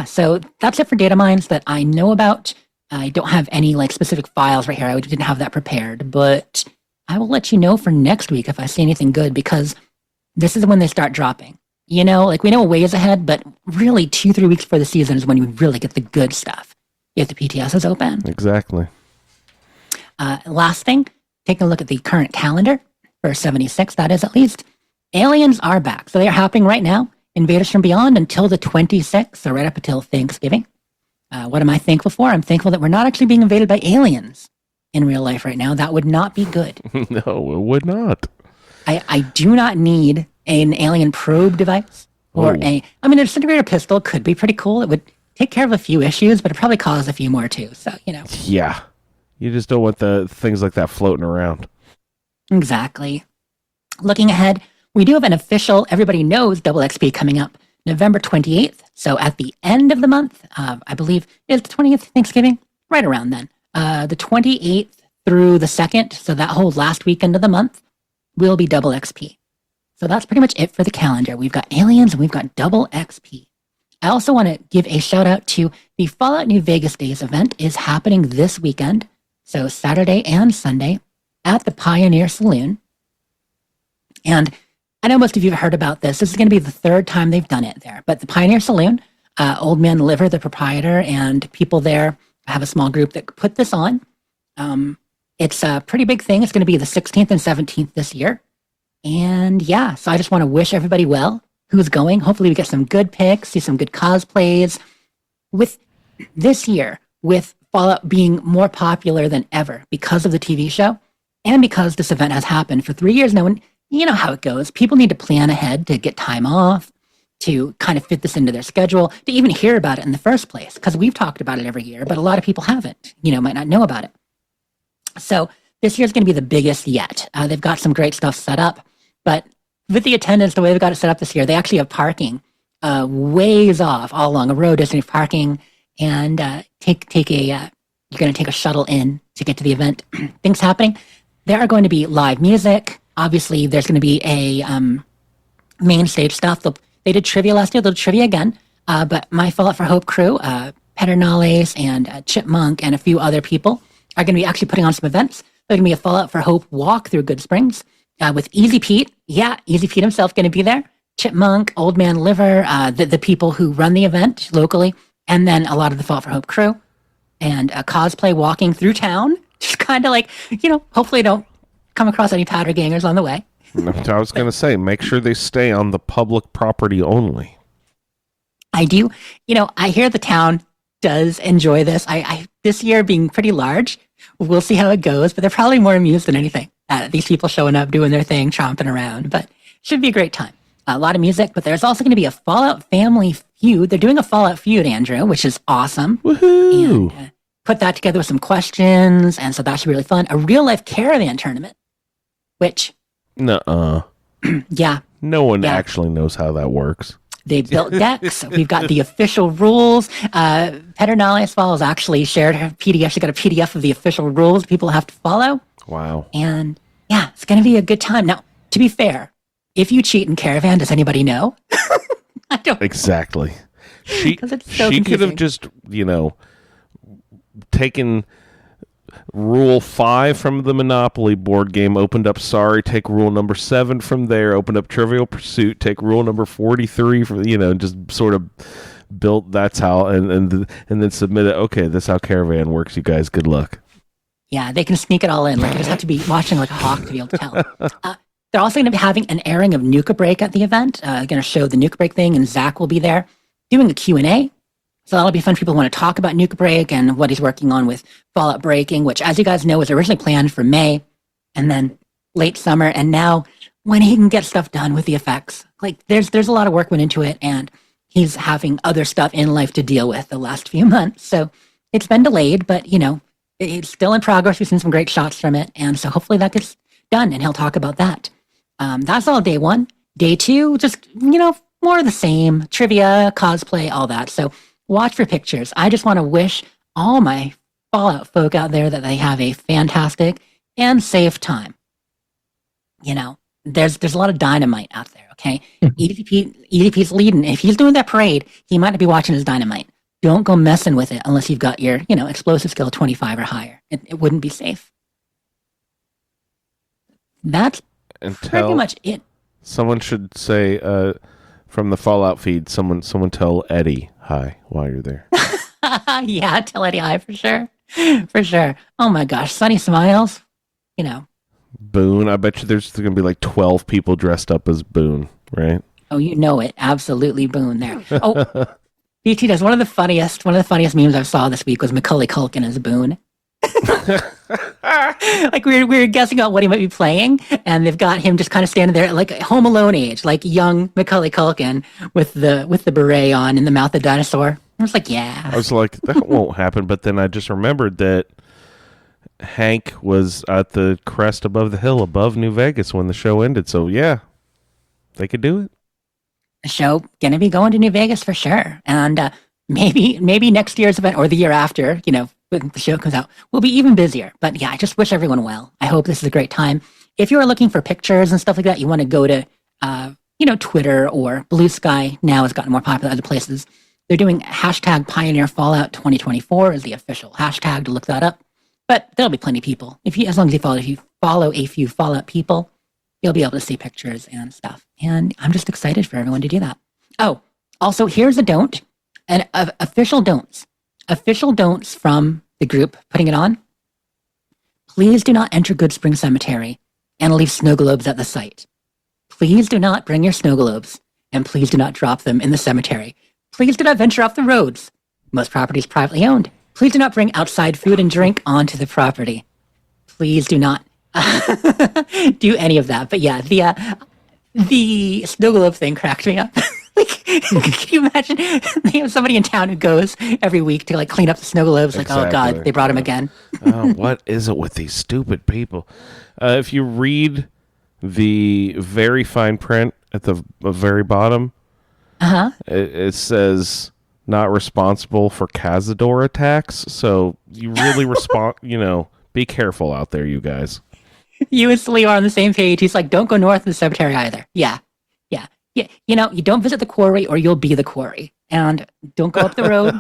so that's it for data mines that I know about. I don't have any specific files right here. I didn't have that prepared, but I will let you know for next week if I see anything good, because this is when they start dropping. We know a ways ahead, but really 2-3 weeks before the season is when you really get the good stuff if the PTS is open. Exactly. Last thing, taking a look at the current calendar for 76, that is at least. Aliens are back. So they are happening right now. Invaders from Beyond until the 26th, so right up until Thanksgiving. What am I thankful for? I'm thankful that we're not actually being invaded by aliens in real life right now. That would not be good. No, it would not. I do not need an alien probe device or a disintegrator pistol could be pretty cool. It would take care of a few issues, but it probably cause a few more too. So, Yeah. You just don't want the things like that floating around. Exactly. Looking ahead, we do have an official, everybody knows, double XP coming up November 28th. So at the end of the month, I believe is the 20th Thanksgiving, right around then. The 28th through the 2nd, so that whole last weekend of the month, will be double XP. So that's pretty much it for the calendar. We've got aliens and we've got double XP. I also want to give a shout out to the Fallout New Vegas Days event is happening this weekend. So Saturday and Sunday at the Pioneer Saloon. And I know most of you have heard about this. This is going to be the third time they've done it there. But the Pioneer Saloon, Old Man Liver, the proprietor, and people there have a small group that put this on. It's a pretty big thing. It's going to be the 16th and 17th this year. And yeah, so I just want to wish everybody well who's going. Hopefully we get some good picks, see some good cosplays. With this year, with Fallout being more popular than ever because of the TV show and because this event has happened for 3 years now, and you know how it goes. People need to plan ahead to get time off, to kind of fit this into their schedule, to even hear about it in the first place. Because we've talked about it every year, but a lot of people haven't, might not know about it. So this year's going to be the biggest yet. They've got some great stuff set up, but with the attendance, the way they've got it set up this year, they actually have parking ways off all along a road, designated parking, and you're going to take a shuttle in to get to the event. Things happening. There are going to be live music. Obviously, there's going to be a main stage stuff. They did trivia last year. They'll do trivia again. But my Fallout for Hope crew, Pedernales and Chipmunk and a few other people are going to be actually putting on some events. There's going to be a Fallout for Hope walk through Good Springs with Easy Pete. Yeah, Easy Pete himself going to be there. Chipmunk, Old Man Liver, the people who run the event locally, and then a lot of the Fallout for Hope crew. And a cosplay walking through town. Just kind of hopefully don't come across any powder gangers on the way. I was going to say, make sure they stay on the public property only. I do. I hear the town does enjoy this. I this year being pretty large, we'll see how it goes, but they're probably more amused than anything. These people showing up, doing their thing, tromping around, but should be a great time. A lot of music, but there's also going to be a Fallout family feud. They're doing a Fallout feud, Andrew, which is awesome. Woohoo! And, put that together with some questions, and so that should be really fun. A real-life caravan tournament, which... Nuh-uh. Yeah. No one Yeah. actually knows how that works. They built decks. We've got the official rules. Pedernales Falls actually shared her PDF. She got a PDF of the official rules people have to follow. Wow. And yeah, it's going to be a good time. Now, to be fair, if you cheat in Caravan, does anybody know? I don't. Exactly. She 'Cause it's so she could have confusing. just, taken rule 5 from the Monopoly board game, opened up Sorry, take rule number 7 from there, opened up Trivial Pursuit, take rule number 43 from, just sort of built that's how, and then submit it. Okay, that's how Caravan works, you guys. Good luck. Yeah, they can sneak it all in. Like, you just have to be watching like a hawk to be able to tell. They're also going to be having an airing of Nuka Break at the event. Going to show the Nuka Break thing, and Zach will be there doing a Q&A. So that'll be fun for people who want to talk about Nuka Break and what he's working on with Fallout Breaking, which, as you guys know, was originally planned for May and then late summer. And now, when he can get stuff done with the effects, like there's a lot of work went into it, and he's having other stuff in life to deal with the last few months. So it's been delayed, but it's still in progress. We've seen some great shots from it, and so hopefully that gets done, and he'll talk about that. That's all day 1. Day 2, just more of the same trivia, cosplay, all that. So watch for pictures. I just want to wish all my Fallout folk out there that they have a fantastic and safe time. There's a lot of dynamite out there, okay? EDP's leading. If he's doing that parade, he might not be watching his dynamite. Don't go messing with it unless you've got your, explosive skill 25 or higher. It wouldn't be safe. That's pretty much it. Someone should say, from the Fallout feed, someone tell Eddie hi while you're there. Yeah, tell Eddie hi for sure. For sure. Oh my gosh, Sunny Smiles. Boone, I bet you there's going to be like 12 people dressed up as Boone, right? Oh, you know it. Absolutely Boone there. Oh, BT does one of the funniest memes I saw this week was Macaulay Culkin as Boone. Like we were guessing out what he might be playing, and they've got him just kind of standing there like Home Alone age, like young Macaulay Culkin with the beret on and the mouth of dinosaur. I was like, yeah. I was like, that won't happen. But then I just remembered that Hank was at the crest above the hill above New Vegas when the show ended. So yeah, they could do it. The show gonna be going to New Vegas for sure, and maybe next year's event or the year after, when the show comes out, we'll be even busier. But yeah, I just wish everyone well. I hope this is a great time. If you are looking for pictures and stuff like that, you want to go to Twitter or Blue Sky. Now has gotten more popular other places. They're doing hashtag Pioneer Fallout 2024 is the official hashtag to look that up. But there'll be plenty of people. As long as you follow a few Fallout people, you'll be able to see pictures and stuff. And I'm just excited for everyone to do that. Oh, also here's a don't, and official don'ts. Official don'ts from the group putting it on. Please do not enter Good Spring Cemetery and leave snow globes at the site. Please do not bring your snow globes, and please do not drop them in the cemetery. Please do not venture off the roads. Most property is privately owned. Please do not bring outside food and drink onto the property. Please do not do any of that. But yeah, the snow globe thing cracked me up. Can you imagine? They have somebody in town who goes every week to clean up the snow globes. Exactly. Oh God, they brought him again. Oh, what is it with these stupid people? If you read the very fine print at the very bottom, it says not responsible for Cazador attacks. So you really be careful out there, you guys. You and Slee are on the same page. He's like, don't go north of the cemetery either. Yeah. You don't visit the quarry or you'll be the quarry. And don't go up the road.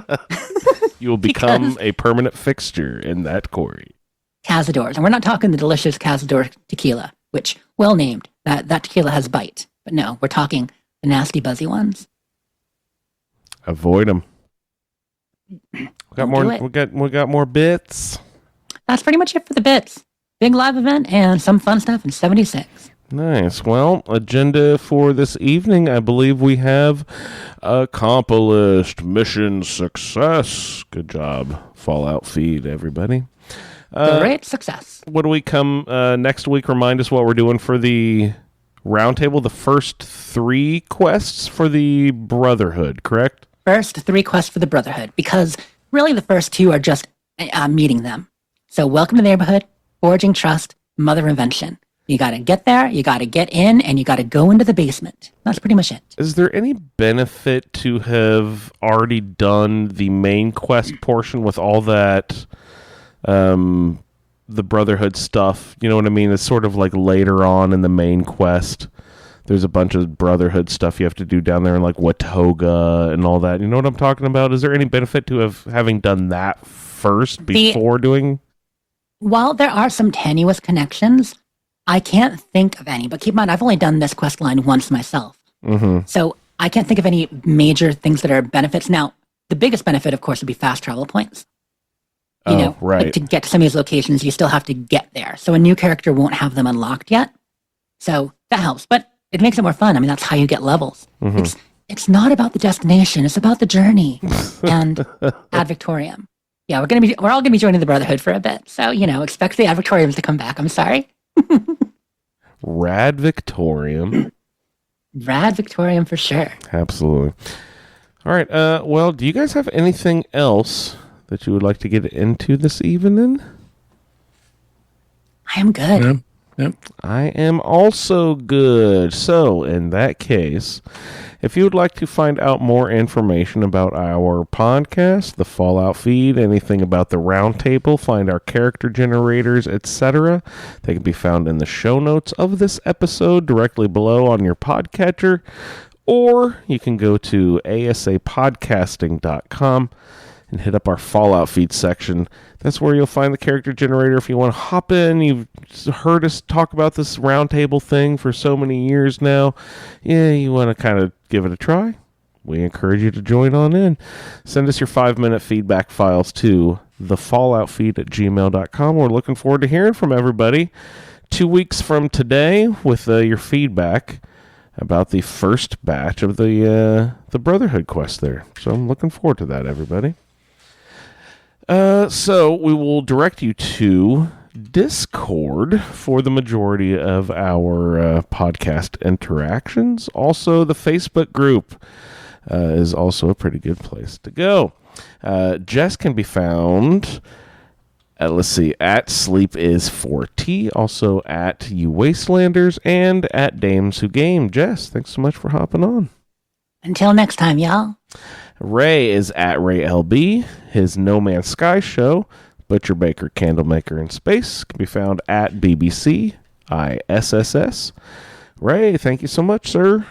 You will become a permanent fixture in that quarry. Cazadors. And we're not talking the delicious Cazador tequila, which, well named. That tequila has bite. But no, we're talking the nasty, buzzy ones. Avoid them. We got more bits. That's pretty much it for the bits. Big live event and some fun stuff in 76. Nice. Well, agenda for this evening, I believe we have accomplished mission success. Good job, Fallout Feed, everybody. Great success. What do we come next week? Remind us what we're doing for the Roundtable. The first 3 quests for the Brotherhood, correct? First 3 quests for the Brotherhood, because really the first 2 are just meeting them. So welcome to the neighborhood, forging trust, mother invention. You got to get there, you got to get in, and you got to go into the basement. That's pretty much it. Is there any benefit to have already done the main quest portion with all that, the Brotherhood stuff? You know what I mean? It's sort of like later on in the main quest. There's a bunch of Brotherhood stuff you have to do down there in like Watoga and all that. You know what I'm talking about? Is there any benefit to having done that first before doing? While there are some tenuous connections, I can't think of any, but keep in mind, I've only done this quest line once myself. Mm-hmm. So I can't think of any major things that are benefits. Now, the biggest benefit, of course, would be fast travel points. You know, right. Like to get to some of these locations, you still have to get there. So a new character won't have them unlocked yet. So that helps, but it makes it more fun. I mean, that's how you get levels. Mm-hmm. It's not about the destination. It's about the journey. And Ad Victoriam. Yeah, we're all gonna be joining the Brotherhood for a bit. So, expect the Ad Victoriams to come back. I'm sorry. Rad Victorium. Rad Victorium for sure. Absolutely. All right. Well, do you guys have anything else that you would like to get into this evening? I am good. Yeah. Yep. I am also good. So, in that case, if you would like to find out more information about our podcast, the Fallout Feed, anything about the Roundtable, find our character generators, etc., they can be found in the show notes of this episode directly below on your podcatcher, or you can go to asapodcasting.com and hit up our Fallout Feed section. That's where you'll find the character generator. If you want to hop in, you've heard us talk about this Roundtable thing for so many years now. Yeah, you want to kind of give it a try? We encourage you to join on in. Send us your 5-minute feedback files to thefalloutfeed@gmail.com. We're looking forward to hearing from everybody 2 weeks from today with your feedback about the first batch of the Brotherhood quest there. So I'm looking forward to that, everybody. So we will direct you to Discord for the majority of our podcast interactions. Also, the Facebook group is also a pretty good place to go. Jess can be found at, at SleepIs4T, also at You Wastelanders, and at Dames Who Game. Jess, thanks so much for hopping on. Until next time, y'all. Ray is at RayLB. His No Man's Sky show, Butcher Baker, Candlemaker in Space, can be found at BBC ISSS. Ray, thank you so much, sir.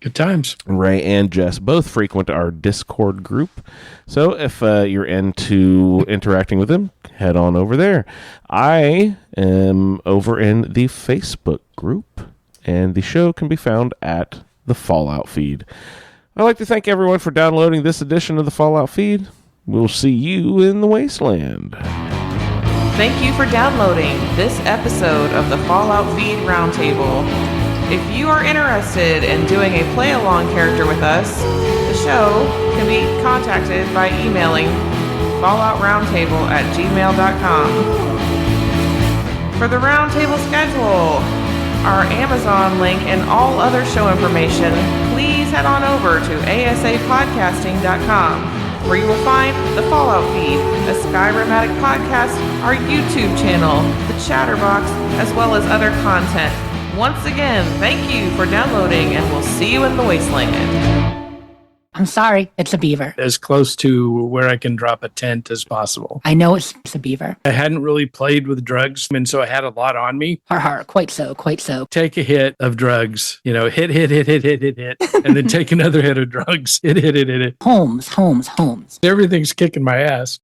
Good times. Ray and Jess both frequent our Discord group. So if you're into interacting with them, head on over there. I am over in the Facebook group, and the show can be found at the Fallout Feed. I'd like to thank everyone for downloading this edition of the Fallout Feed. We'll see you in the wasteland. Thank you for downloading this episode of the Fallout Feed Roundtable. If you are interested in doing a play-along character with us, the show can be contacted by emailing falloutroundtable@gmail.com. For the Roundtable schedule, our Amazon link, and all other show information, please head on over to asapodcasting.com, where you will find the Fallout Feed, a Skyrimatic podcast, our YouTube channel, the Chatterbox, as well as other content. Once again, thank you for downloading, and we'll see you in the wasteland. I'm sorry, it's a beaver. As close to where I can drop a tent as possible. I know it's a beaver. I hadn't really played with drugs, and so I had a lot on me. Quite so. Take a hit of drugs, hit, and then take another hit of drugs. Hit. Holmes. Everything's kicking my ass.